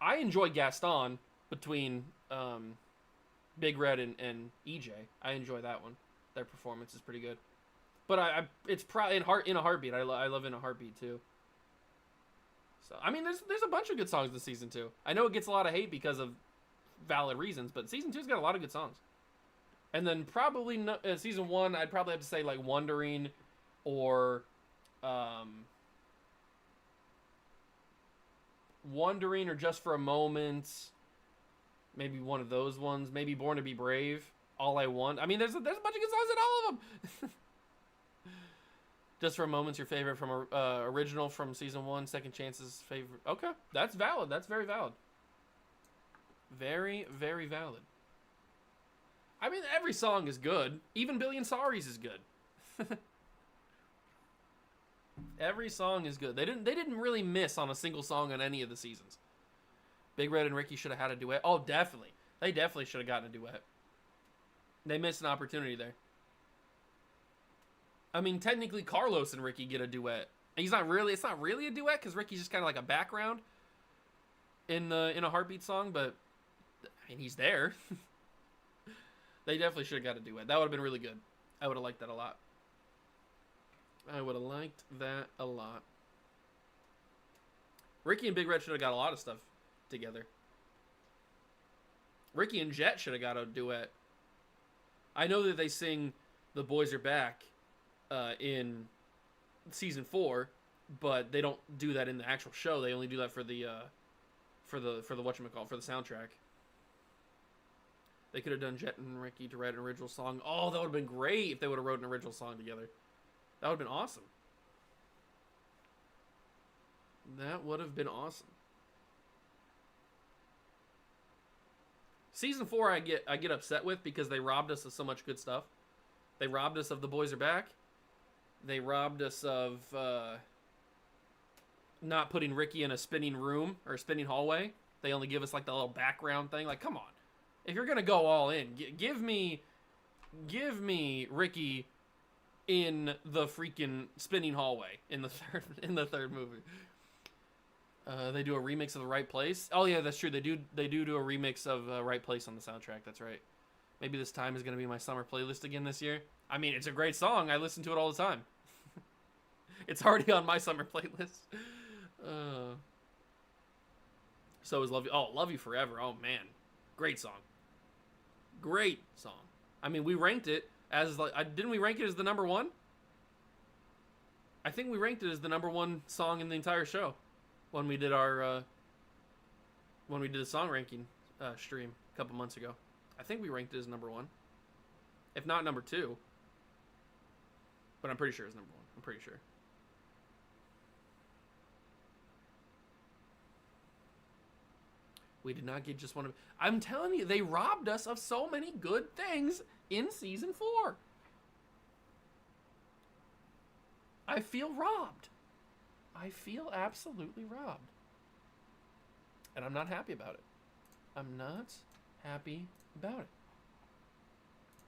I enjoy Gaston between Big Red and EJ. I enjoy that one. Their performance is pretty good. But it's probably in a Heartbeat. I love In a Heartbeat too. So I mean, there's a bunch of good songs this season 2. I know it gets a lot of hate because of valid reasons, but season 2's got a lot of good songs. And then probably season 1, I'd probably have to say like Wondering, or Wondering, or Just for a Moment. Maybe one of those ones. Maybe Born to Be Brave. All I Want. I mean, there's a bunch of good songs in all of them. Just for a Moment's your favorite from original from season 1. Second Chance's favorite. Okay, that's valid. That's very valid. Very, very valid. I mean, every song is good. Even Billion Sorries is good. Every song is good. They didn't really miss on a single song on any of the seasons. Big Red and Ricky should have had a duet. Oh, definitely. They definitely should have gotten a duet. They missed an opportunity there. I mean, technically, Carlos and Ricky get a duet. It's not really a duet because Ricky's just kind of like a background in a Heartbeat song, but I mean, he's there. They definitely should have got a duet. That would have been really good. I would have liked that a lot. I would have liked that a lot. Ricky and Big Red should have got a lot of stuff together. Ricky and Jet should have got a duet. I know that they sing "The Boys Are Back" in season 4, but they don't do that in the actual show. They only do that for the whatchamacallit, for the soundtrack. They could have done Jet and Ricky to write an original song. Oh, that would have been great if they would have wrote an original song together. That would have been awesome. That would have been awesome. Season 4 I get upset with because they robbed us of so much good stuff. They robbed us of The Boys Are Back. They robbed us of not putting Ricky in a spinning room or a spinning hallway. They only give us like the little background thing. Like, come on. If you're going to go all in, give me Ricky in the freaking spinning hallway in the third movie. They do a remix of The Right Place. Oh yeah, that's true. They do a remix of Right Place on the soundtrack. That's right. Maybe This Time is going to be my summer playlist again this year. I mean, it's a great song. I listen to it all the time. It's already on my summer playlist. So is Love You. Oh, Love You Forever. Oh man, great song. Great song. I mean, we ranked it as like, didn't we rank it as the number 1? I think we ranked it as the number 1 song in the entire show when we did our the song ranking stream a couple months ago. I think we ranked it as number 1, if not number 2. But I'm pretty sure it's number 1. I'm pretty sure. We did not get just one of... I'm telling you, they robbed us of so many good things in season 4. I feel robbed. I feel absolutely robbed. And I'm not happy about it. I'm not happy about it.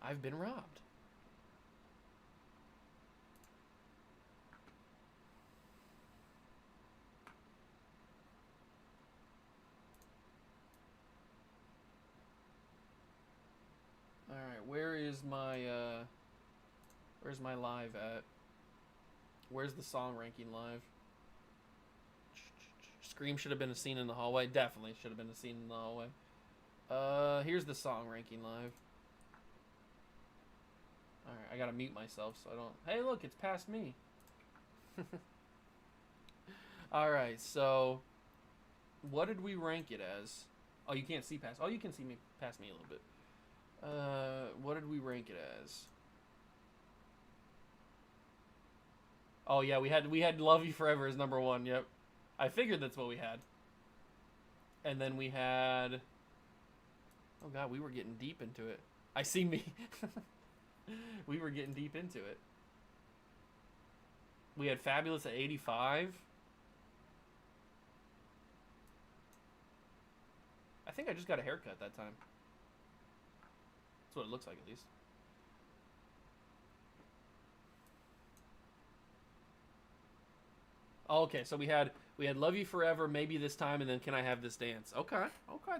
I've been robbed. Alright, where's my live at? Where's the song ranking live? Scream should have been a scene in the hallway. Definitely should have been a scene in the hallway. Here's the song ranking live. Alright, I gotta mute myself so I don't... Hey, look, it's past me. Alright, so... What did we rank it as? Oh, you can't see past... Oh, you can see me past me a little bit. What did we rank it as? Oh yeah, we had Love You Forever as number 1. Yep, I figured that's what we had. And then we had... Oh god, we were getting deep into it. I see me. We were getting deep into it. We had Fabulous at 85. I think I just got a haircut that time. That's what it looks like, at least. Okay, so we had Love You Forever, Maybe This Time, and then Can I Have This Dance? Okay,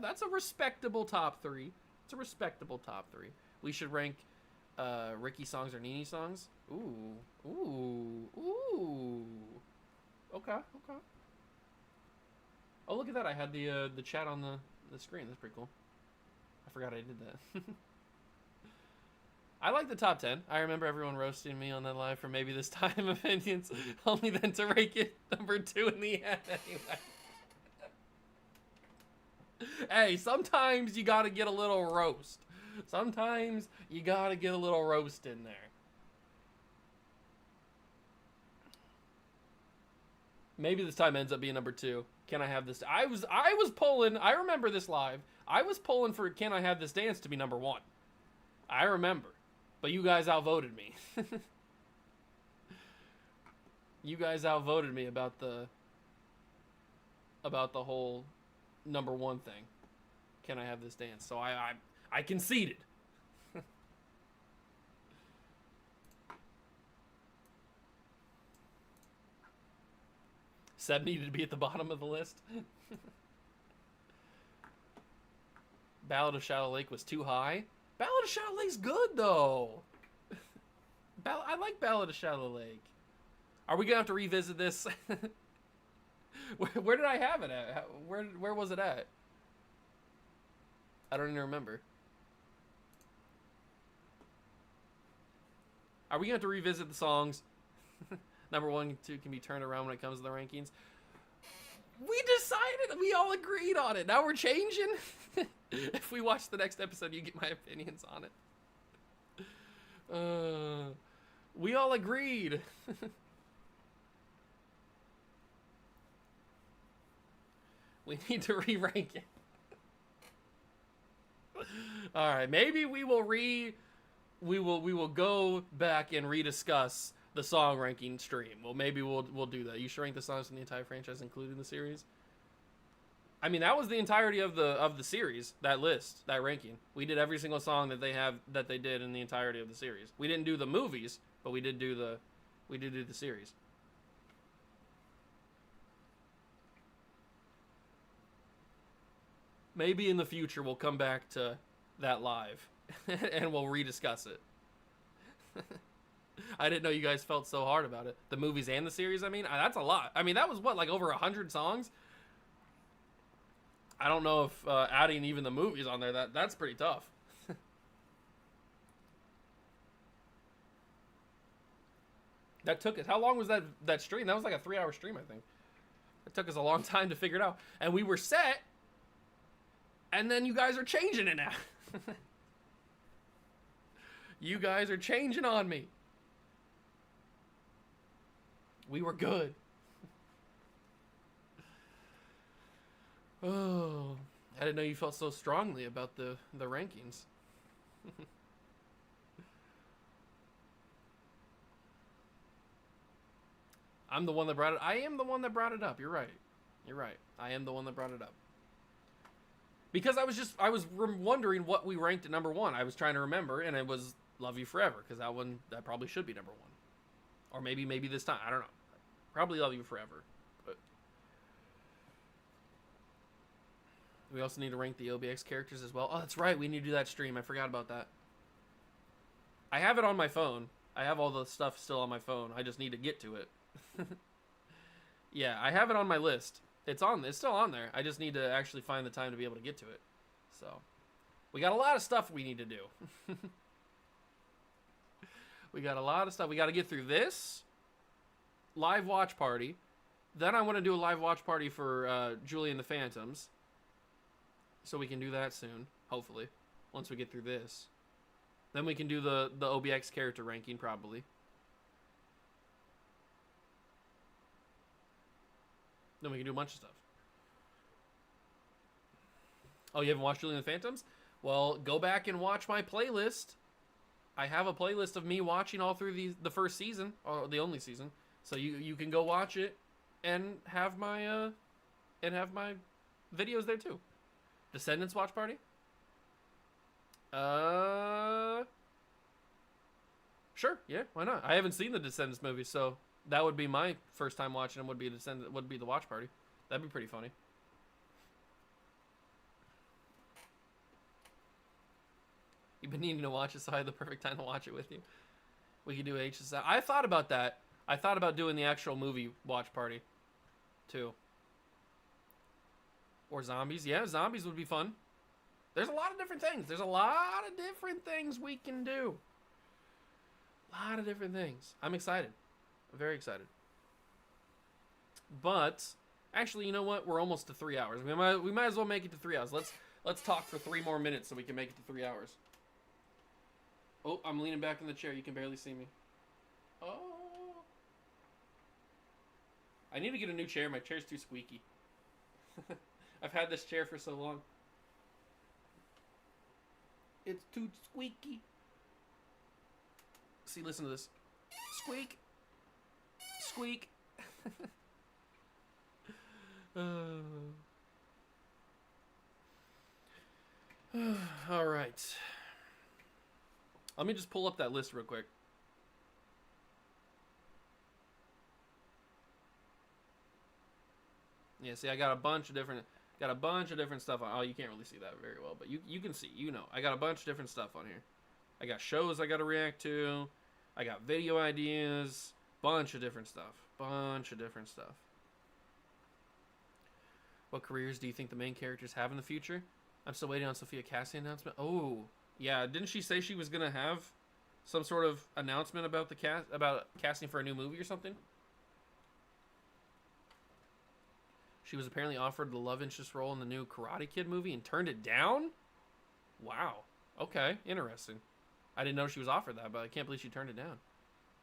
that's a respectable top 3. It's a respectable top 3. We should rank Ricky songs or Nene songs. Ooh. Okay. Oh, look at that! I had the chat on the screen. That's pretty cool. I forgot I did that. I like the top 10. I remember everyone roasting me on that live for Maybe This Time opinions, only then to rank it number 2 in the end anyway. Hey, sometimes you gotta get a little roast. Sometimes you gotta get a little roast in there. Maybe This Time ends up being number 2. Can I Have This? I was pulling. I remember this live. I was pulling for Can I Have This Dance to be number 1. I remember. But you guys outvoted me. You guys outvoted me about the whole number 1 thing. Can I Have This Dance? So I conceded. Seb needed to be at the bottom of the list. Ballad of Shadow Lake was too high. Ballad of Shadow Lake's good though. I like Ballad of Shadow Lake. Are we gonna have to revisit this? Where did I have it at? Where was it at? I don't even remember. Are we gonna have to revisit the songs? Number 1 and 2 can be turned around when it comes to the rankings. We decided. We all agreed on it. Now we're changing. If we watch the next episode, you get my opinions on it. We all agreed. We need to re-rank it. All right, maybe we will go back and rediscuss the song ranking stream. Well, maybe we'll do that. You should rank the songs in the entire franchise, including the series. I mean, that was the entirety of the series. That list, that ranking. We did every single song that they did in the entirety of the series. We didn't do the movies, but we did do the series. Maybe in the future we'll come back to that live and we'll rediscuss it. I didn't know you guys felt so hard about it. The movies and the series, I mean, that's a lot. I mean, that was what, like over 100 songs? I don't know if adding even the movies on there, that's pretty tough. That took us, how long was that stream? That was like a 3-hour stream, I think. It took us a long time to figure it out. And we were set, and then you guys are changing it now. You guys are changing on me. We were good. Oh, I didn't know you felt so strongly about the rankings. I'm the one that brought it. I am the one that brought it up. You're right. You're right. I am the one that brought it up. Because I was wondering what we ranked at number 1. I was trying to remember, and it was Love You Forever, because that probably should be number 1. Or maybe this time. I don't know. Probably Love You Forever. But we also need to rank the OBX characters as well. Oh, that's right. We need to do that stream. I forgot about that. I have it on my phone. I have all the stuff still on my phone. I just need to get to it. Yeah, I have it on my list. It's still on there. I just need to actually find the time to be able to get to it. So, we got a lot of stuff we need to do. We got a lot of stuff. We got to get through this live watch party. Then I want to do a live watch party for Julie and the Phantoms. So we can do that soon, hopefully, once we get through this. Then we can do the OBX character ranking, probably. Then we can do a bunch of stuff. Oh, you haven't watched Julie and the Phantoms? Well, go back and watch my playlist. I have a playlist of me watching all through the first season, or the only season. So you can go watch it and have my videos there too. Descendants watch party? Sure, yeah, why not? I haven't seen the Descendants movie, so that would be my first time watching them. Would be the watch party. That'd be pretty funny. You've been needing to watch it, so I had the perfect time to watch it with you. We could do HSI. I thought about that. I thought about doing the actual movie watch party, too. Or zombies. Yeah, zombies would be fun. There's a lot of different things. There's a lot of different things we can do. A lot of different things. I'm excited. I'm very excited. But actually, you know what? We're almost to 3 hours. We might as well make it to 3 hours. Let's talk for 3 more minutes so we can make it to 3 hours. Oh, I'm leaning back in the chair. You can barely see me. Oh. I need to get a new chair. My chair's too squeaky. I've had this chair for so long. It's too squeaky. See, listen to this. Squeak. Squeak. All right. Let me just pull up that list real quick. Yeah, see, I got a bunch of different... Got a bunch of different stuff on. Oh, you can't really see that very well, but you can see. You know, I got a bunch of different stuff on here. I got shows I got to react to. I got video ideas. Bunch of different stuff. Bunch of different stuff. What careers do you think the main characters have in the future? I'm still waiting on Sophia casting announcement. Oh, yeah. Didn't she say she was gonna have some sort of announcement about the casting for a new movie or something? She was apparently offered the love interest role in the new Karate Kid movie and turned it down? Wow. Okay, interesting. I didn't know she was offered that, but I can't believe she turned it down.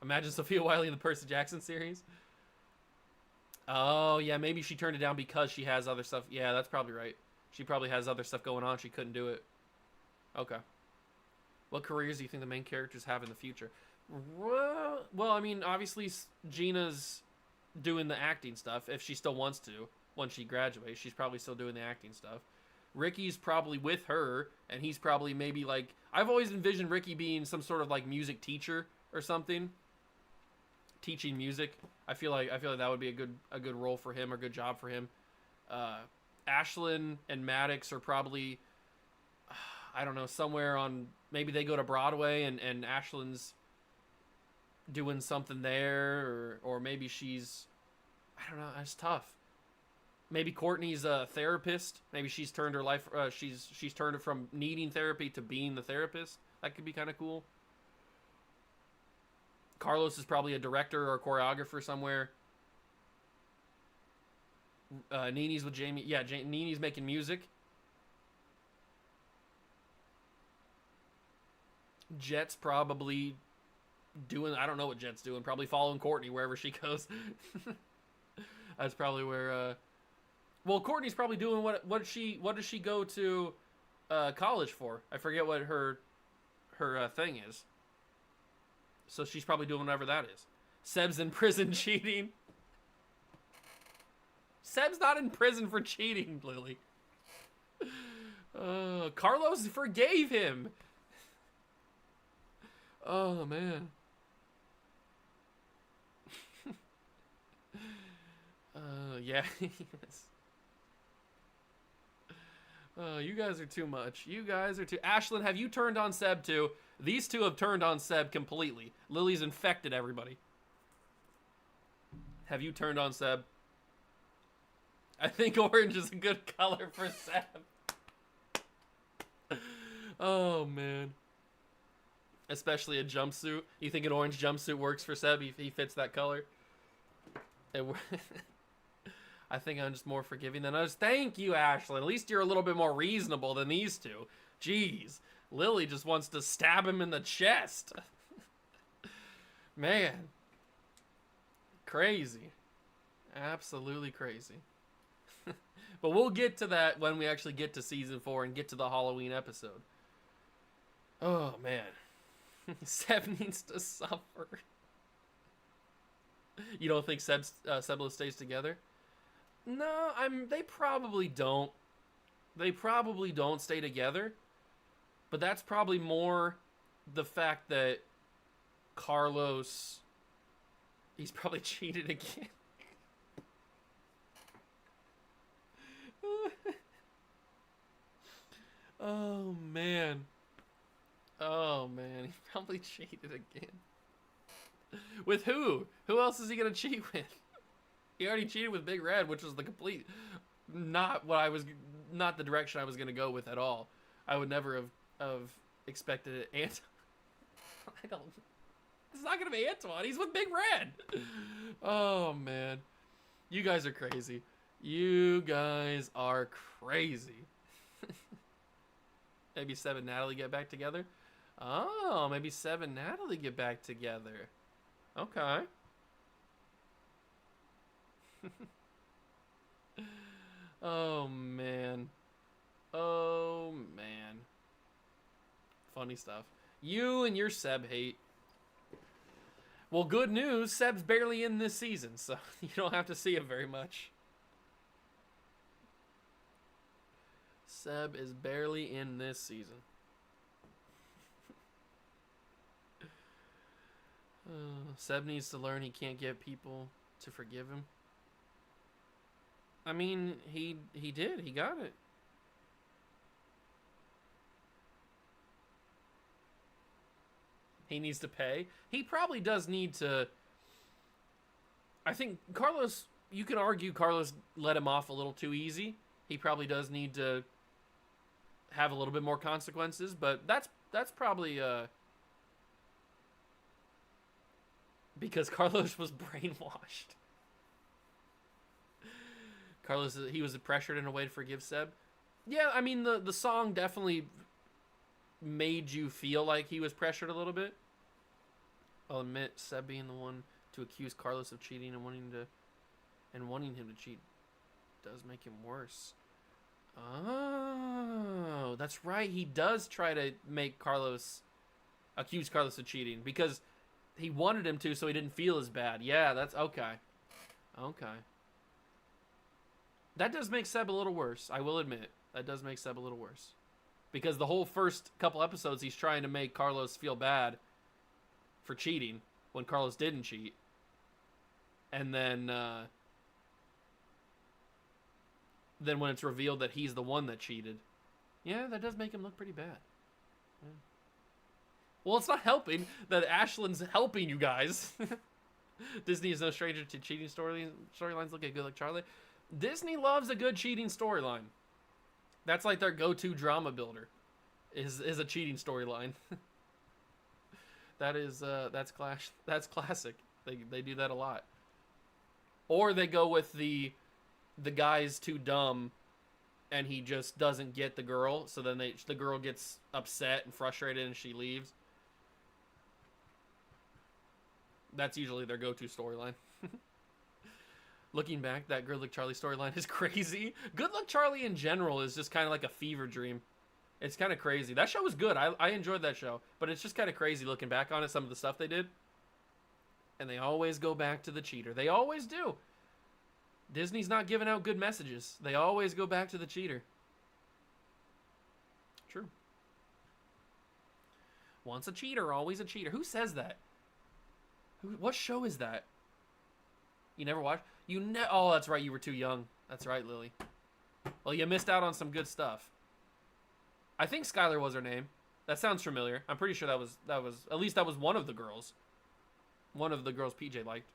Imagine Sophia Wiley in the Percy Jackson series. Oh, yeah, maybe she turned it down because she has other stuff. Yeah, that's probably right. She probably has other stuff going on. She couldn't do it. Okay. What careers do you think the main characters have in the future? Well, I mean, obviously Gina's doing the acting stuff if she still wants to. Once she graduates, she's probably still doing the acting stuff. Ricky's probably with her, and he's probably maybe like... I've always envisioned Ricky being some sort of like music teacher or something. Teaching music. I feel like that would be a good role for him or good job for him. Ashlyn and Maddox are probably, I don't know, somewhere on, maybe they go to Broadway and Ashlyn's doing something there, or maybe she's, I don't know, it's tough. Maybe Courtney's a therapist. Maybe she's turned her life, she's turned it from needing therapy to being the therapist. That could be kind of cool. Carlos is probably a director or a choreographer somewhere. Nini's with Jamie. Yeah, Nini's making music. Jet's probably doing... I don't know what Jet's doing. Probably following Courtney wherever she goes. That's probably where... Well, Courtney's probably doing what does she go to college for? I forget what her thing is. So she's probably doing whatever that is. Seb's in prison cheating. Seb's not in prison for cheating, Lily. Carlos forgave him. Oh, man. Yeah. Yes. Oh, you guys are too much. You guys are too... Ashlyn, have you turned on Seb too? These two have turned on Seb completely. Lily's infected everybody. Have you turned on Seb? I think orange is a good color for Seb. Oh, man. Especially a jumpsuit. You think an orange jumpsuit works for Seb? He fits that color? I think I'm just more forgiving than others. Thank you, Ashlyn. At least you're a little bit more reasonable than these two. Jeez. Lily just wants to stab him in the chest. Man. Crazy. Absolutely crazy. But we'll get to that when we actually get to season 4 and get to the Halloween episode. Oh, man. Seb needs to suffer. You don't think Sebla stays together? No, they probably don't. They probably don't stay together. But that's probably more the fact that Carlos, he's probably cheated again. Oh, man. Oh, man. He probably cheated again. With who? Who else is he going to cheat with? He already cheated with Big Red, which was the complete... Not the direction I was going to go with at all. I would never have expected it. It's not going to be Antoine. He's with Big Red. Oh, man. You guys are crazy. You guys are crazy. Maybe Seb and Natalie get back together? Oh, maybe Seb and Natalie get back together. Okay. Oh, man. Oh, man. Funny stuff. You and your Seb hate. Well, good news. Seb's barely in this season, so you don't have to see him very much. Seb is barely in this season. Seb needs to learn he can't get people to forgive him. I mean, he did. He got it. He needs to pay. He probably does need to. I think Carlos. You can argue Carlos let him off a little too easy. He probably does need to have a little bit more consequences, but that's probably because Carlos was brainwashed. Carlos, he was pressured in a way to forgive Seb. Yeah, I mean the song definitely made you feel like he was pressured a little bit. I'll admit, Seb being the one to accuse Carlos of cheating and wanting him to cheat does make him worse. Oh, that's right. He does try to make accuse Carlos of cheating because he wanted him to, so he didn't feel as bad. Yeah, that's okay. Okay. That does make Seb a little worse. I will admit, that does make Seb a little worse. Because the whole first couple episodes, he's trying to make Carlos feel bad for cheating when Carlos didn't cheat. And then when it's revealed that he's the one that cheated, yeah, that does make him look pretty bad. Yeah. Well, it's not helping that Ashlyn's helping you guys. Disney is no stranger to cheating storylines. Look at Good Luck Charlie. Disney loves a good cheating storyline. That's like their go-to drama builder. Is a cheating storyline. That's classic. They do that a lot. Or they go with the guy's too dumb and he just doesn't get the girl, so then the girl gets upset and frustrated and she leaves. That's usually their go-to storyline. Looking back, that Good Luck Charlie storyline is crazy. Good Luck Charlie in general is just kind of like a fever dream. It's kind of crazy. That show was good. I enjoyed that show. But it's just kind of crazy looking back on it, some of the stuff they did. And they always go back to the cheater. They always do. Disney's not giving out good messages. They always go back to the cheater. True. Once a cheater, always a cheater. Who says that? What show is that? You never watched? Oh, that's right. You were too young. That's right, Lily. Well, you missed out on some good stuff. I think Skylar was her name. That sounds familiar. I'm pretty sure that was at least that was one of the girls. One of the girls PJ liked.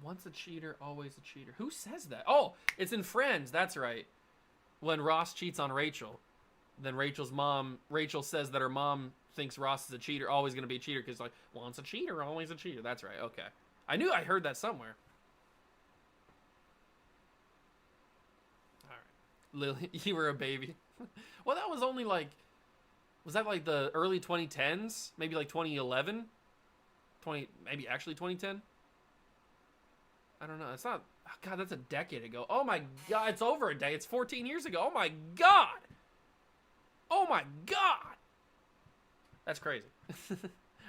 Once a cheater, always a cheater. Who says that? Oh, it's in Friends. That's right. When Ross cheats on Rachel, then Rachel says that her mom thinks Ross is a cheater, always going to be a cheater, because like, once a cheater, always a cheater. That's right. Okay. I knew I heard that somewhere. All right. Lily, you were a baby. Well, that was only like, was that like the early 2010s? Maybe like 2011? Maybe actually 2010? I don't know. It's not, oh God, that's a decade ago. Oh my God, it's over a day. It's 14 years ago. Oh my God. Oh my God. That's crazy.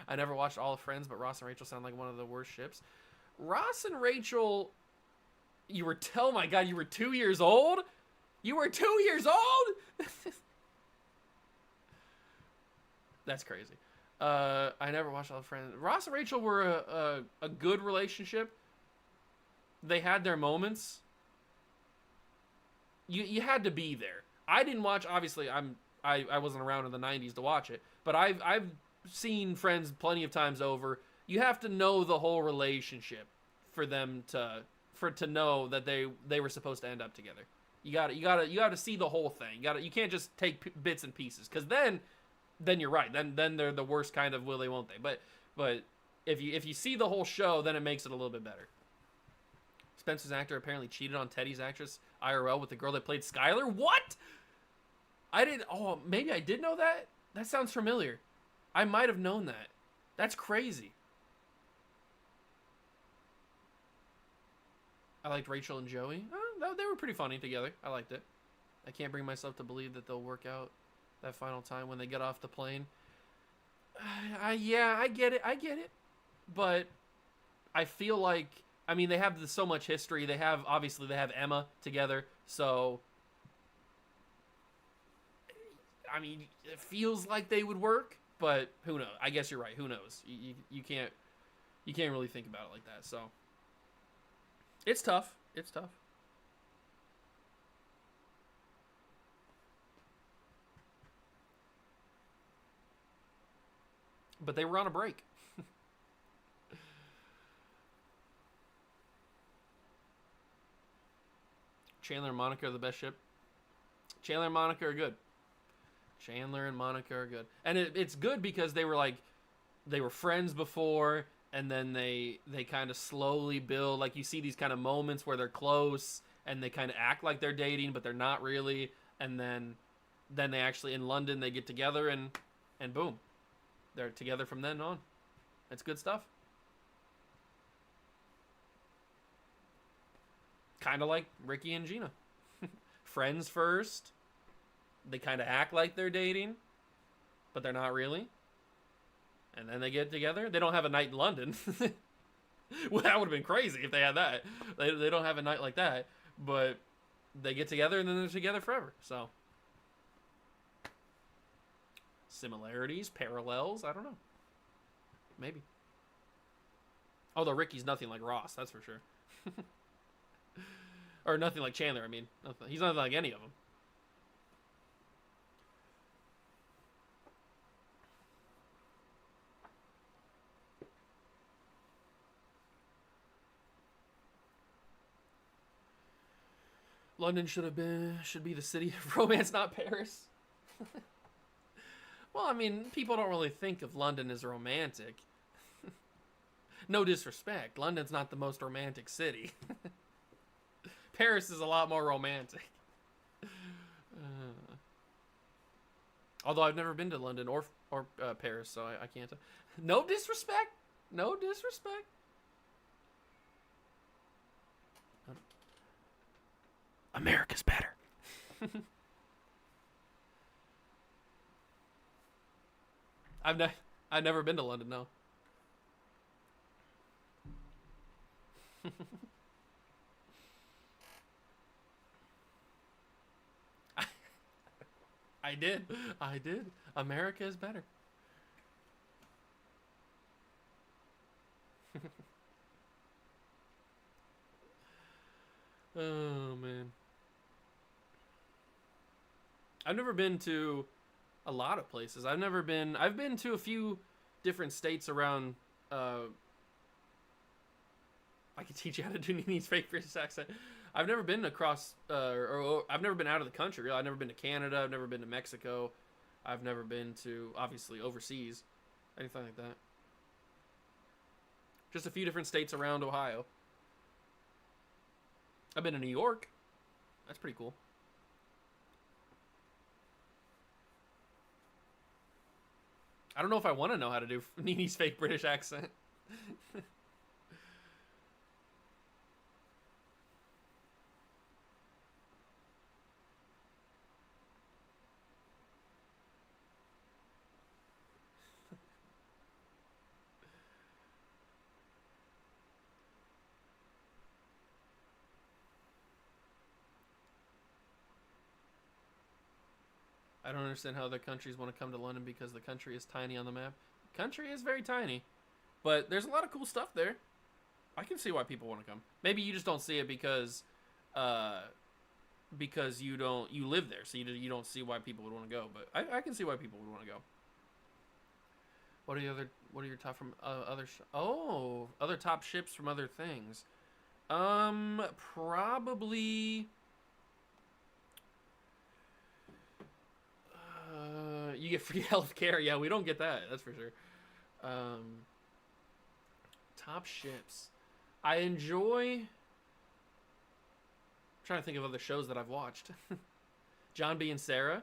I never watched all of Friends, but Ross and Rachel sound like one of the worst ships. Ross and Rachel, oh my God, you were 2 years old? You were 2 years old? That's crazy. I never watched all of Friends. Ross and Rachel were a good relationship. They had their moments. You had to be there. I didn't watch, obviously, I wasn't around in the 90s to watch it, but I've seen Friends plenty of times over. You have to know the whole relationship for them to know that they were supposed to end up together. You gotta see the whole thing. You can't just take bits and pieces, because then you're right. Then they're the worst kind of will they won't they. But if you see the whole show, then it makes it a little bit better. Spencer's actor apparently cheated on Teddy's actress IRL with the girl that played Skylar. What? Maybe I did know that? That sounds familiar. I might have known that. That's crazy. I liked Rachel and Joey. They were pretty funny together. I liked it. I can't bring myself to believe that they'll work out that final time when they get off the plane. Yeah, I get it. But I feel like, I mean, they have so much history. They have Emma together. So, I mean, it feels like they would work, but who knows? I guess you're right. Who knows? You can't. You can't really think about it like that. So it's tough. It's tough. But they were on a break. Chandler and Monica are the best ship. Chandler and Monica are good. Chandler and Monica are good. And it's good because they were friends before, and then they kind of slowly build. Like, you see these kind of moments where they're close, and they kind of act like they're dating, but they're not really. And then they actually, in London, they get together, and boom. They're together from then on. It's good stuff. Kind of like Ricky and Gina. Friends first. They kind of act like they're dating, but they're not really. And then they get together. They don't have a night in London. Well, that would have been crazy if they had that. They don't have a night like that, but they get together and then they're together forever. So, similarities, parallels, I don't know. Maybe. Although Ricky's nothing like Ross, that's for sure. Or nothing like Chandler, I mean. He's nothing like any of them. London should be the city of romance, not Paris. Well, I mean, people don't really think of London as romantic. No disrespect, London's not the most romantic city. Paris is a lot more romantic. Although I've never been to London or Paris, so I can't. No disrespect. No disrespect. America's better. I've never been to London, no. I did. America is better. Oh, man. I've never been to a lot of places. I've been to a few different states around. I can teach you how to do Nini's fake British accent. I've never been across, or I've never been out of the country. Really. I've never been to Canada. I've never been to Mexico. I've never been to, obviously, overseas. Anything like that. Just a few different states around Ohio. I've been to New York. That's pretty cool. I don't know if I want to know how to do Nini's fake British accent. I don't understand how other countries want to come to London because the country is tiny on the map. The country is very tiny, but there's a lot of cool stuff there. I can see why people want to come. Maybe you just don't see it because you live there, so you don't see why people would want to go. But I can see why people would want to go. What are your top from other top ships from other things? Probably. You get free healthcare. Yeah, we don't get that. That's for sure. Top ships. I enjoy. I'm trying to think of other shows that I've watched. John B. and Sarah.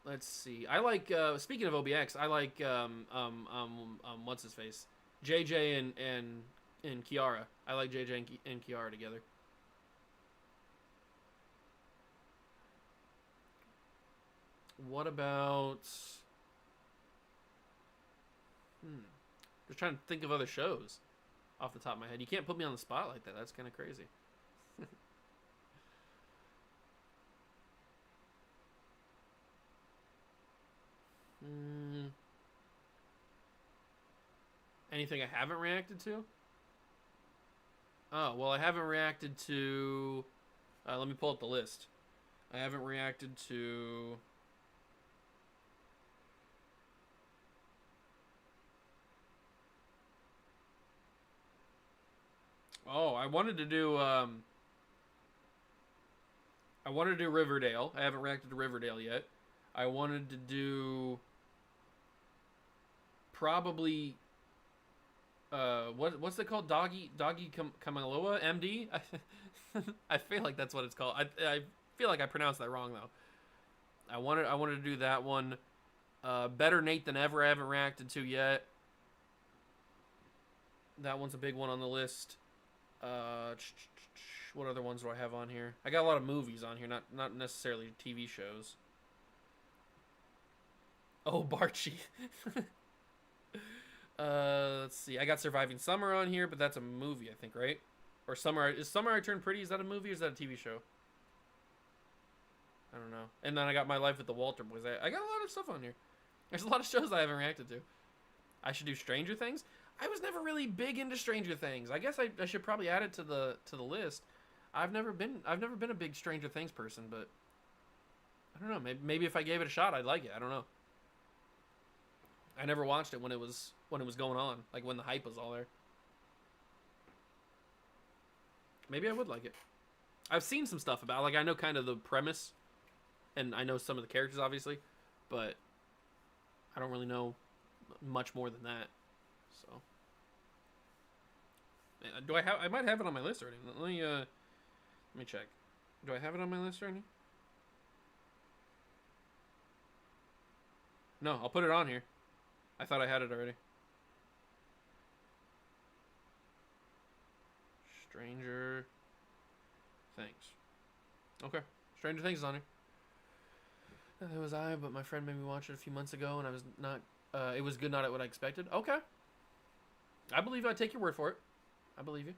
Let's see. I like. Speaking of OBX, I like. What's his face? JJ and Kiara. I like JJ and Kiara together. What about... Just trying to think of other shows off the top of my head. You can't put me on the spot like that. That's kind of crazy. Anything I haven't reacted to? Oh, well, I haven't reacted to... let me pull up the list. I haven't reacted to... Oh, I wanted to do Riverdale. I haven't reacted to Riverdale yet. I wanted to do probably what's it called? Doggy Kamaloa MD. I feel like that's what it's called. I feel like I pronounced that wrong though. I wanted to do that one. Better Nate Than Ever. I haven't reacted to yet. That one's a big one on the list. What other ones do I have on here? I got a lot of movies on here, not necessarily TV shows. Oh, Barchi. Let's see. I got Surviving Summer on here, but that's a movie, I think, right? Or Summer I Turned Pretty. Is that a movie or is that a TV show? I don't know. And then I got My Life with the Walter Boys. I got a lot of stuff on here. There's a lot of shows I haven't reacted to. I should do Stranger Things. I was never really big into Stranger Things. I guess I should probably add it to the list. I've never been a big Stranger Things person, but I don't know. Maybe if I gave it a shot, I'd like it. I don't know. I never watched it when it was going on, like when the hype was all there. Maybe I would like it. I've seen some stuff about, like, I know kind of the premise, and I know some of the characters obviously, but I don't really know much more than that. So, do I have? I might have it on my list already. Let me check. Do I have it on my list already? No, I'll put it on here. I thought I had it already. Stranger Things. Okay. Stranger Things is on here. That was but my friend made me watch it a few months ago, and I was not... it was good, not at what I expected. Okay. I believe you. I take your word for it. I believe you.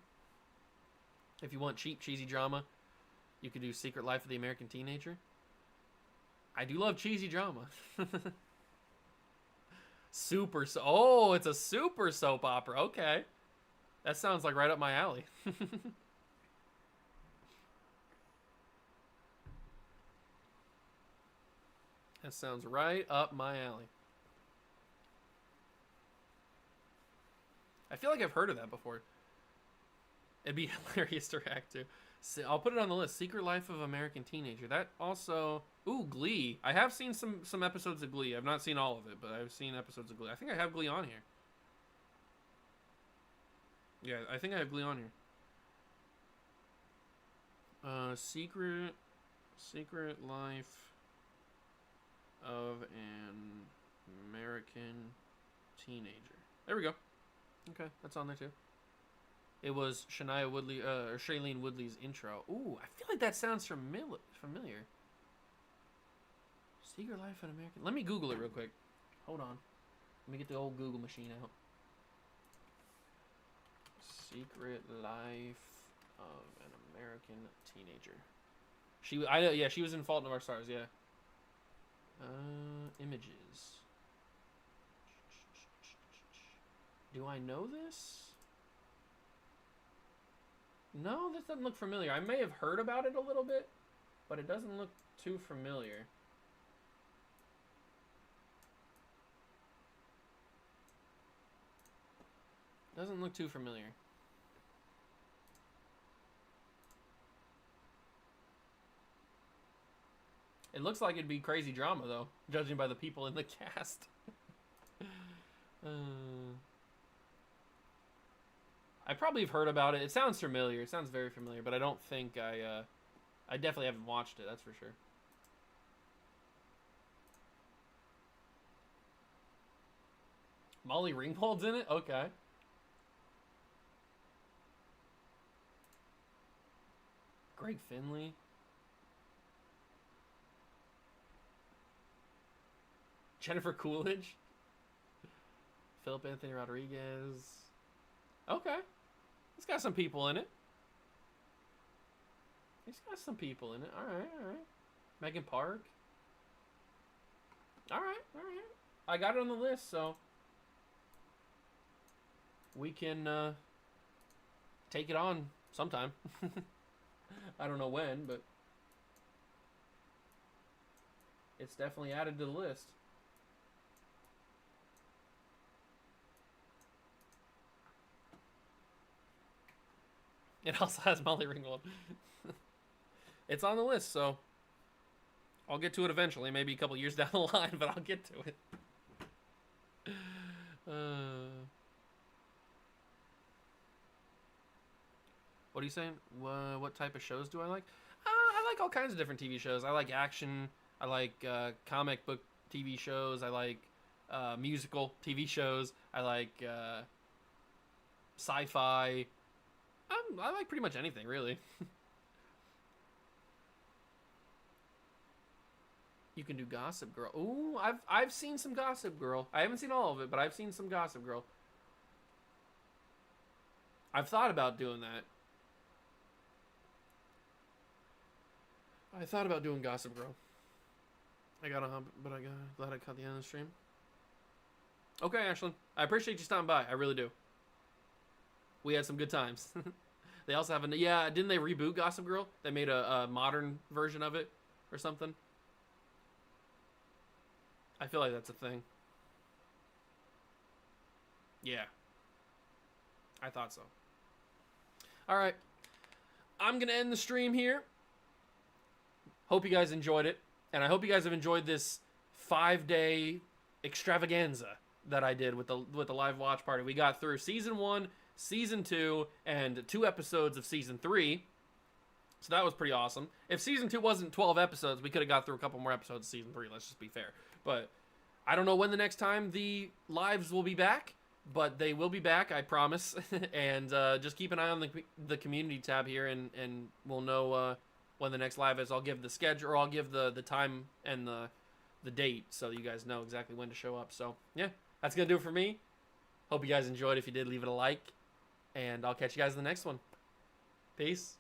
If you want cheap, cheesy drama, you could do Secret Life of the American Teenager. I do love cheesy drama. Oh, it's a super soap opera. Okay. That sounds like right up my alley. That sounds right up my alley. I feel like I've heard of that before. It'd be hilarious to react to. So I'll put it on the list. Secret Life of American Teenager. That also... Ooh, Glee. I have seen some episodes of Glee. I've not seen all of it, but I've seen episodes of Glee. I think I have Glee on here. Yeah, I think I have Glee on here. Secret Life of an American Teenager. There we go. Okay, that's on there too. It was Shailene Woodley's intro. Ooh, I feel like that sounds familiar. Secret Life of an American... Let me Google it real quick. Hold on. Let me get the old Google machine out. Secret Life of an American Teenager. She was in Fault in Our Stars, yeah. Images. Do I know this? No, this doesn't look familiar. I may have heard about it a little bit, but it doesn't look too familiar. Doesn't look too familiar. It looks like it'd be crazy drama, though, judging by the people in the cast. I probably have heard about it. It sounds familiar. It sounds very familiar, but I don't think I definitely haven't watched it, that's for sure. Molly Ringwald's in it? Okay. Greg Finley. Jennifer Coolidge. Philip Anthony Rodriguez. Okay. He's got some people in it. He's got some people in it. Alright, alright. Megan Park. Alright, alright. I got it on the list, so... we can take it on sometime. I don't know when, but it's definitely added to the list. It also has Molly Ringwald. It's on the list, so I'll get to it eventually. Maybe a couple years down the line, but I'll get to it. What are you saying? What type of shows do I like? I like all kinds of different TV shows. I like action. I like comic book TV shows. I like musical TV shows. I like sci-fi. I like pretty much anything, really. You can do Gossip Girl. Ooh, I've seen some Gossip Girl. I haven't seen all of it, but I've seen some Gossip Girl. I've thought about doing that. I thought about doing Gossip Girl. I gotta hump, but I got glad I caught the end of the stream. Okay, Ashlyn. I appreciate you stopping by. I really do. We had some good times. They also have yeah, didn't they reboot Gossip Girl? They made a modern version of it or something. I feel like that's a thing. Yeah. I thought so. Alright. I'm going to end the stream here. Hope you guys enjoyed it. And I hope you guys have enjoyed this 5-day extravaganza that I did with the live watch party. We got through Season 1, Season 2, and 2 episodes of Season 3. So that was pretty awesome. If Season 2 wasn't 12 episodes, we could have got through a couple more episodes of Season 3. Let's just be fair. But I don't know when the next time the lives will be back, but they will be back, I promise. And just keep an eye on the community tab here, and we'll know when the next live is. I'll give the schedule, or I'll give the time and the date, so you guys know exactly when to show up. So, yeah, that's going to do it for me. Hope you guys enjoyed. If you did, leave it a like. And I'll catch you guys in the next one. Peace.